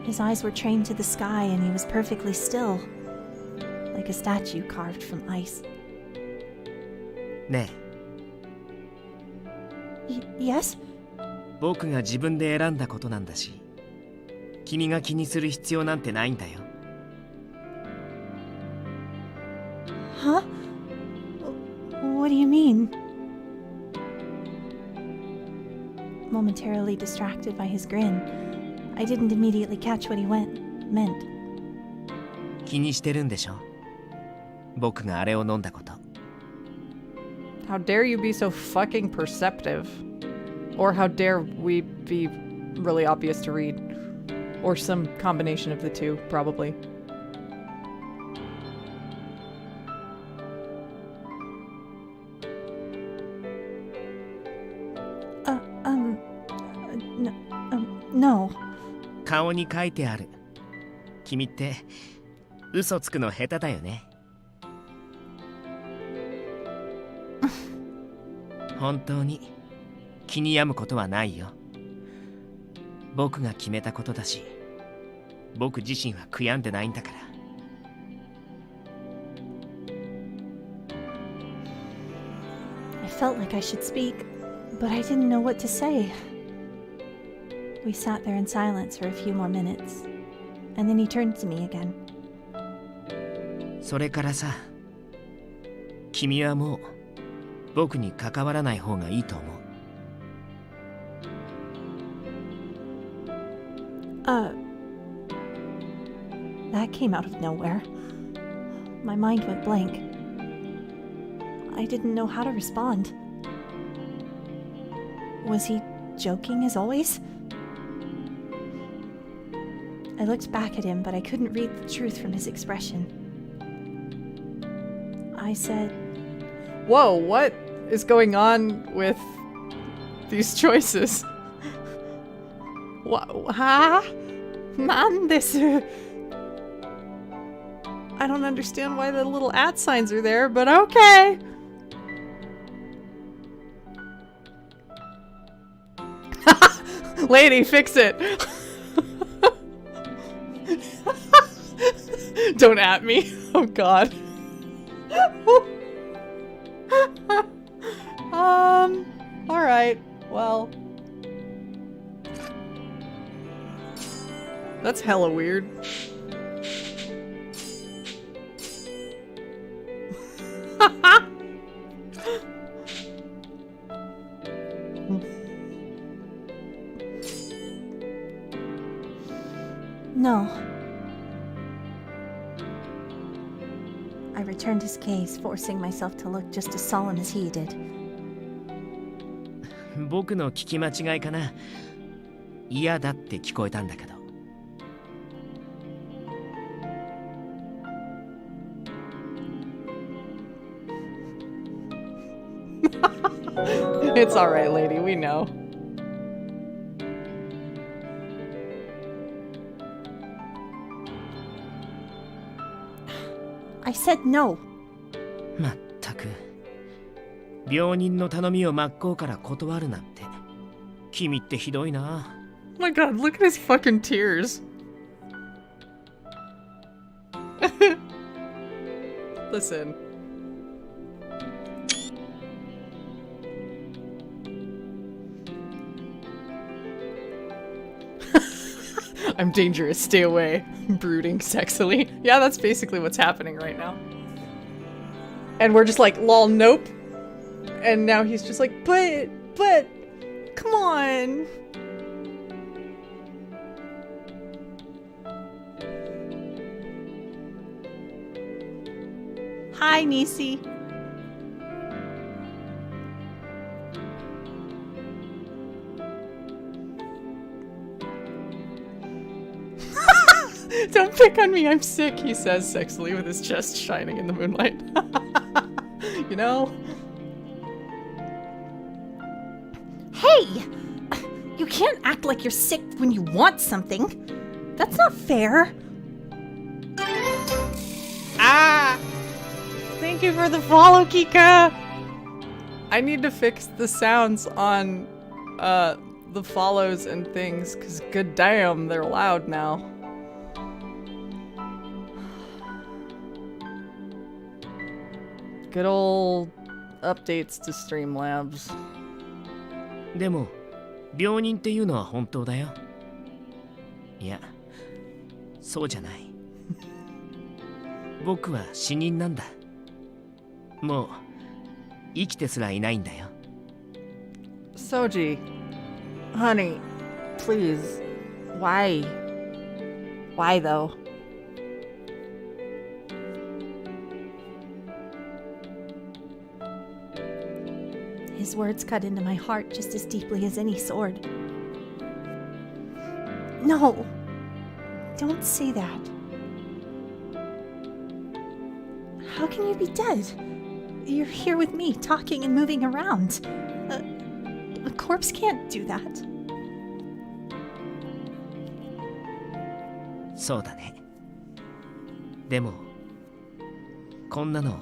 His eyes were trained to the sky and he was perfectly still, like a statue carved from ice. ねえ。Yes? 僕が自分で選んだことなんだし、君が気にする必要なんてないんだよ。Huh? What do you mean? Momentarily distracted by his grin, I didn't immediately catch what he meant. 気にしてるんでしょ？僕があれを飲んだこと。How dare you be so fucking perceptive? Or how dare we be really obvious to read? Or some combination of the two, probably. No. 顔に書いてある。君って嘘つくの下手だよね。本当に気に病むことはないよ。僕が決めたことだし、僕自身は悔やんでないんだから。I felt like I should speak, but I didn't know what to say. We sat there in silence for a few more minutes, and then he turned to me again. それからさ、君はもう僕に関わらない方がいいと思う。That came out of nowhere. My mind went blank. I didn't know how to respond. Was he joking as always? I looked back at him, but I couldn't read the truth from his expression. I said, Whoa, what is going on with these choices. Huh? Nandesu. I don't understand why the little @ signs are there, but okay. Lady, fix it. Don't at me. Oh god. Alright. Well. That's hella weird. No. I returned his case, forcing myself to look just as solemn as he did. 僕の聞き間違いかな。嫌だって聞こえたんだけど。It's alright, lady, we know. I said no. まったく。病人の頼みを真っ向から断るなんて。君ってひどいな。Oh my god, look at his fucking tears. Listen. I'm dangerous, stay away. Brooding sexily. Yeah, that's basically what's happening right now. And we're just like, lol, nope. And now he's just like, but, come on. Hi, Nisi. Don't pick on me, I'm sick, he says sexily with his chest shining in the moonlight. You know? Hey! You can't act like you're sick when you want something. That's not fair. Ah! Thank you for the follow, Kika! I need to fix the sounds on the follows and things, because good damn, they're loud now. Good old updates to Streamlabs. でも、病人っていうのは本当だよ。いや、そうじゃない。僕は死人なんだ。もう、生きてすらいないんだよ。Soji, honey, please, why? Why though? His words cut into my heart just as deeply as any sword. No! Don't say that. How can you be dead? You're here with me, talking and moving around. A corpse can't do that. そうだね。でも、こんなの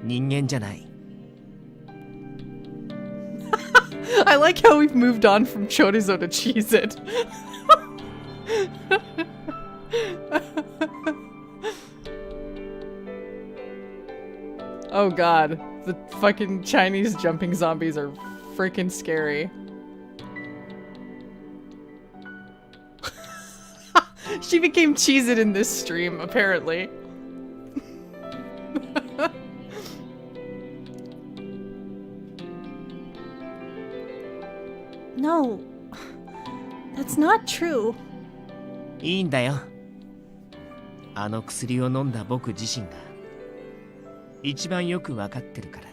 人間じゃない。I like how we've moved on from chorizo to Cheez-It. Oh god, the fucking Chinese jumping zombies are freaking scary. She became Cheez-It in this stream, apparently. No, that's not true. いいんだよ。あの薬を飲んだ僕自身が一番よくわかってるから。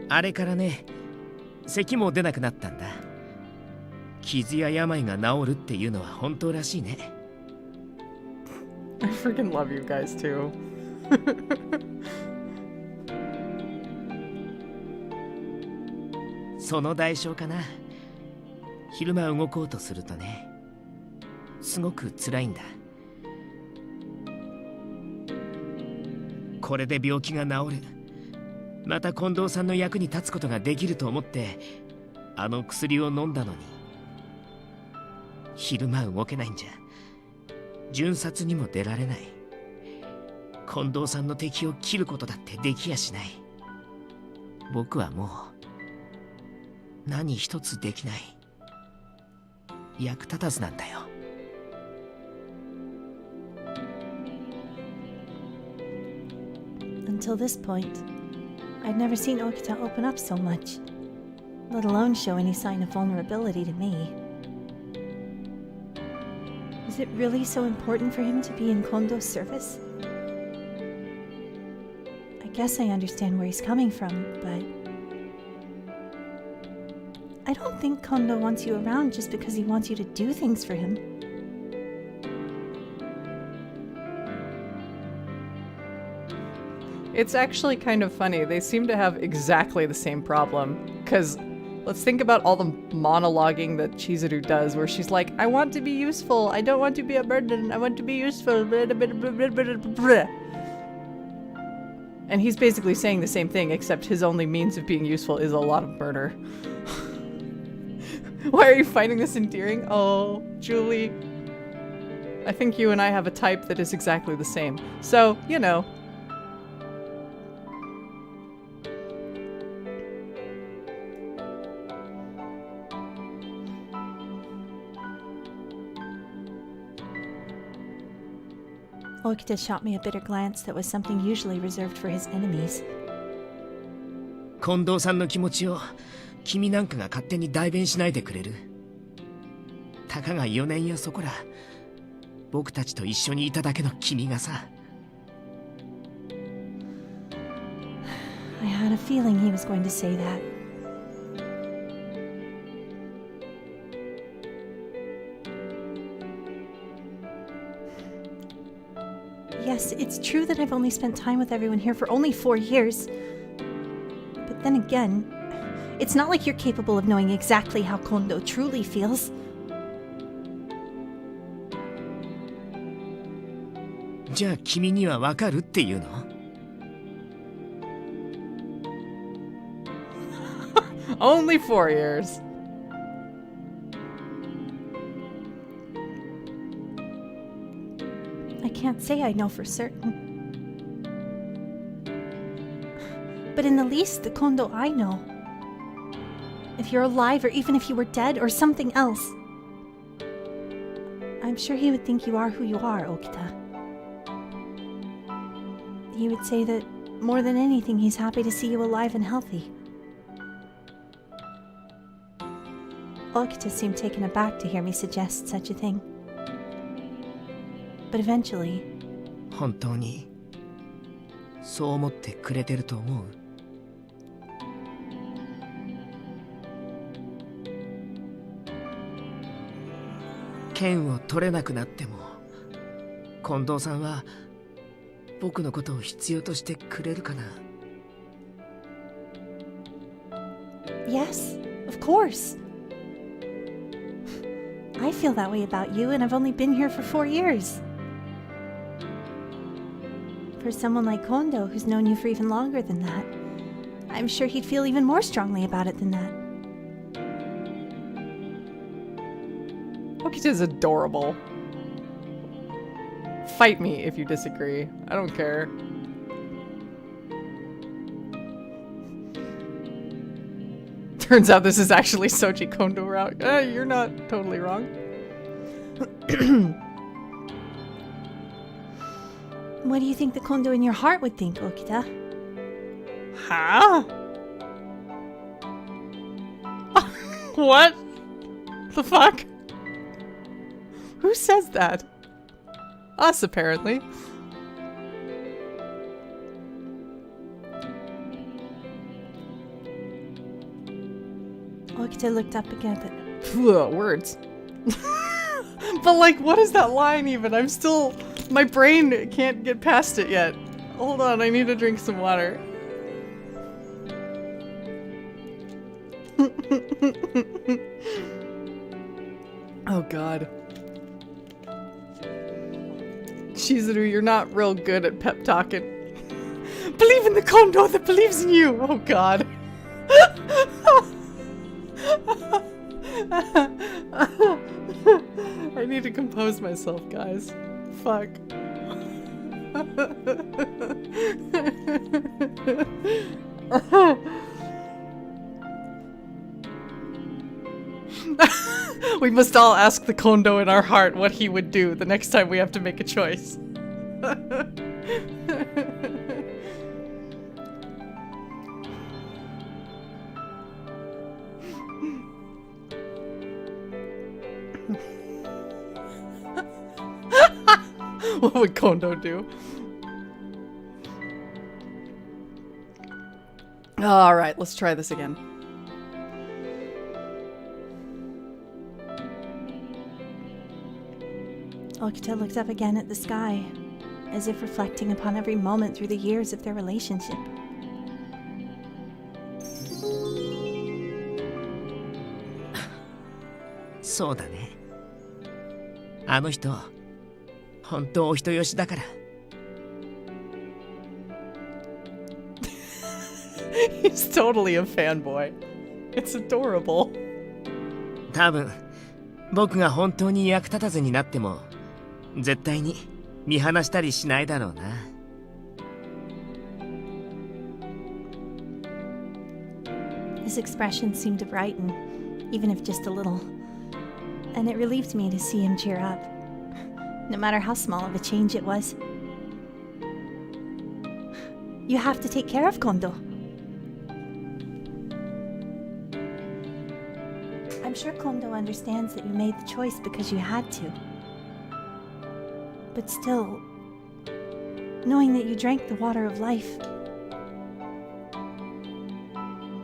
あれからね、咳も出なくなったんだ。傷や病が治るっていうのは本当らしいね。I freaking love you guys too. その代償かな。昼間動こうとするとね、すごく辛いんだ。これで病気が治る、また近藤さんの役に立つことができると思ってあの薬を飲んだのに、昼間動けないんじゃ巡察にも出られない。近藤さんの敵を切ることだってできやしない。僕はもう何一つできない、役立たずなんだよ。Until this point, I'd never seen Okita open up so much, let alone show any sign of vulnerability to me. Is it really so important for him to be in Kondo's service? I guess I understand where he's coming from, but I don't think Kondo wants you around just because he wants you to do things for him. It's actually kind of funny. They seem to have exactly the same problem. Because let's think about all the monologuing that Chizuru does, where she's like, I want to be useful. I don't want to be a burden. I want to be useful. And he's basically saying the same thing, except his only means of being useful is a lot of murder. Why are you finding this endearing? Oh, Julie. I think you and I have a type that is exactly the same. So, you know. Okita shot me a bitter glance that was something usually reserved for his enemies. 近藤さんの気持ちを君なんかが勝手に代弁しないでくれる。たかが4年やそこら、僕たちと一緒にいただけの君がさ。I had a feeling he was going to say that. Yes, it's true that I've only spent time with everyone here for only 4 years. But then again, it's not like you're capable of knowing exactly how Kondo truly feels. じゃあ君にはわかるっていうの？Only 4 years. I can't say I know for certain. But in the least, the Kondo I know. If you're alive, or even if you were dead, or something else, I'm sure he would think you are who you are, Okita. He would say that, more than anything, he's happy to see you alive and healthy. Okita seemed taken aback to hear me suggest such a thing. But eventually... 本当にそう思ってくれてると思う？剣を取れなくなっても近藤さんは僕のことを必要としてくれるかな？ Yes, of course. I feel that way about you, and I've only been here for 4 years. For someone like Kondo, who's known you for even longer than that, I'm sure he'd feel even more strongly about it than that. Okita's adorable. Fight me if you disagree. I don't care. Turns out this is actually Soji Kondo route. You're not totally wrong. What do you think the Kondo in your heart would think, Okita? Huh? What? The fuck? Who says that? Us, apparently. Okita looked up again at... Ugh, words. But like, what is that line even? I'm still My brain can't get past it yet. Hold on, I need to drink some water. Oh god. Shizuru, you're not real good at pep talking. Believe in the Kondo that believes in you! Oh god. I need to compose myself, guys. Fuck. We must all ask the Kondo in our heart what he would do the next time we have to make a choice. What would Kondo do? Alright, let's try this again. Okita looked up again at the sky, as if reflecting upon every moment through the years of their relationship.そうだね。あの人、本当お人よしだから。He's totally a fanboy. It's adorable. 多分、僕が本当に役立たずになっても、絶対に見放したりしないだろうな。His expression seemed to brighten, even if just a little. And it relieved me to see him cheer up, no matter how small of a change it was. You have to take care of Kondo. I'm sure Kondo understands that you made the choice because you had to. But still, knowing that you drank the water of life,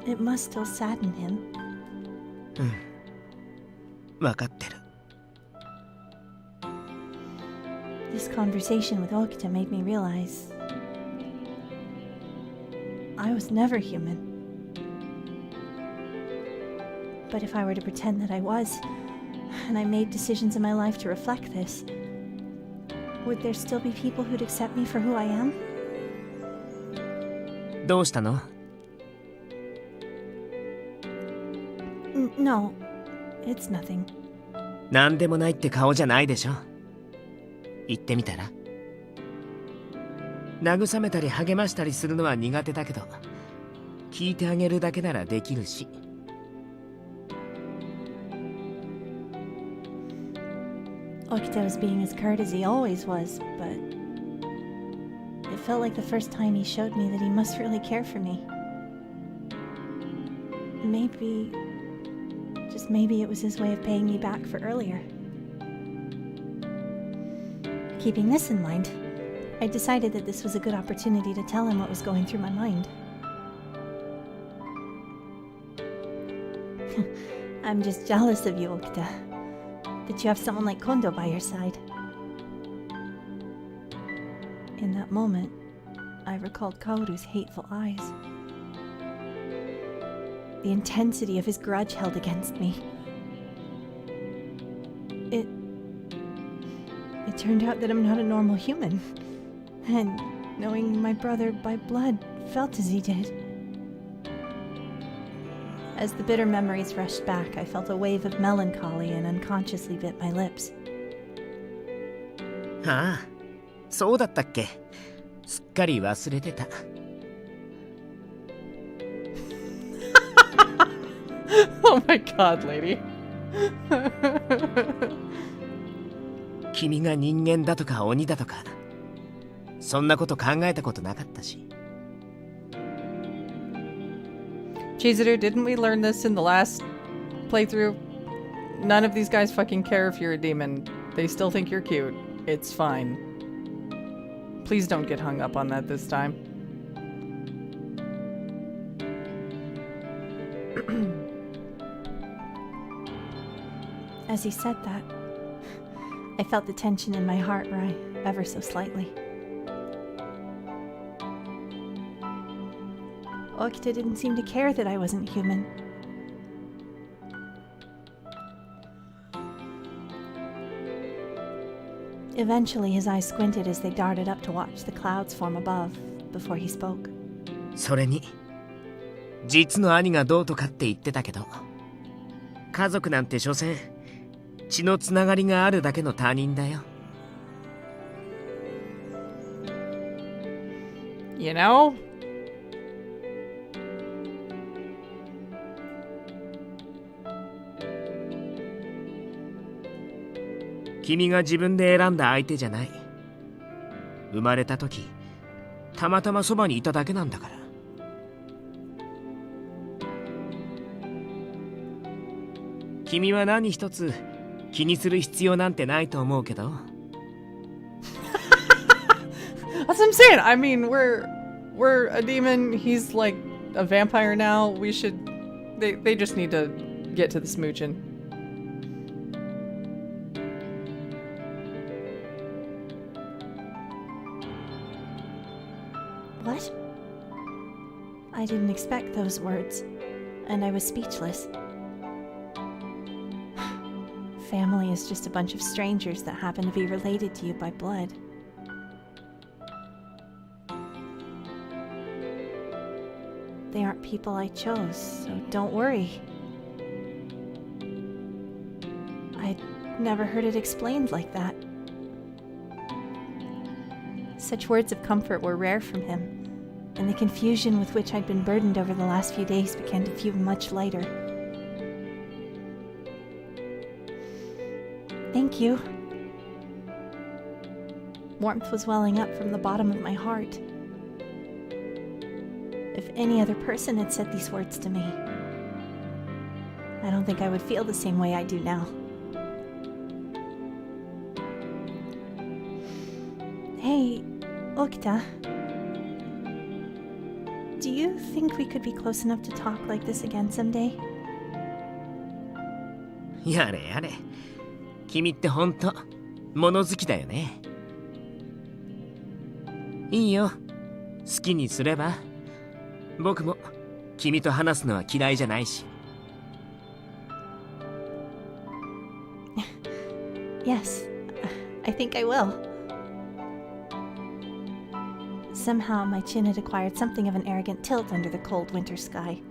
it must still sadden him. わかってる。This conversation with Okita made me realize I was never human. But if I were to pretend that I was, and I made decisions in my life to reflect this, would there still be people who'd accept me for who I am? どうしたの？ No, it's nothing. なんでもないって顔じゃないでしょ。言ってみたら。慰めたり励ましたりするのは苦手だけど、聞いてあげるだけならできるし。Okita was being as curt as he always was, but it felt like the first time he showed me that he must really care for me. Maybe, just maybe it was his way of paying me back for earlier. Keeping this in mind, I decided that this was a good opportunity to tell him what was going through my mind. I'm just jealous of you, Okita, that you have someone like Kondo by your side. In that moment, I recalled Kaoru's hateful eyes. The intensity of his grudge held against me. It turned out that I'm not a normal human. And knowing my brother by blood felt as he did. As the bitter memories rushed back, I felt a wave of melancholy and unconsciously bit my lips. ああ、そうだったっけ。すっかり忘れてた。Oh my god, lady. 君が人間だとか鬼だとか、そんなこと考えたことなかったし。Chizuru, didn't we learn this in the last playthrough? None of these guys fucking care if you're a demon. They still think you're cute. It's fine. Please don't get hung up on that this time. As he said that, I felt the tension in my heart ever so slightly. Okita didn't seem to care that I wasn't human. Eventually, his eyes squinted as they darted up to watch the clouds form above before he spoke. それに実の兄がどうとかって言ってたけど、家族なんて所詮血のつながりがあるだけの他人だよ。You know?「君が自分で選んだ相手じゃない。生まれた時たまたまそばにいただけなんだから。君は何一つ気にする必要なんてないと思うけど。That's what I'm saying. I mean, we're a demon. He's like a vampire now. We should. They just need to get to the smooching. What? I didn't expect those words, and I was speechless. Family is just a bunch of strangers that happen to be related to you by blood. They aren't people I chose, so don't worry. I'd never heard it explained like that. Such words of comfort were rare from him, and the confusion with which I'd been burdened over the last few days began to feel much lighter. Thank you. Warmth was welling up from the bottom of my heart. If any other person had said these words to me, I don't think I would feel the same way I do now. Hey, Okita. Do you think we could be close enough to talk like this again someday? やれやれ。君ってほんと物好きだよね。いいよ。好きにすれば。僕も君と話すのは嫌いじゃないし。Yes, I think I will. Somehow my chin had acquired something of an arrogant tilt under the cold winter sky.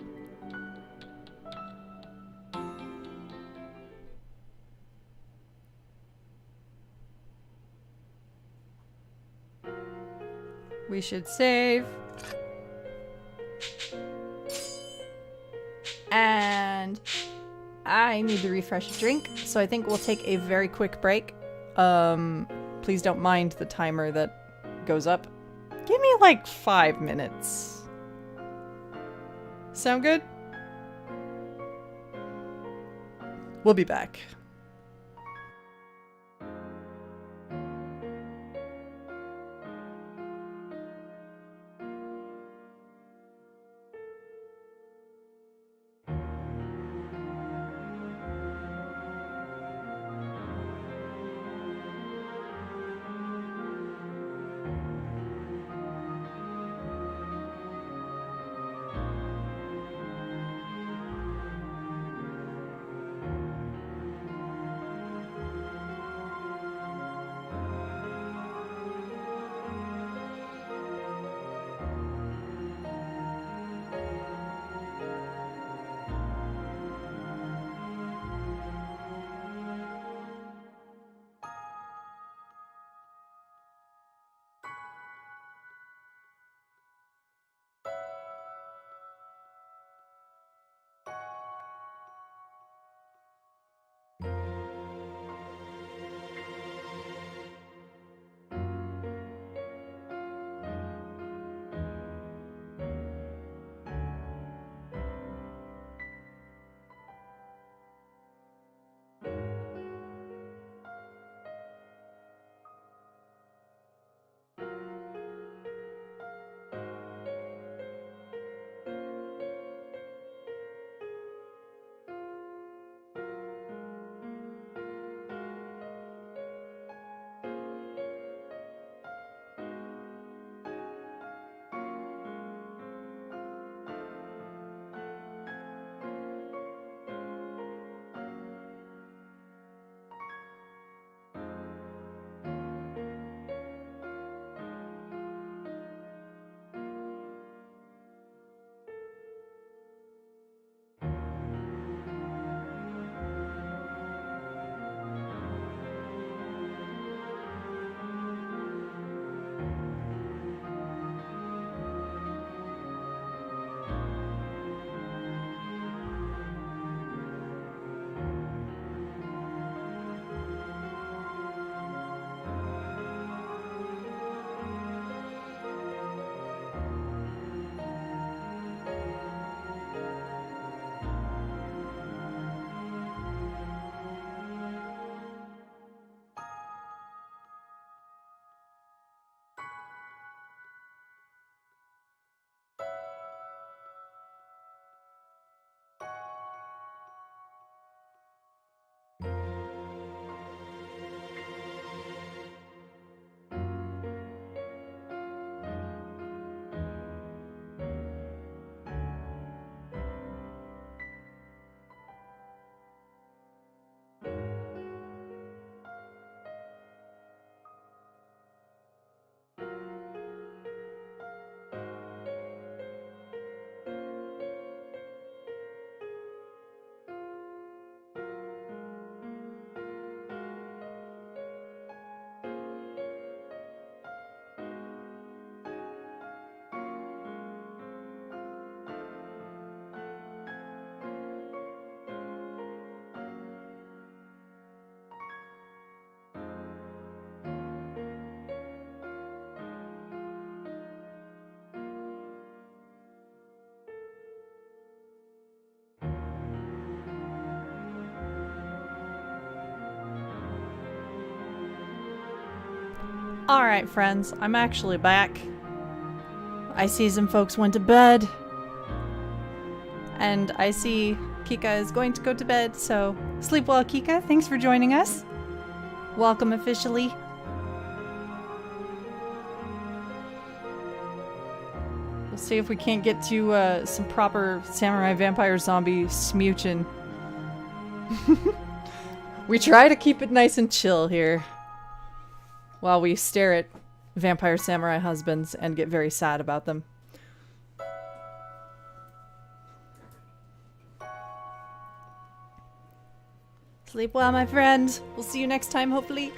We should save. And I need to refresh a drink, so I think we'll take a very quick break. Please don't mind the timer that goes up. Give me like 5 minutes. Sound good? We'll be back. Alright, friends, I'm actually back. I see some folks went to bed. And I see Kika is going to go to bed, so sleep well, Kika. Thanks for joining us. Welcome officially. We'll see if we can't get to some proper samurai vampire zombie smooching. We try to keep it nice and chill here while we stare at vampire samurai husbands and get very sad about them. Sleep well, my friend. We'll see you next time, hopefully.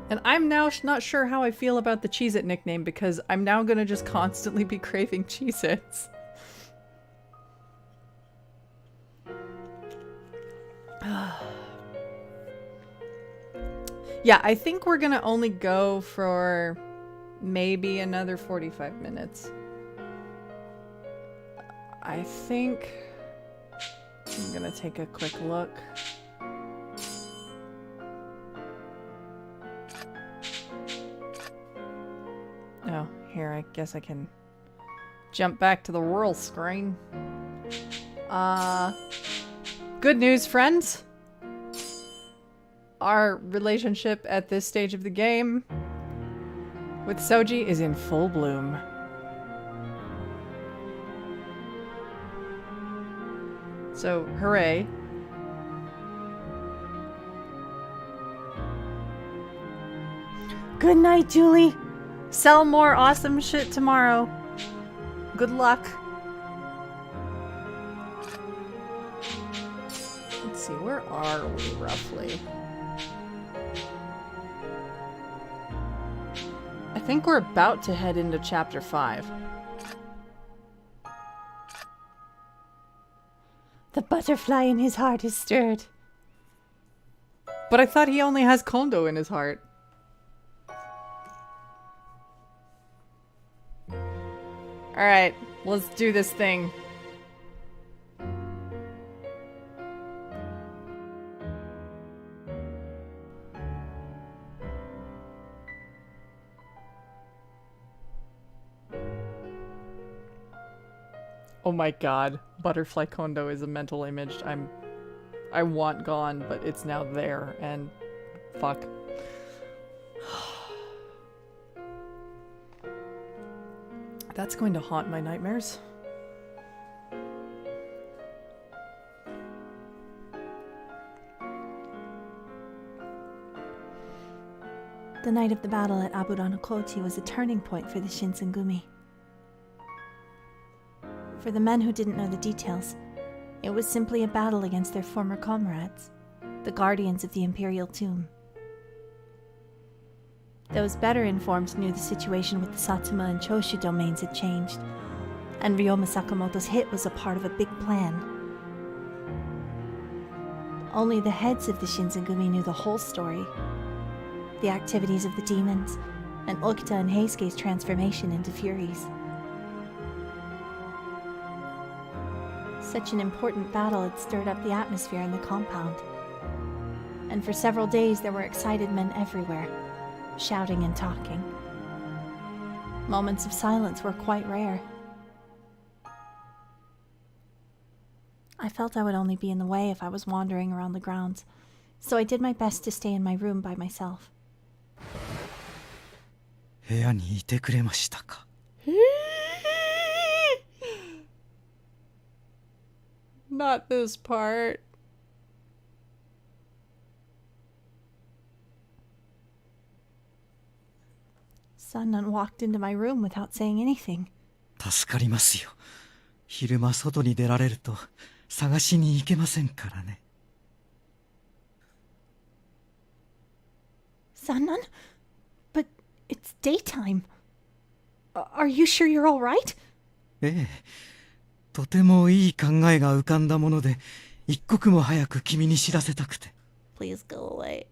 And I'm now not sure how I feel about the Cheez-It nickname because I'm now gonna just constantly be craving Cheez-Its. Yeah, I think we're gonna only go for maybe another 45 minutes. I think I'm gonna take a quick look. Oh, here, I guess I can jump back to the world screen. Good news, friends. Our relationship at this stage of the game with Soji is in full bloom. So, hooray. Good night, Julie. Sell more awesome shit tomorrow. Good luck. Let's see, where are we roughly? I think we're about to head into chapter 5. The butterfly in his heart is stirred. But I thought he only has Kondo in his heart. Alright, let's do this thing. Oh my god, Butterfly Kondo is a mental image I want gone, but it's now there, and fuck. That's going to haunt my nightmares. The night of the battle at Aburano-Koti was a turning point for the Shinsengumi. For the men who didn't know the details, it was simply a battle against their former comrades, the guardians of the Imperial Tomb. Those better informed knew the situation with the Satsuma and Choshu domains had changed, and Ryoma Sakamoto's hit was a part of a big plan. Only the heads of the Shinsengumi knew the whole story, the activities of the demons, and Okita and Heisuke's transformation into Furies. Such an important battle had stirred up the atmosphere in the compound, and for several days there were excited men everywhere, shouting and talking. Moments of silence were quite rare. I felt I would only be in the way if I was wandering around the grounds, so I did my best to stay in my room by myself. 部屋にいてくれましたか? Not this part. Sannan walked into my room without saying anything. 助かりますよ。昼間外に出られると探しに行けませんからね。Sannan? But it's daytime. Are you sure you're all right? ええ。とてもいい考えが浮かんだもので、一刻も早く君に知らせたくて。Please go away.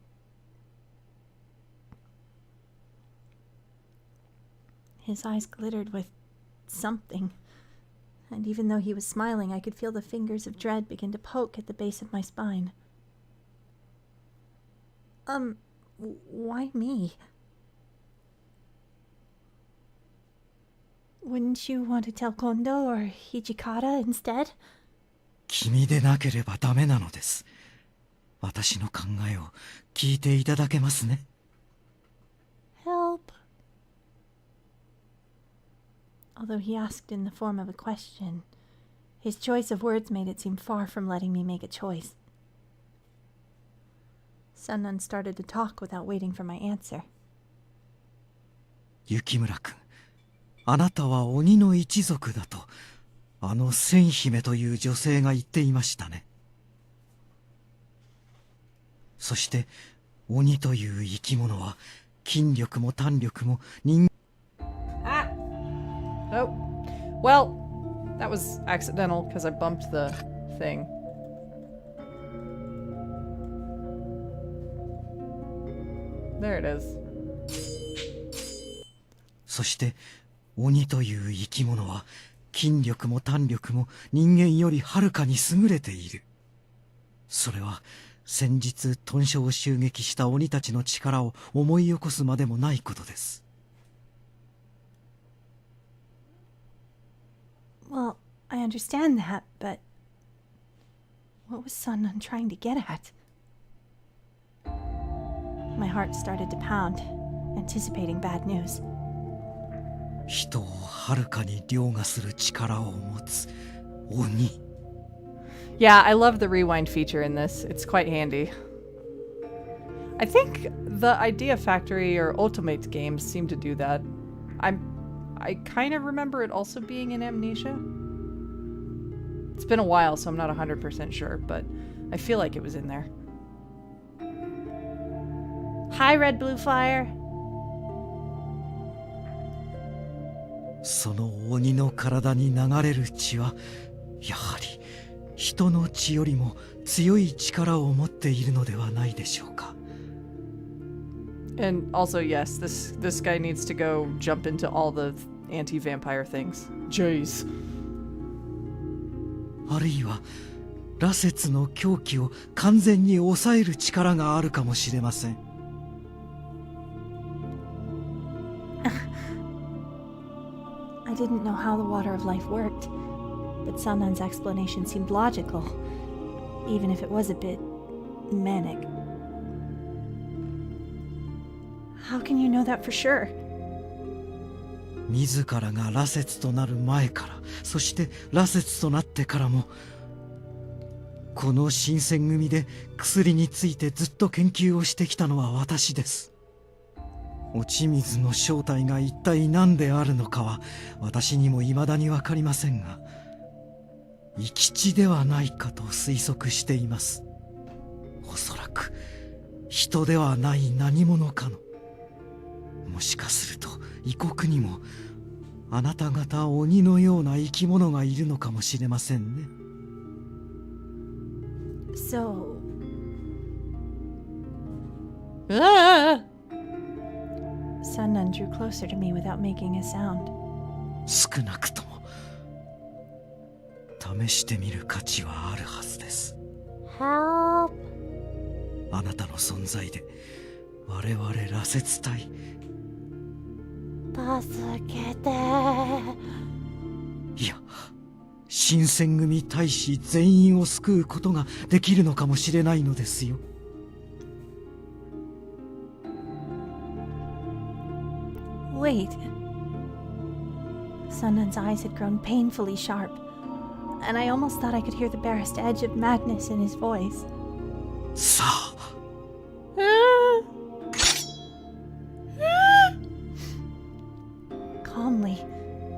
His eyes glittered with something, and even though he was smiling, I could feel the fingers of dread begin to poke at the base of my spine. Why me? Wouldn't you want to tell Kondo or Hijikata instead? 君でなければダメなのです。私の考えを聞いていただけますね。Help. Although he asked in the form of a question, his choice of words made it seem far from letting me make a choice. Sunnan started to talk without waiting for my answer. 雪村君、あなたは鬼の一族だと、あの千姫という女性が言っていましたね。そして鬼という生き物は筋力も胆力も人 Oh. Well, that was accidental because I bumped the thing. There it is. そして鬼という生き物は筋力も胆力も人間よりはるかに優れている。それは先日豚舎を襲撃した鬼たちの力を思い起こすまでもないことです。Well, I understand that, but what was Sunnan trying to get at? My heart started to pound, anticipating bad news. 人をはるかに凌駕する力を持つ鬼。Yeah, I love the rewind feature in this. It's quite handy. I think the Idea Factory or Ultimate games seem to do that. I kind of remember it also being in Amnesia. It's been a while, so I'm not 100% sure, but I feel like it was in there. Hi, Red Blue Fire. その鬼の体に流れる血はやはり人の血よりも強い力を持っているのではないでしょうか。And also, yes, this guy needs to go jump into all the anti-vampire things. Jeez. あるいは羅刹の狂気を完全に抑える力があるかもしれません。I didn't know how the Water of Life worked, but Sannan's explanation seemed logical, even if it was a bit manic. How can you know that for sure? 自らが羅刹となる前から、そして羅刹となってからも、この新選組で薬についてずっと研究をしてきたのは私です。落ち水の正体が一体何であるのかは私にも未だにわかりませんが、生き血ではないかと推測しています。おそらく人ではない何者かの。もしかすると異国にもあなた方鬼のような生き物がいるのかもしれませんね。So... Sunnan drew closer to me without making a sound. 少なくとも試してみる価値はあるはずです。 Help! あなたの存在で我々羅刹隊、助けて。いや新選組隊士全員を救うことができるのかもしれないのですよ。Wait. Sunnan's eyes had grown painfully sharp, and I almost thought I could hear the barest edge of madness in his voice. さあ。Calmly,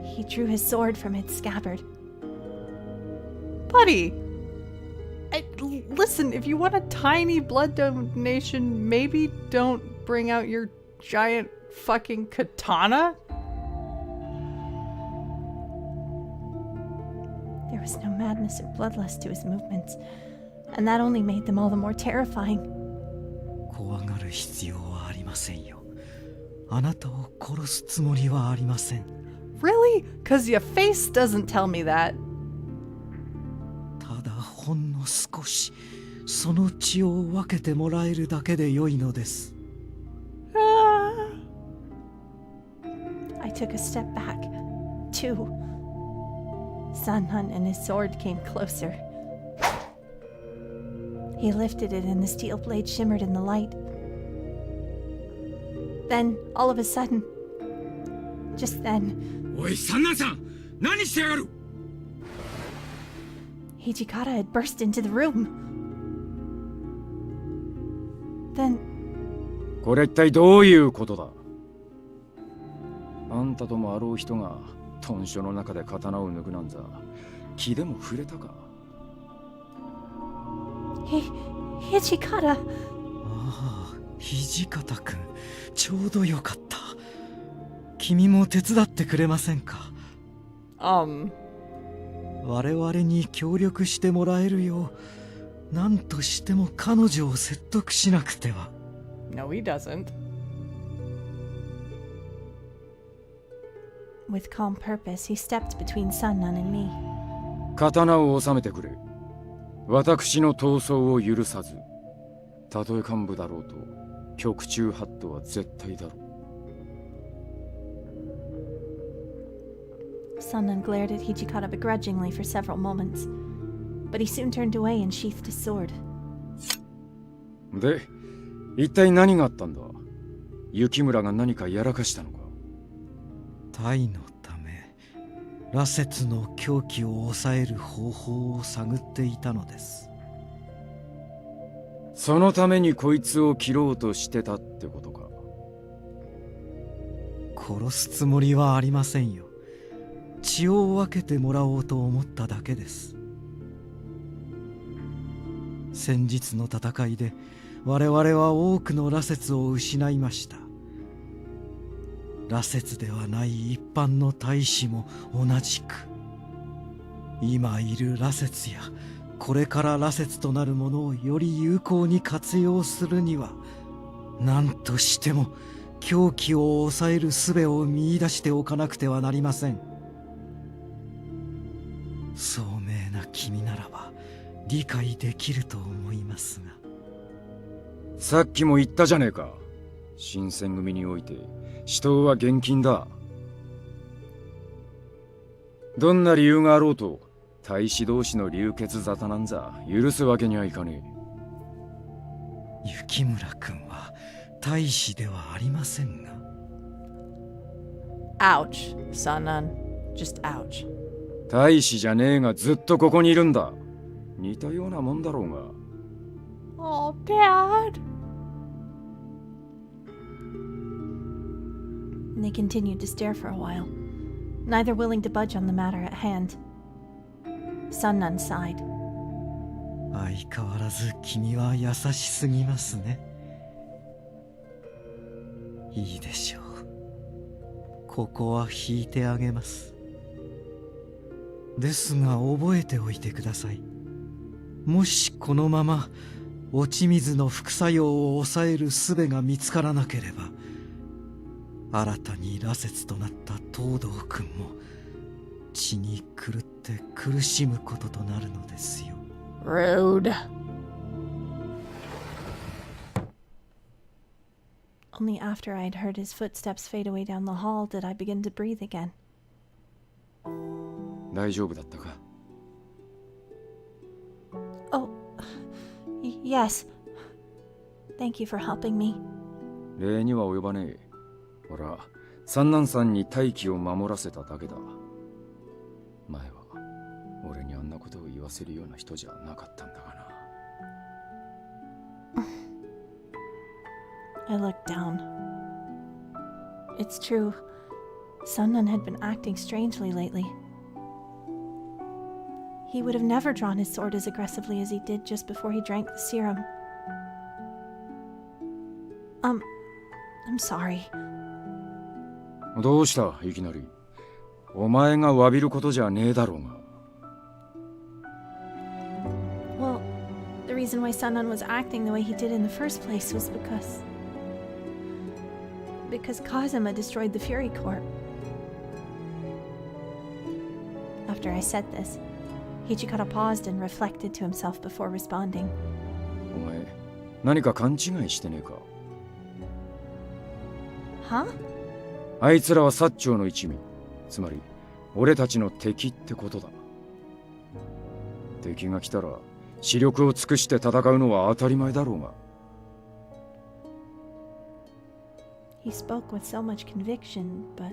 he drew his sword from its scabbard. Buddy! Listen, if you want a tiny blood donation, maybe don't bring out your giant fucking katana? There was no madness or bloodlust to his movements, and that only made them all the more terrifying. 怖がる必要はありませんよ。あなたを殺すつもりはありません。Really? Cause your face doesn't tell me that. ただほんの少しその血を分けてもらえるだけで良いのです。I took a step back. Two. Sanhan and his sword came closer. He lifted it and the steel blade shimmered in the light. Then, all of a sudden, just then, おい、三男さん、何してやがる! Hijikata had burst into the room. Then, これ一体どういうことだ? あんたともあろう人が豚書の中で刀を抜くなんざ気でも触れたか? Hijikata. ああ、土方くん、ちょうどよかった。君も手伝ってくれませんか? 我々に協力してもらえるよう、何としても彼女を説得しなくては。 No, he doesn't. With calm purpose, he stepped between Sannan and me. 刀を収めてくれ。私の闘争を許さず、たとえ幹部だろうと、局中ハットは絶対だろう。 Sannan glared at Hijikata begrudgingly for several moments, but he soon turned away and sheathed his sword. で、一体何があったんだ? 雪村が何かやらかしたのか? タイのため、羅刹の狂気を抑える方法を探っていたのです。そのためにこいつを切ろうとしてたってことか。殺すつもりはありませんよ。血を分けてもらおうと思っただけです。先日の戦いで我々は多くの羅刹を失いました。羅刹ではない一般の大使も同じく。今いる羅刹やこれから羅刹となるものをより有効に活用するには、何としても狂気を抑える術を見出しておかなくてはなりません。聡明な君ならば理解できると思いますが。さっきも言ったじゃねえか。新選組において死闘は厳禁だ。どんな理由があろうと大使同士の流血沙汰なんざ許すわけにはいかねえ。雪村君は大使ではありませんが。 Ouch, Sannan. Just ouch. 大使じゃねえがずっとここにいるんだ。似たようなもんだろうが。 Oh, Dad. And they continued to stare for a while, neither willing to budge on the matter at hand. Sannan sighed. 相変わらず君は優しすぎますね。いいでしょう。ここは引いてあげます。ですが覚えておいてください。もしこのまま落ち水の副作用を抑える術が見つからなければ、新たに羅刹となった東堂君も血に狂って苦しむこととなるのですよ。 Rude. Only after I had heard his footsteps fade away down the hall did I begin to breathe again. 大丈夫だったか? Oh, yes. Thank you for helping me. 礼には及ばねえ。ほら、三男さんに大気を守らせただけだ。前は俺にあんなことを言わせるような人じゃなかったんだがな。I looked down. It's true. Sannan had been acting strangely lately. He would have never drawn his sword as aggressively as he did just before he drank the serum. I'm sorry. どうしたいきなり。お前が詫びることじゃねえだろうが。Well, the reason why Sannan was acting the way he did in the first place was because Kazuma destroyed the Fury Court. after I said this. Hichikata paused and reflected to himself before responding. お前、何か勘違いしてねえか？ Huh? あいつらは薩長の一味。つまり、俺たちの敵ってことだ。敵が来たら、視力を尽くして戦うのは当たり前だろうが。He spoke with so much conviction, but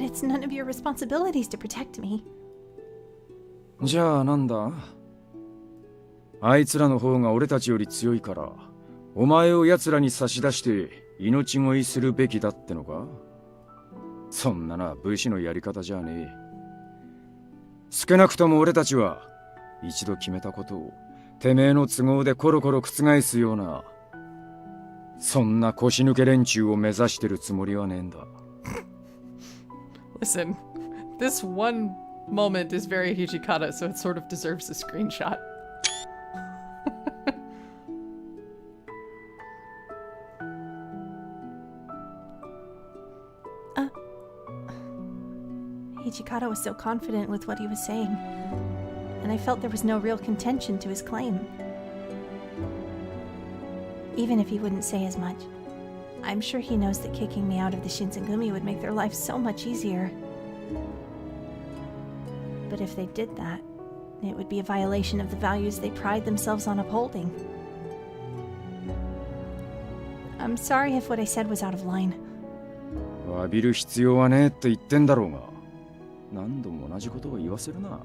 it's none of your responsibilities to protect me. じゃあなんだ？あいつらの方が俺たちより強いから、お前を奴らに差し出して命乞いするべきだってのか？そんなのは武士のやり方じゃねえ。少なくとも俺たちは一度決めたことをてめえの都合でコロコロ覆すような、そんな腰抜け連中を目指してるつもりはねえんだ。Listen, this one moment is very Hijikata, so it sort of deserves a screenshot. Hijikata was so confident with what he was saying, and I felt there was no real contention to his claim. Even if he wouldn't say as much, I'm sure he knows that kicking me out of the Shinsengumi would make their life so much easier. But if they did that, it would be a violation of the values they pride themselves on upholding. I'm sorry if what I said was out of line. 詫びる必要はねえって言ってんだろうが、何度も同じことを言わせるな。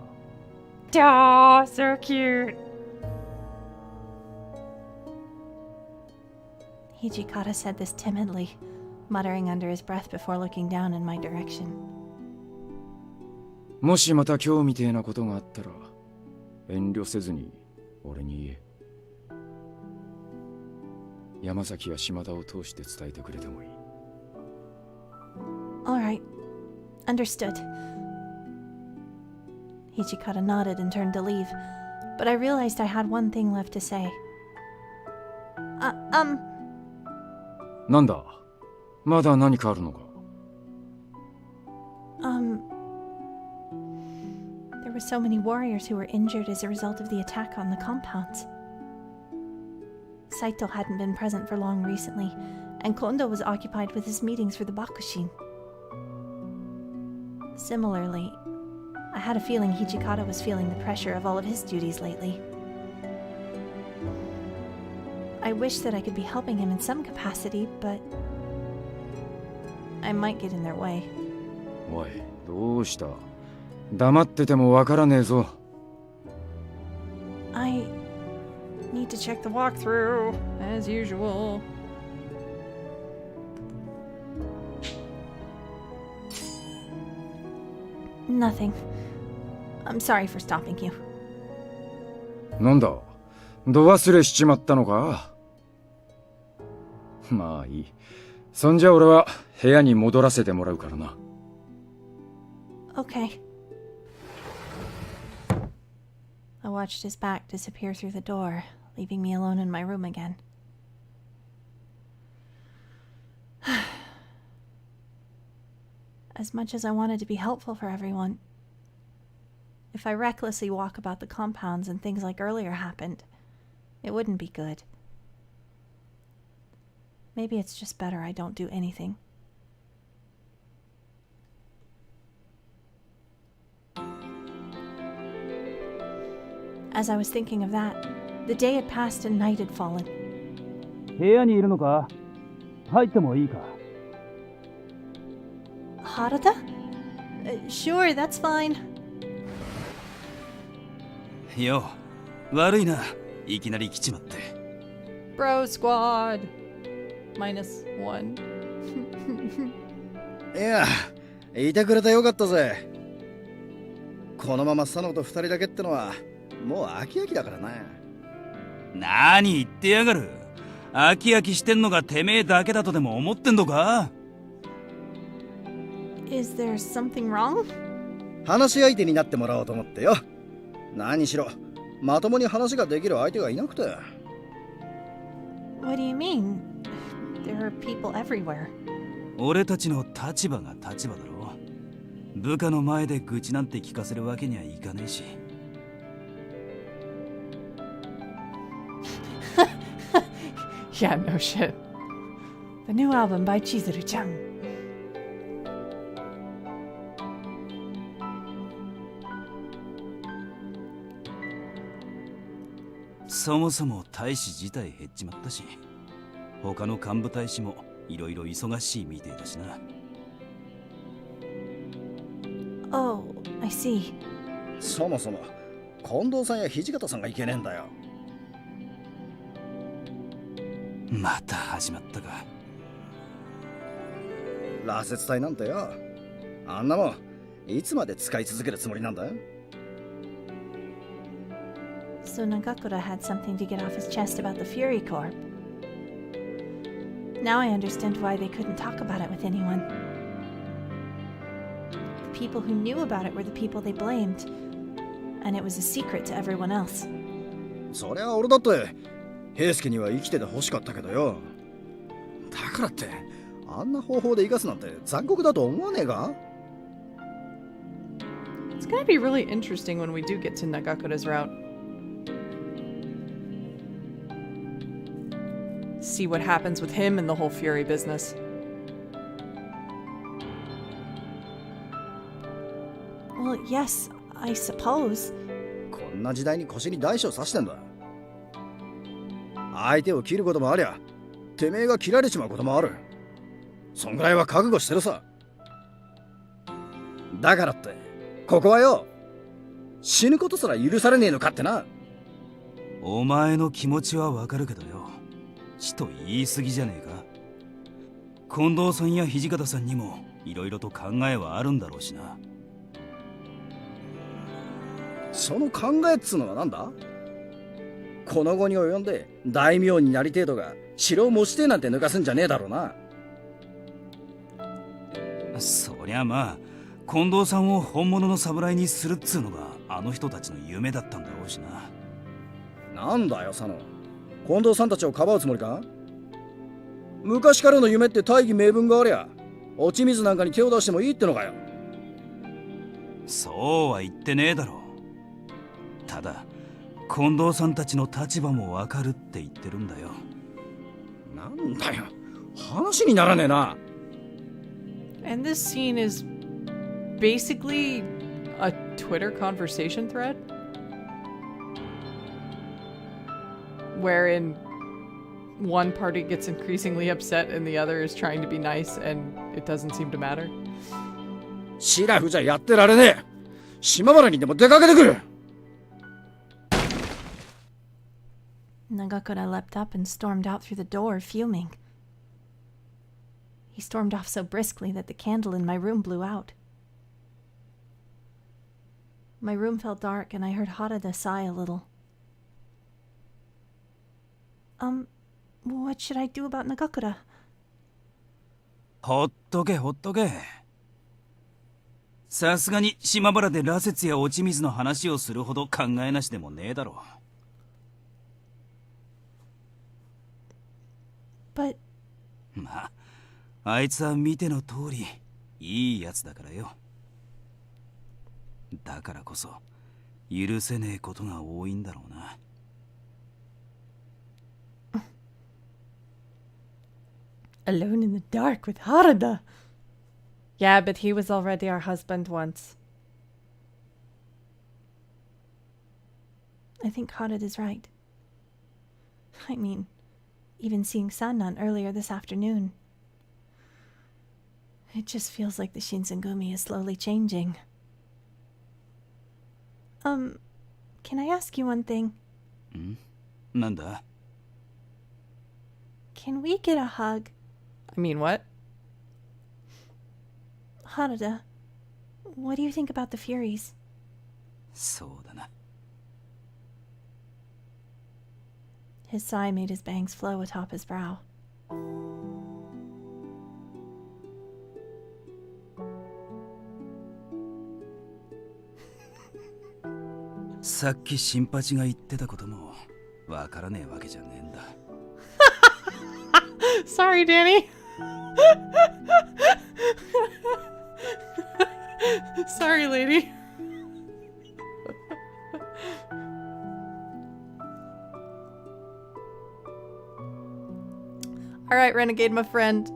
Oh, so cute. Hijikata said this timidly, muttering under his breath before looking down in my direction. もしまた今日みてえなことがあったら、遠慮せずに俺に言え。山崎や島田を通して伝えてくれてもいい。All right. Understood. Hijikata nodded and turned to leave, but I realized I had one thing left to say. なんだ？まだ何かあるのか？ There were so many warriors who were injured as a result of the attack on the compounds. Saito hadn't been present for long recently, and Kondo was occupied with his meetings for the Bakushin. Similarly, I had a feeling Hijikata was feeling the pressure of all of his duties lately. I wish that I could be helping him in some capacity, but I might get in their way. おい、どうした？黙っててもわからねえぞ。I need to check the walkthrough, as usual. Nothing. I'm sorry for stopping you. なんだ？度忘れしちまったのか？まあいい。そんじゃ俺は部屋に戻らせてもらうからな。Okay. I watched his back disappear through the door, leaving me alone in my room again. As much as I wanted to be helpful for everyone, if I recklessly walk about the compounds and things like earlier happened, it wouldn't be good. Maybe it's just better I don't do anything. As I was thinking of that, the day had passed and night had fallen. 部屋にいるのか？入ってもいいか？ Harada? Sure, that's fine. よ、悪いな。いきなり来ちまって。Bro squad. -1. いや、いてくれてよかったぜ。このまま佐野と二人だけってのはもう飽き飽きだからな。何言ってやがる。飽き飽きしてんのがてめえだけだとでも思ってんのか？ Is there something wrong? 話し相手になってもらおうと思ってよ。何しろまともに話ができる相手がいなくて。 What do you mean? There are people everywhere. 俺たちの立場が立場だろ。部下の前で愚痴なんて聞かせるわけにはいかねえし。Yeah, no shit. The new album by Chizuru-chan. そもそも大使自体減っちまったし、他の幹部大使もいろいろ忙しいみてえだしな。Oh, I see. そもそも近藤さんや土方さんがいけねえんだよ。また始まったか。羅刹隊なんてよ、あんなもんいつまで使い続けるつもりなんだ？ So Nagakura had something to get off his chest about the Fury Corp. Now I understand why they couldn't talk about it with anyone. The people who knew about it were the people they blamed, and it was a secret to everyone else. そりゃ俺だって平介には生きてて欲しかったけどよ。だからってあんな方法で生かすなんて残酷だと思わねえか？ It's gonna be really interesting when we do get to Nagakura's route. See what happens with him and the whole Fury business. Well, yes, I suppose. こんな時代に腰に大小刺してんだ。相手を切ることもありゃ、てめえが切られちまうこともある。そんぐらいは覚悟してるさ。だからって、ここはよ、死ぬことすら許されねえのかってな。お前の気持ちはわかるけどよ、ちと言い過ぎじゃねえか。近藤さんや土方さんにもいろいろと考えはあるんだろうしな。その考えっつうのはなんだ？この後に及んで大名になりてえとか城を持ちてえなんて抜かすんじゃねえだろうな。そりゃまあ近藤さんを本物の侍にするっつうのがあの人たちの夢だったんだろうしな。なんだよ佐野、近藤さんたちをかばうつもりか？昔からの夢って大義名分がありゃ落ち水なんかに手を出してもいいってのかよ。そうは言ってねえだろう。ただ近藤さんたちの立場もわかるって言ってるんだよ。なんだよ、話にならねえな。And this scene is basically a Twitter conversation thread wherein one party gets increasingly upset and the other is trying to be nice and it doesn't seem to matter. シラフじゃやってられねえ。島原にでも出かけてくる。Nagakura leapt up and stormed out through the door, fuming. He stormed off so briskly that the candle in my room blew out. My room felt dark and I heard Harada sigh a little. What should I do about Nagakura? ほっとけほっとけ。さすがに島原で羅刹や落ち水の話をするほど考えなしでもねえだろう。But まあ、あいつは見ての通りいいやつだからよ。だからこそ許せねえことが多いんだろうな。Alone in the dark with Harada. Yeah, but he was already our husband once. I think Harada's right. I mean, even seeing Sannan earlier this afternoon. It just feels like the Shinsengumi is slowly changing. Can I ask you one thing? なんだ? Can we get a hug? I mean, what? Harada, what do you think about the Furies? そうだな。His sigh made his bangs flow atop his brow. さっき新八が言ってたこともわからねえわけじゃねえんだ。Sorry, Danny. Sorry, lady. All right, Renegade, my friend.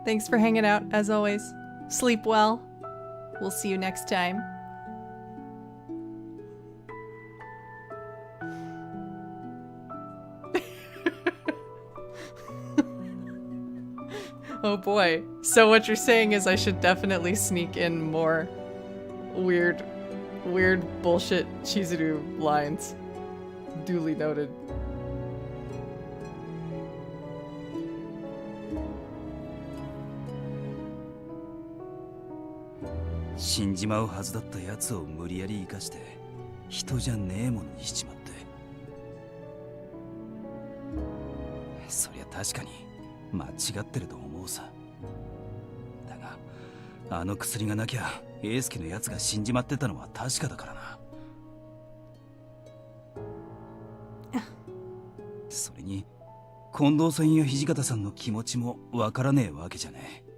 Thanks for hanging out, as always. Sleep well. We'll see you next time. Oh boy. So what you're saying is I should definitely sneak in more weird bullshit Chizuru lines. Duly noted.死んじまうはずだったやつを無理やり生かして人じゃねえものにしちまって、そりゃ確かに間違ってると思うさ。だがあの薬がなきゃ英介のやつが死んじまってたのは確かだからな。それに近藤さんや土方さんの気持ちもわからねえわけじゃねえ。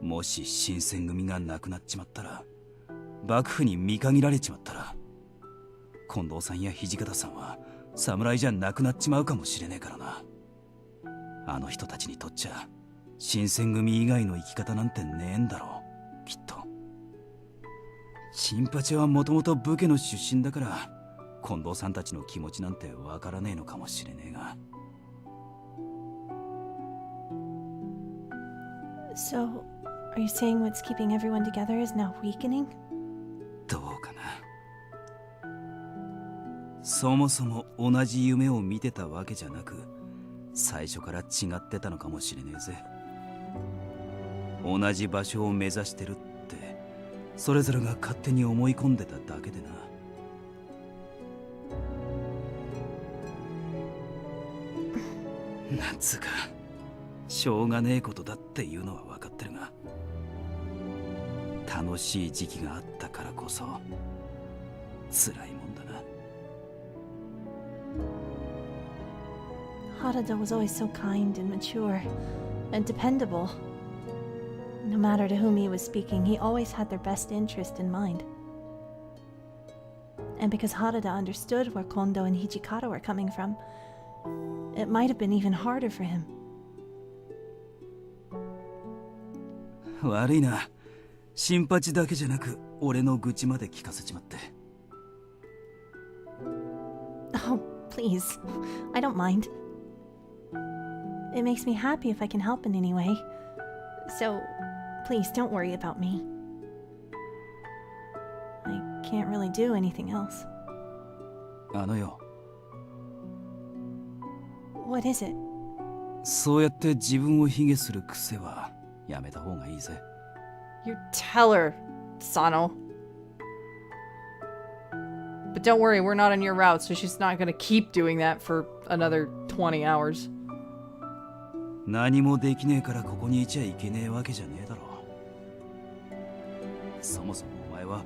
もし新選組がなくなっちまったら、幕府に見限られちまったら、近藤さんや土方さんは侍じゃなくなっちまうかもしれねえからな。あの人たちにとっちゃ新選組以外の生き方なんてねえんだろう、きっと。新八はもともと武家の出身だから近藤さんたちの気持ちなんてわからねえのかもしれねえが。 So, are you saying what's keeping everyone together is now weakening? どうかな。そもそも同じ夢を見てたわけじゃなく、最初から違ってたのかもしれねえぜ。同じ場所を目指してるってそれぞれが勝手に思い込んでただけでな。なんつうかしょうがねえことだっていうのは分かってるが、楽しい時期があったからこそ辛いもんだな。 Harada was always so kind and mature and dependable. No matter to whom he was speaking, he always had their best interest in mind. And because Harada understood where Kondo and Hijikata were coming from, it might have been even harder for him. 悪いな。新八だけじゃなく俺の愚痴まで聞かせちまって。 Oh, please. I don't mind. It makes me happy if I can help in any way. So, please don't worry about me. I can't really do anything else. あのよ。 What is it? そうやって自分を卑下する癖はやめた方がいいぜ。 You tell her, Sano. But don't worry, we're not on your route, so she's not gonna keep doing that for another 20 hours. 何もできねえからここにいちゃいけねえわけじゃねえだろ。そもそもお前は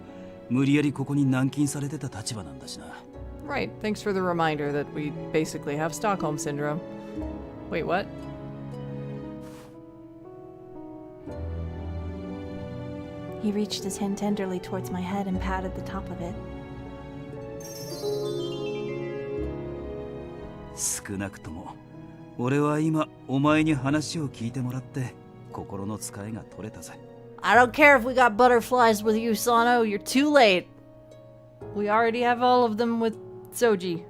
無理やりここに軟禁されてた立場なんだしな。 Right, thanks for the reminder that we basically have Stockholm Syndrome. Wait, what? He reached his hand tenderly towards my head and patted the top of it. 少なくとも俺は今お前に話を聞いてもらって心の使いが取れたぜ。 I don't care if we got butterflies with you, Sano. You're too late. We already have all of them with Soji.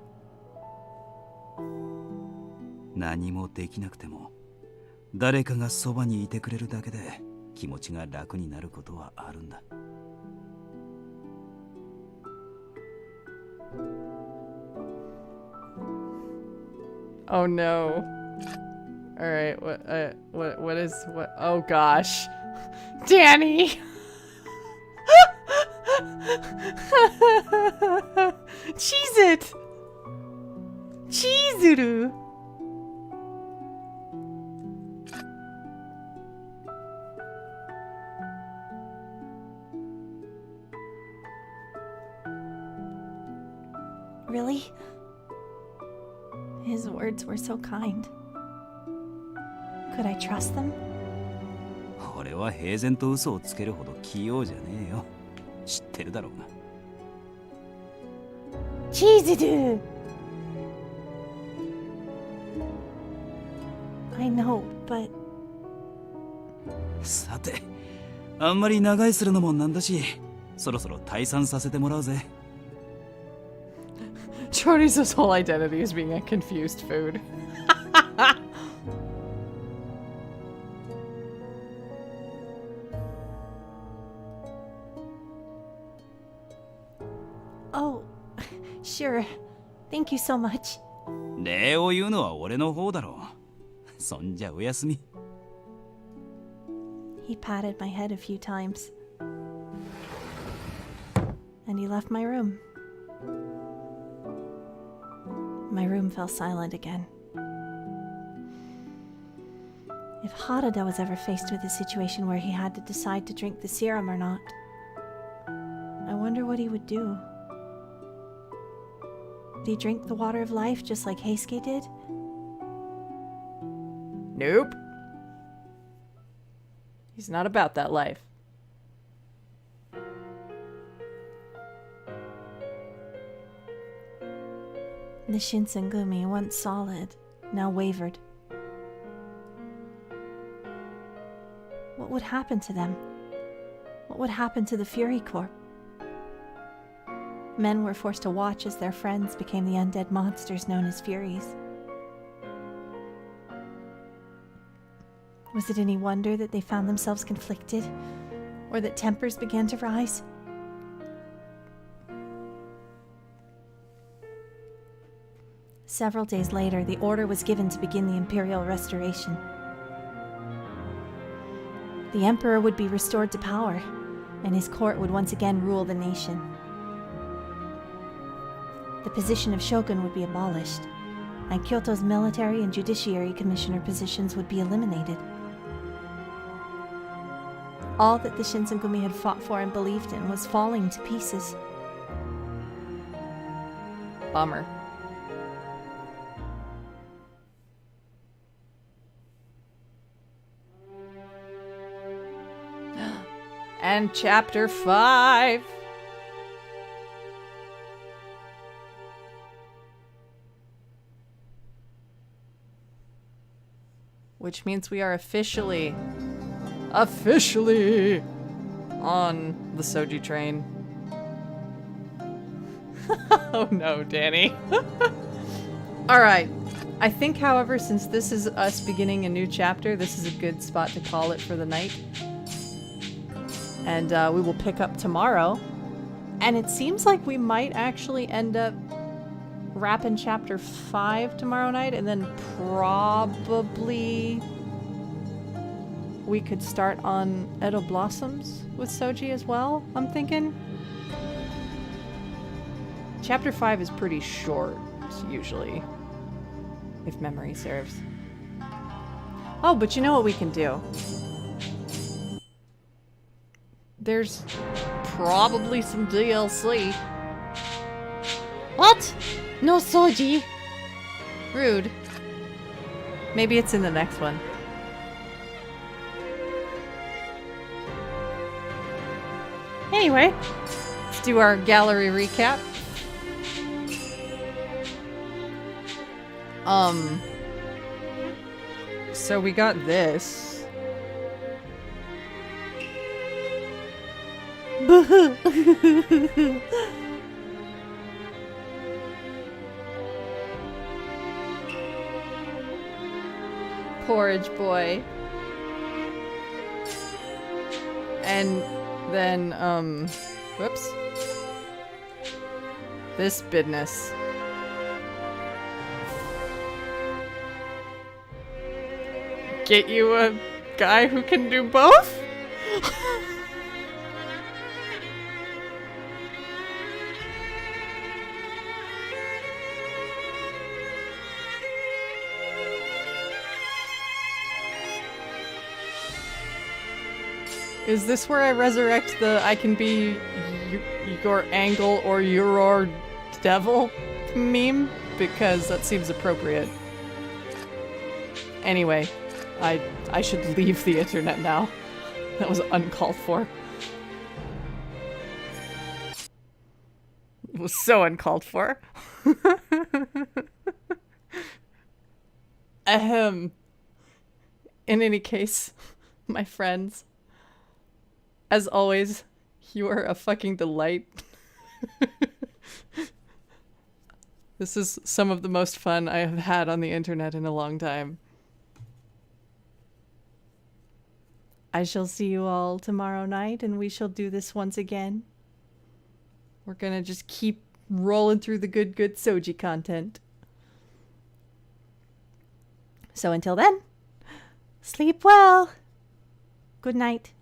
何もできなくても誰かがそばにいてくれるだけで気持ちが楽になることはあるんだ。 Oh no. Alright, what is, oh gosh. Danny! Cheese it! Chizuru! Really? His words were so kind. Could I trust them? 俺は平然と嘘をつけるほど器用じゃねえよ。知ってるだろうが。チーズドゥ I know, but さて、あんまり長居するのもなんだし、そろそろ退散させてもらうぜ。Jordy's whole identity is being a confused food. oh, sure. Thank you so much. 礼を言うのは俺の方だろう。そんじゃおやすみ。He patted my head a few times. And he left my room. My room fell silent again. If Harada was ever faced with a situation where he had to decide to drink the serum or not, I wonder what he would do. Would he drink the water of life just like Heisuke did? Nope. He's not about that life. The Shinsengumi, once solid, now wavered. What would happen to them? What would happen to the Fury Corps? Men were forced to watch as their friends became the undead monsters known as Furies. Was it any wonder that they found themselves conflicted, or that tempers began to rise? Several days later, the order was given to begin the Imperial Restoration. The Emperor would be restored to power, and his court would once again rule the nation. The position of Shogun would be abolished, and Kyoto's military and judiciary commissioner positions would be eliminated. All that the Shinsengumi had fought for and believed in was falling to pieces. Bummer. And chapter 5. Which means we are officially on the Soji train. Oh no, Danny. Alright. I think, however, since this is us beginning a new chapter, this is a good spot to call it for the night. And we will pick up tomorrow. And it seems like we might actually end up wrapping chapter 5 tomorrow night, and then probably we could start on Edo Blossoms with Soji as well, I'm thinking. Chapter 5 is pretty short, usually, if memory serves. Oh, but you know what we can do? There's probably some DLC. What? No Soji. Rude. Maybe it's in the next one. Anyway, let's do our gallery recap. So we got this. Porridge boy. And then, whoops. This business. Get you a guy who can do both? Is this where I resurrect the I can be your angle or your devil meme? Because that seems appropriate. Anyway, I should leave the internet now. That was uncalled for. It was so uncalled for. Ahem. In any case, my friends, as always, you are a fucking delight. This is some of the most fun I have had on the internet in a long time. I shall see you all tomorrow night, and we shall do this once again. We're gonna just keep rolling through the good Soji content. So until then, sleep well. Good night.